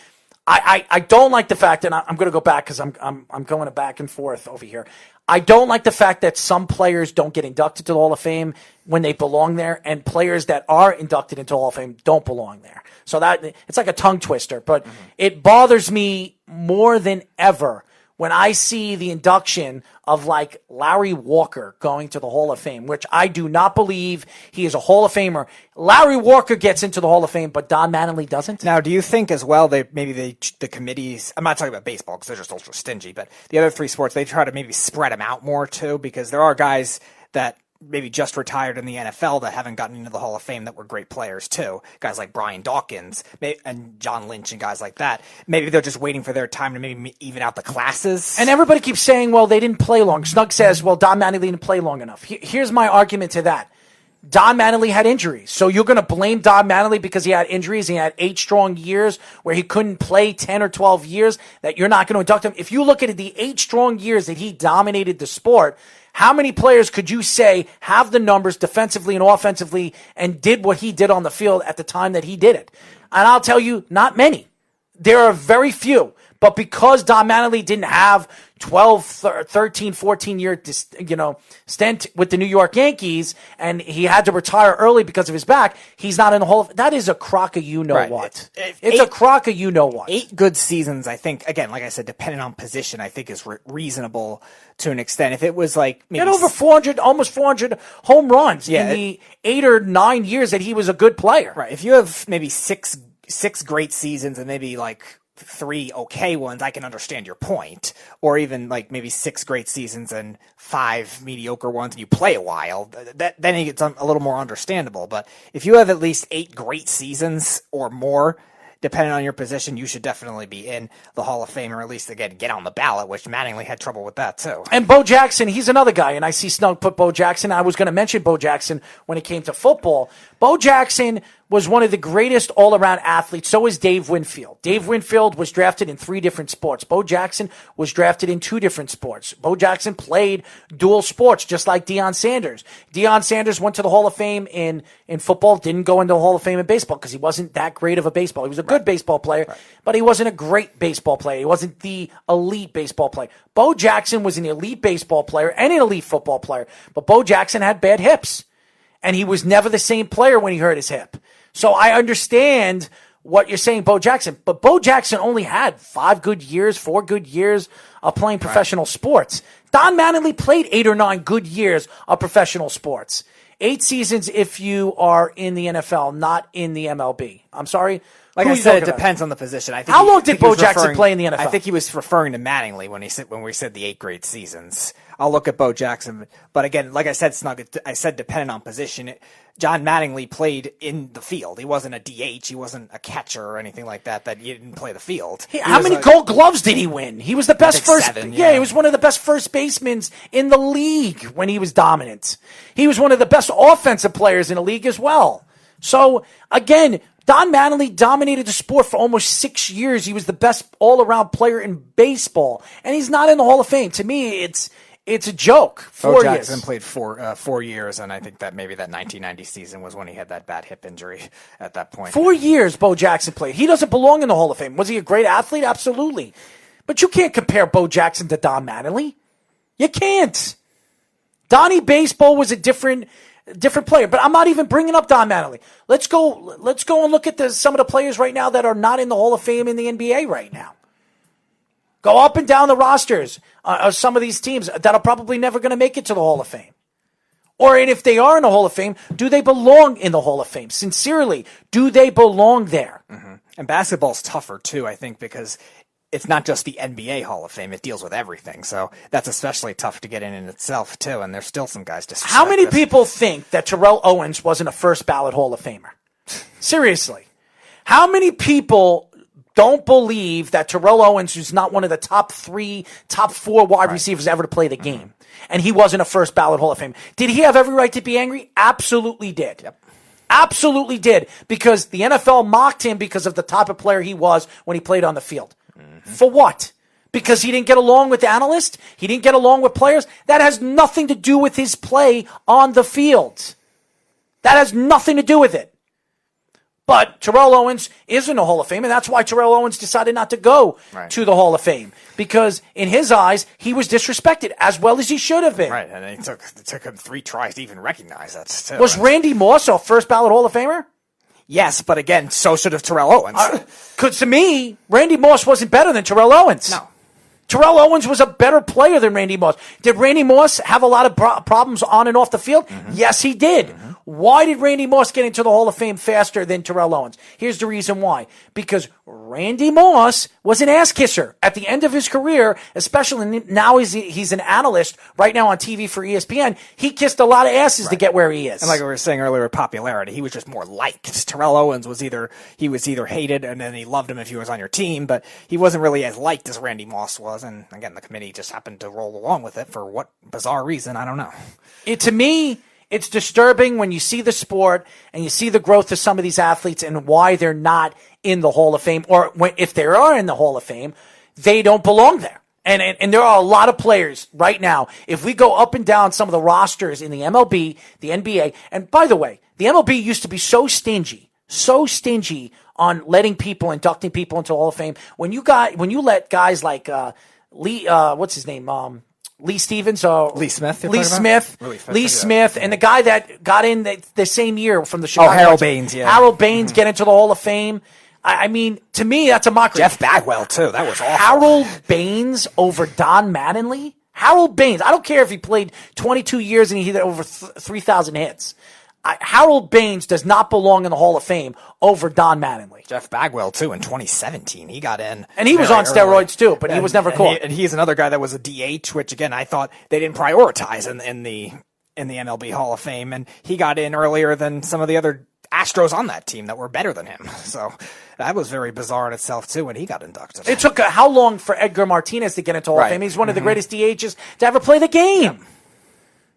I don't like the fact, and I'm going to go back because I'm going back and forth over here. I don't like the fact that some players don't get inducted to the Hall of Fame when they belong there, and players that are inducted into the Hall of Fame don't belong there. So that it's like a tongue twister, but it bothers me more than ever when I see the induction of like Larry Walker going to the Hall of Fame, which I do not believe he is a Hall of Famer. Larry Walker gets into the Hall of Fame, but Don Mattingly doesn't. Now, do you think as well the committees, I'm not talking about baseball because they're just ultra stingy, but the other three sports, they try to maybe spread them out more too, because there are guys that maybe just retired in the NFL that haven't gotten into the Hall of Fame that were great players too. Guys like Brian Dawkins and John Lynch and guys like that. Maybe they're just waiting for their time to maybe even out the classes. And everybody keeps saying, well, they didn't play long. Snug says, well, Don Mattingly didn't play long enough. Here's my argument to that. Don Mattingly had injuries. So you're going to blame Don Mattingly because he had injuries. He had 8 strong years where he couldn't play 10 or 12 years that you're not going to induct him. If you look at the 8 strong years that he dominated the sport, how many players could you say have the numbers defensively and offensively and did what he did on the field at the time that he did it? And I'll tell you, not many. There are very few. But because Don Mattingly didn't have 12, 13, 14-year stint with the New York Yankees, and he had to retire early because of his back, he's not in the Hall of Fame. That is a crock of you-know-what. It's a crock of you-know-what. 8 good seasons, I think, again, like I said, depending on position, I think is reasonable to an extent. If it was like maybe over 400, almost 400 home runs in the 8 or 9 years that he was a good player. Right. If you have maybe six great seasons and maybe like 3 okay ones, I can understand your point. Or even like maybe 6 great seasons and 5 mediocre ones and you play a while, then it gets a little more understandable. But if you have at least 8 great seasons or more, depending on your position, you should definitely be in the Hall of Fame, or at least, again, get on the ballot, which Mattingly had trouble with that, too. And Bo Jackson, he's another guy, and I see Snug put Bo Jackson. I was going to mention Bo Jackson when it came to football. Bo Jackson was one of the greatest all-around athletes. So is Dave Winfield. Dave Winfield was drafted in 3 different sports. Bo Jackson was drafted in 2 different sports. Bo Jackson played dual sports, just like Deion Sanders. Deion Sanders went to the Hall of Fame in football, didn't go into the Hall of Fame in baseball because he wasn't that great of a baseball. He was a good baseball player, but he wasn't a great baseball player. He wasn't the elite baseball player. Bo Jackson was an elite baseball player and an elite football player, but Bo Jackson had bad hips, and he was never the same player when he hurt his hip. So I understand what you're saying, Bo Jackson, but Bo Jackson only had 4 good years of playing professional sports. Don Mattingly played 8 or 9 good years of professional sports. 8 seasons if you are in the NFL, not in the MLB. I'm sorry. Like I said, it depends on the position. I think How long did Bo Jackson play in the NFL? I think he was referring to Mattingly when we said the 8 great seasons. I'll look at Bo Jackson, but again, like I said, Snug, I said depending on position. John Mattingly played in the field. He wasn't a DH. He wasn't a catcher or anything like that. That you didn't play the field. How many Gold Gloves did he win? He was the best first. 7, he was one of the best first basemen in the league when he was dominant. He was one of the best offensive players in the league as well. So again, Don Mattingly dominated the sport for almost 6 years. He was the best all-around player in baseball, and he's not in the Hall of Fame. To me, it's a joke. 4 Bo years. Jackson played 4 years, and I think that maybe that 1990 season was when he had that bad hip injury at that point. 4 years Bo Jackson played. He doesn't belong in the Hall of Fame. Was he a great athlete? Absolutely. But you can't compare Bo Jackson to Don Mattingly. You can't. Donnie Baseball was a different player, but I'm not even bringing up Don Mattingly. Let's go and look at some of the players right now that are not in the Hall of Fame in the NBA right now. Go up and down the rosters of some of these teams that are probably never going to make it to the Hall of Fame. Or if they are in the Hall of Fame, do they belong in the Hall of Fame? Sincerely, do they belong there? Mm-hmm. And basketball's tougher, too, I think, because it's not just the NBA Hall of Fame. It deals with everything. So that's especially tough to get in itself, too. And there's still some guys disrespect How many this. people think that Terrell Owens wasn't a first ballot Hall of Famer? Seriously. How many people don't believe that Terrell Owens, who's not one of the top 4 wide receivers ever to play the game, and he wasn't a first ballot Hall of Fame? Did he have every right to be angry? Absolutely did. Yep. Absolutely did. Because the NFL mocked him because of the type of player he was when he played on the field. Mm-hmm. For what? Because he didn't get along with analysts? He didn't get along with players? That has nothing to do with his play on the field. That has nothing to do with it. But Terrell Owens is in the Hall of Fame, and that's why Terrell Owens decided not to go to the Hall of Fame. Because in his eyes, he was disrespected, as well as he should have been. Right, and it took him 3 tries to even recognize that. Still. Was Randy Moss a first ballot Hall of Famer? Yes, but again, so should have Terrell Owens. Because to me, Randy Moss wasn't better than Terrell Owens. No. Terrell Owens was a better player than Randy Moss. Did Randy Moss have a lot of problems on and off the field? Mm-hmm. Yes, he did. Mm-hmm. Why did Randy Moss get into the Hall of Fame faster than Terrell Owens? Here's the reason why. Because Randy Moss was an ass kisser at the end of his career, especially now he's an analyst right now on TV for ESPN. He kissed a lot of asses to get where he is. And like we were saying earlier, popularity, he was just more liked. Terrell Owens was either hated and then he loved him if he was on your team, but he wasn't really as liked as Randy Moss was. And again, the committee just happened to roll along with it for what bizarre reason, I don't know. To me, it's disturbing when you see the sport and you see the growth of some of these athletes and why they're not in the Hall of Fame, or if they are in the Hall of Fame, they don't belong there. And there are a lot of players right now. If we go up and down some of the rosters in the MLB, the NBA, and by the way, the MLB used to be so stingy on letting people, inducting people into the Hall of Fame. When you let guys like Lee, what's his name? Lee Stevens or Lee Smith, and the guy that got in the same year from the Chicago. Harold Baines, yeah. Harold Baines get into the Hall of Fame. I mean, to me, that's a mockery. Jeff Bagwell too. That was awful. Harold Baines over Don Mattingly. Harold Baines. I don't care if he played 22 years and he hit over 3,000 hits. Harold Baines does not belong in the Hall of Fame over Don Mattingly. Jeff Bagwell, too, in 2017. He got in. And he was on steroids, too, but he was never caught. And he's another guy that was a DH, which, again, I thought they didn't prioritize in the MLB Hall of Fame. And he got in earlier than some of the other Astros on that team that were better than him. So that was very bizarre in itself, too, when he got inducted. It took how long for Edgar Martinez to get into Hall of Fame? He's one of the greatest DHs to ever play the game. Yeah.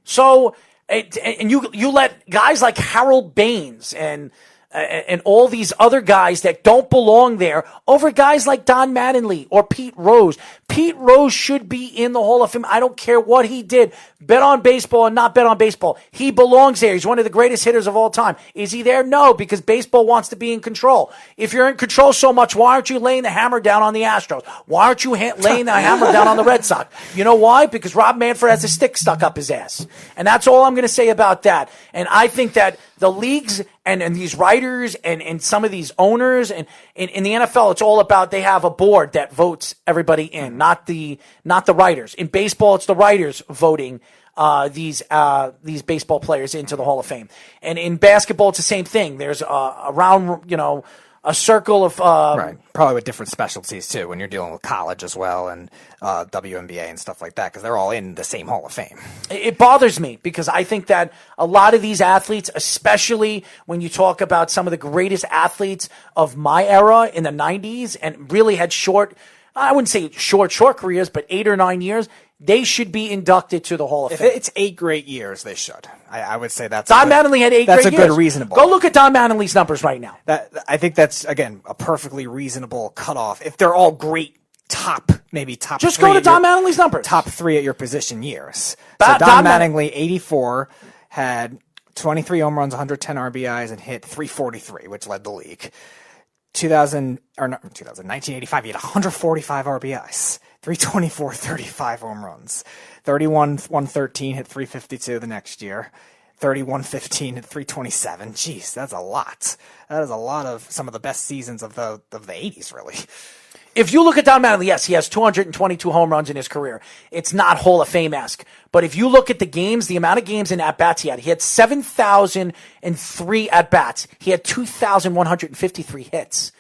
So... And you let guys like Harold Baines and and all these other guys that don't belong there over guys like Don Mattingly or Pete Rose. Pete Rose should be in the Hall of Fame. I don't care what he did. Bet on baseball and not bet on baseball. He belongs there. He's one of the greatest hitters of all time. Is he there? No, because baseball wants to be in control. If you're in control so much, why aren't you laying the hammer down on the Astros? Why aren't you laying the hammer down on the Red Sox? You know why? Because Rob Manfred has a stick stuck up his ass. And that's all I'm going to say about that. And I think that the leagues and these writers and some of these owners and in the NFL, it's all about they have a board that votes everybody in, not the writers. In baseball, it's the writers voting these baseball players into the Hall of Fame. And in basketball, it's the same thing. There's around, a circle of right, probably with different specialties too when you're dealing with college as well and WNBA and stuff like that because they're all in the same Hall of Fame. It bothers me because I think that a lot of these athletes, especially when you talk about some of the greatest athletes of my era in the 90s and really had I wouldn't say short careers, but 8 or 9 years, they should be inducted to the Hall of Fame. If it's 8 great years, they should. I would say that's Don Mattingly had 8 great years. That's a good reasonable. Go look at Don Mattingly's numbers right now. I think that's, again, a perfectly reasonable cutoff. If they're all great top just go to Don Mattingly's numbers. Top 3 at your position years. So Don Mattingly, 84, had 23 home runs, 110 RBIs, and hit 343, which led the league. 1985, he had 145 RBIs, 324, 35 home runs, 31, 113, hit 352 the next year, 31, 15, hit 327. Jeez, that's a lot. That is a lot of some of the best seasons of the 80s, really. If you look at Don Mattingly, yes, he has 222 home runs in his career. It's not Hall of Fame-esque. But if you look at the games, the amount of games and at-bats he had 7,003 at-bats. He had 2,153 hits.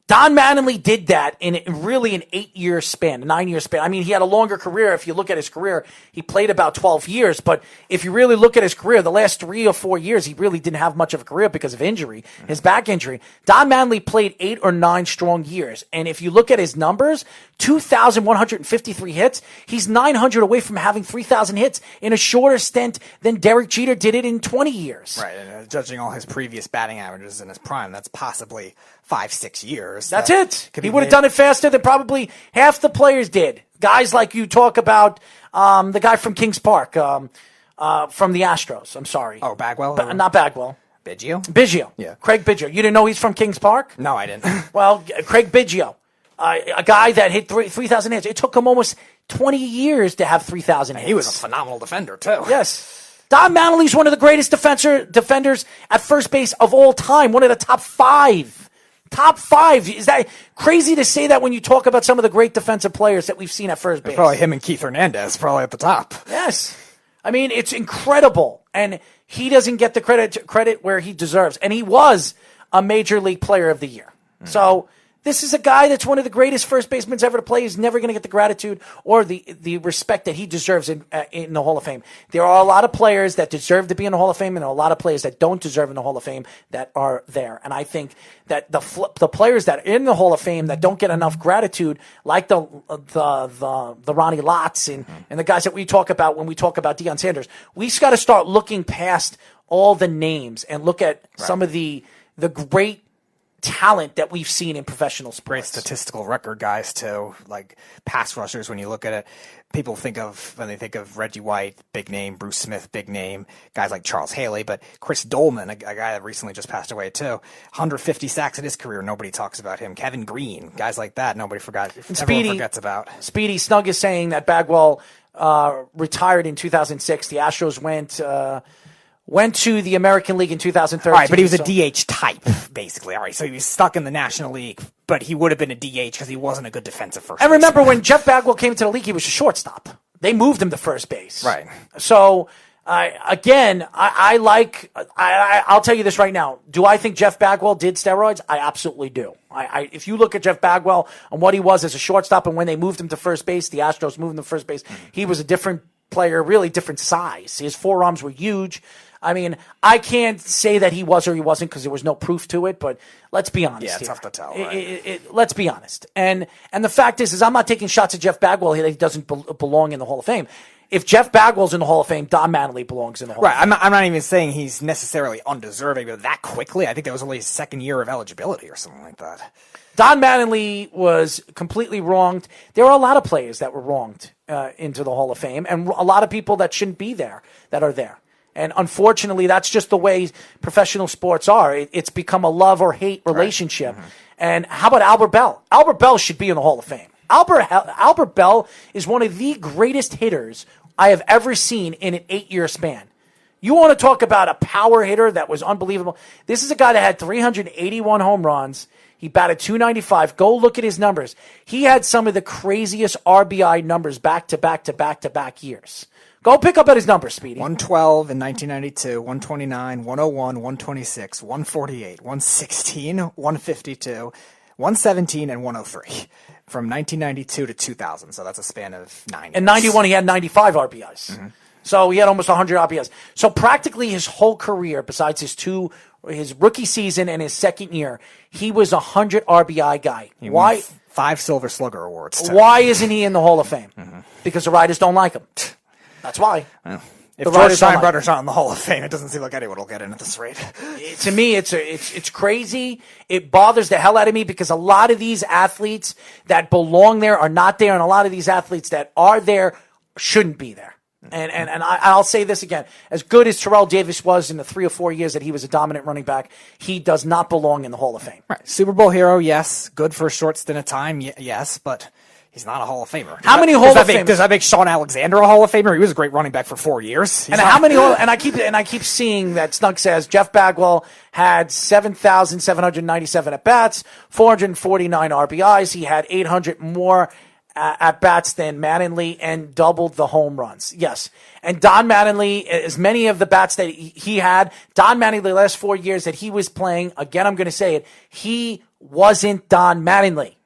Don Mattingly did that in really an 8-year span, a 9-year span. I mean, he had a longer career. If you look at his career, he played about 12 years. But if you really look at his career, the last 3 or 4 years, he really didn't have much of a career because of injury, his back injury. Don Mattingly played 8 or 9 strong years. And if you look at his numbers, 2,153 hits, he's 900 away from having 3,000 hits in a shorter stint than Derek Jeter did it in 20 years. Right, and judging all his previous batting averages in his prime, that's possibly 5-6 years. That's it. He would have done it faster than probably half the players did. Guys like you talk about the guy from Kings Park, from the Astros. I'm sorry. Oh, Bagwell? Not Bagwell. Biggio? Yeah. Craig Biggio. You didn't know he's from Kings Park? No, I didn't. Well, Craig Biggio, a guy that hit 3,000 hits. It took him almost 20 years to have 3,000 hits. He was a phenomenal defender, too. Yes. Don Mattingly's one of the greatest defenders at first base of all time. One of the top 5. Top 5. Is that crazy to say that when you talk about some of the great defensive players that we've seen at first base? Probably him and Keith Hernandez, probably at the top. Yes. I mean, it's incredible. And he doesn't get the credit where he deserves. And he was a Major League Player of the Year. So this is a guy that's one of the greatest first basemen ever to play. He's never going to get the gratitude or the respect that he deserves in the Hall of Fame. There are a lot of players that deserve to be in the Hall of Fame, and there are a lot of players that don't deserve in the Hall of Fame that are there. And I think that the players that are in the Hall of Fame that don't get enough gratitude, like the Ronnie Lotts and the guys that we talk about when we talk about Deion Sanders, we just got to start looking past all the names and look at some of the great talent that we've seen in professional sports. Great statistical record guys too, like pass rushers. When you look at it, people when they think of Reggie White, big name, Bruce Smith, big name, guys like Charles Haley, but Chris Dolman, a guy that recently just passed away too, 150 sacks in his career. Nobody talks about him. Kevin Green, guys like that. Nobody forgot. Everyone forgets about. Speedy Snug is saying that Bagwell retired in 2006. The Astros went to the American League in 2013. All right, but he was a DH type, basically. All right, so he was stuck in the National League, but he would have been a DH because he wasn't a good defensive first baseman. And remember, when Jeff Bagwell came into the league, he was a shortstop. They moved him to first base. Right. So, I'll tell you this right now. Do I think Jeff Bagwell did steroids? I absolutely do. If you look at Jeff Bagwell and what he was as a shortstop, and when they moved him to first base, the Astros moved him to first base, he was a different player, really different size. His forearms were huge. I mean, I can't say that he was or he wasn't because there was no proof to it, but let's be honest. Yeah, it's tough to tell. Right? Let's be honest. And the fact is I'm not taking shots at Jeff Bagwell here that he doesn't belong in the Hall of Fame. if Jeff Bagwell's in the Hall of Fame, Don Mattingly belongs in the Hall of Fame. Right. I'm not even saying he's necessarily undeserving, but that quickly, I think that was only his second year of eligibility or something like that. Don Mattingly was completely wronged. There are a lot of players that were wronged into the Hall of Fame, and a lot of people that shouldn't be there that are there. And unfortunately, that's just the way professional sports are. It's become a love or hate relationship. Right. And how about Albert Bell? Albert Bell should be in the Hall of Fame. Albert Bell is one of the greatest hitters I have ever seen in an 8-year span. You want to talk about a power hitter that was unbelievable? This is a guy that had 381 home runs. He batted .295. Go look at his numbers. He had some of the craziest RBI numbers back-to-back years. Go pick up at his numbers, Speedy. 112 in 1992, 129, 101, 126, 148, 116, 152, 117, and 103 from 1992 to 2000. So that's a span of 9 years. In 91, he had 95 RBIs. Mm-hmm. So he had almost 100 RBIs. So practically his whole career, besides his rookie season and his second year, he was a 100 RBI guy. Why? 5 Silver Slugger awards. Why isn't he in the Hall of Fame? Mm-hmm. Because the writers don't like him. That's why. Well, if George Steinbrenner's not in the Hall of Fame, it doesn't seem like anyone will get in at this rate. To me, it's crazy. It bothers the hell out of me because a lot of these athletes that belong there are not there, and a lot of these athletes that are there shouldn't be there. And I'll say this again. As good as Terrell Davis was in the 3 or 4 years that he was a dominant running back, he does not belong in the Hall of Fame. Right. Super Bowl hero, yes. Good for a short stint of time, yes, but he's not a Hall of Famer. Does that make Sean Alexander a Hall of Famer? He was a great running back for 4 years. And I keep seeing that Snug says Jeff Bagwell had 7,797 at bats, 449 RBIs. He had 800 more at bats than Mattingly and doubled the home runs. Yes. And Don Mattingly, as many of the bats that he had, Don Mattingly the last 4 years that he was playing, again, I'm going to say it, he wasn't Don Mattingly.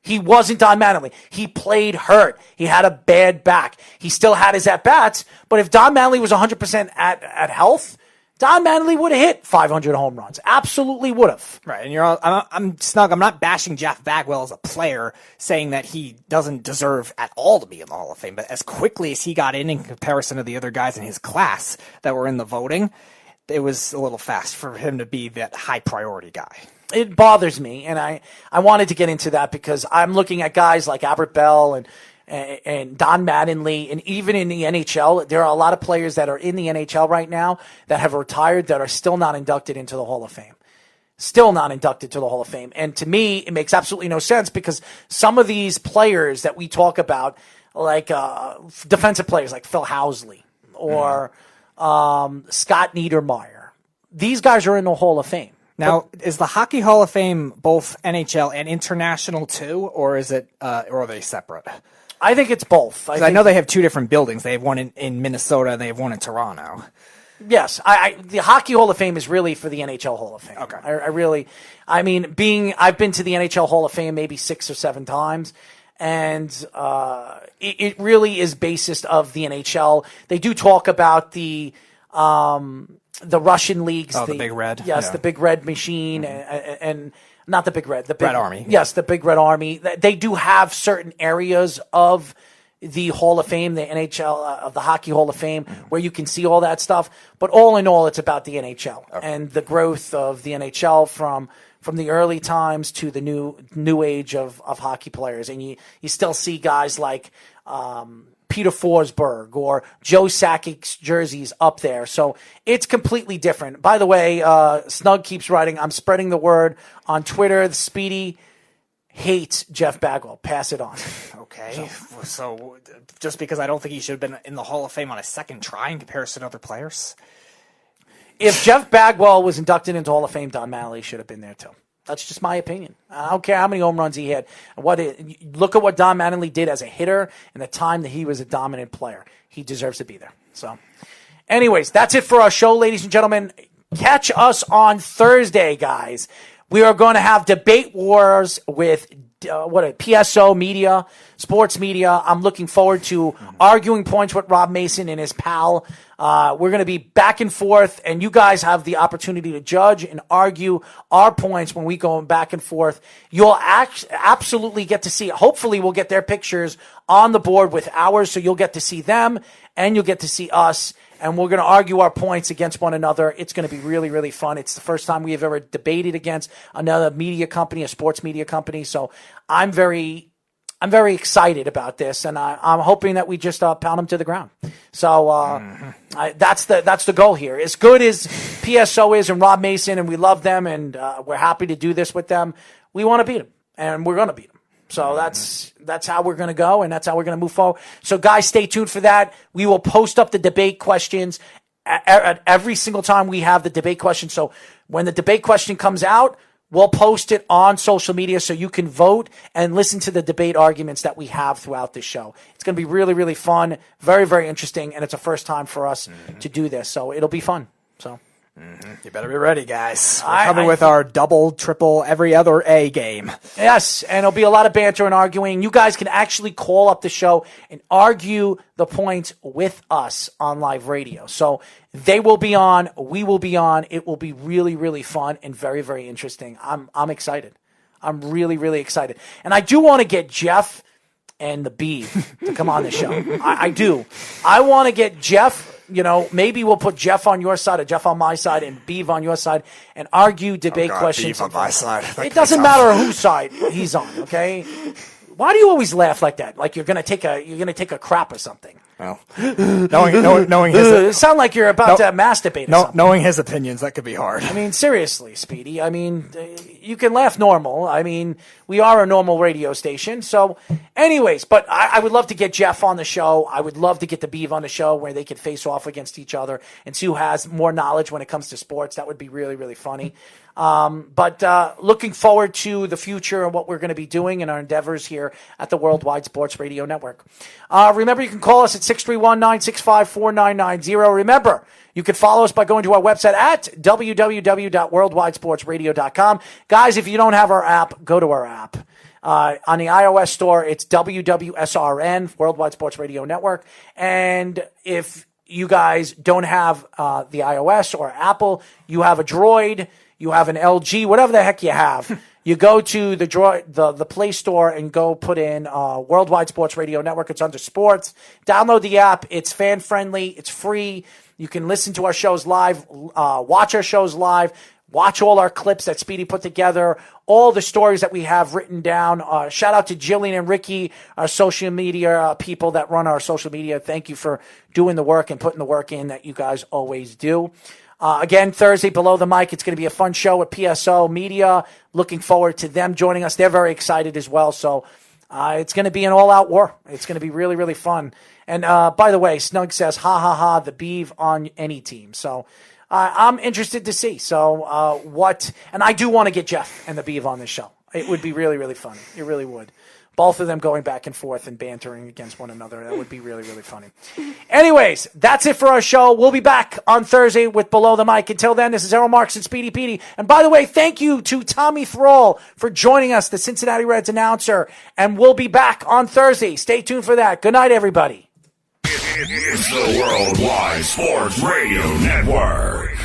He wasn't Don Mattingly. He played hurt. He had a bad back. He still had his at-bats, but if Don Mattingly was 100% at health, Don Mattingly would have hit 500 home runs. Absolutely would have. Right, and I'm Snug. I'm not bashing Jeff Bagwell as a player, saying that he doesn't deserve at all to be in the Hall of Fame. But as quickly as he got in comparison to the other guys in his class that were in the voting, it was a little fast for him to be that high priority guy. It bothers me, and I wanted to get into that because I'm looking at guys like Albert Bell and Don Mattingly, and even in the NHL, there are a lot of players that are in the NHL right now that have retired that are still not inducted into the Hall of Fame. Still not inducted to the Hall of Fame. And to me, it makes absolutely no sense because some of these players that we talk about, like defensive players like Phil Housley or Scott Niedermayer, these guys are in the Hall of Fame. Now, is the Hockey Hall of Fame both NHL and international too, or is it, or are they separate? I think it's both. I know they have 2 different buildings. They have one in Minnesota and they have one in Toronto. Yes, the Hockey Hall of Fame is really for the NHL Hall of Fame. Okay. I've been to the NHL Hall of Fame maybe 6 or 7 times, and it really is basis of the NHL. They do talk about the Russian leagues. Oh, the Big Red. Yes, yeah. The Big Red machine and not the Big Red. The Red Army. Yes, the Big Red Army. They do have certain areas of the Hall of Fame, the NHL, of the Hockey Hall of Fame, where you can see all that stuff. But all in all, it's about the NHL and the growth of the NHL from the early times to the new age of hockey players. And you still see guys like Peter Forsberg or Joe Sakic's jerseys up there. So it's completely different. By the way, Snug keeps writing, I'm spreading the word on Twitter. The Speedy hates Jeff Bagwell. Pass it on. Okay. So just because I don't think he should have been in the Hall of Fame on a second try in comparison to other players? If Jeff Bagwell was inducted into Hall of Fame, Don Mattingly should have been there too. That's just my opinion. I don't care how many home runs he had. Look at what Don Mattingly did as a hitter in the time that he was a dominant player. He deserves to be there. So, anyways, that's it for our show, ladies and gentlemen. Catch us on Thursday, guys. We are going to have debate wars with PSO Media sports media. I'm looking forward to arguing points with Rob Mason and his pal. We're going to be back and forth, and you guys have the opportunity to judge and argue our points when we go back and forth. You'll absolutely get to see, hopefully we'll get their pictures on the board with ours, so you'll get to see them, and you'll get to see us. And we're going to argue our points against one another. It's going to be really, really fun. It's the first time we have ever debated against another media company, a sports media company. So I'm very excited about this, and I'm hoping that we just pound them to the ground. So that's the goal here. As good as PSO is and Rob Mason, and we love them, and we're happy to do this with them, we want to beat them, and we're going to beat them. So that's how we're going to go, and that's how we're going to move forward. So, guys, stay tuned for that. We will post up the debate questions at every single time we have the debate question. So when the debate question comes out, we'll post it on social media so you can vote and listen to the debate arguments that we have throughout the show. It's going to be really, really fun, very, very interesting, and it's a first time for us to do this. So it'll be fun. So. You better be ready, guys. We're coming with our double, triple, every other A game. Yes, and it'll be a lot of banter and arguing. You guys can actually call up the show and argue the points with us on live radio. So they will be on, we will be on. It will be really, really fun and very, very interesting. I'm excited. I'm really, really excited. And I do want to get Jeff and the Beeve to come on the show. I do. I want to get Jeff. Maybe we'll put Jeff on your side, or Jeff on my side, and Beeve on your side, and argue debate questions. Beeve on my side. It doesn't matter whose side he's on. Okay. Why do you always laugh like that? Like you're gonna take a crap or something? Well, knowing his, it sound like you're about to masturbate. Or something. Knowing his opinions, that could be hard. I mean, seriously, Speedy. I mean, you can laugh normal. I mean, we are a normal radio station. So, anyways, but I would love to get Jeff on the show. I would love to get the Beeve on the show where they could face off against each other and see who has more knowledge when it comes to sports. That would be really, really funny. But looking forward to the future and what we're going to be doing in our endeavors here at the Worldwide Sports Radio Network. Remember, you can call us at 631-965-4990. Remember, you can follow us by going to our website at www.worldwidesportsradio.com. Guys, if you don't have our app, go to our app. On the iOS store, it's WWSRN, Worldwide Sports Radio Network. And if you guys don't have the iOS or Apple, you have a Droid, you have an LG, whatever the heck you have, you go to the Play Store and go put in Worldwide Sports Radio Network. It's under sports. Download the app. It's fan-friendly. It's free. You can listen to our shows live, watch our shows live, watch all our clips that Speedy put together, all the stories that we have written down. Shout out to Jillian and Ricky, our social media people that run our social media. Thank you for doing the work and putting the work in that you guys always do. Again, Thursday, Below the Mic. It's going to be a fun show with PSO Media. Looking forward to them joining us. They're very excited as well. So it's going to be an all-out war. It's going to be really, really fun. And by the way, Snug says, ha, ha, ha, the Beeve on any team. So I'm interested to see. So and I do want to get Jeff and the Beeve on this show. It would be really, really funny. It really would. Both of them going back and forth and bantering against one another. That would be really, really funny. Anyways, that's it for our show. We'll be back on Thursday with Below the Mic. Until then, this is Errol Marks and Speedy Petey. And by the way, thank you to Tommy Thrall for joining us, the Cincinnati Reds announcer. And we'll be back on Thursday. Stay tuned for that. Good night, everybody. It's the Worldwide Sports Radio Network.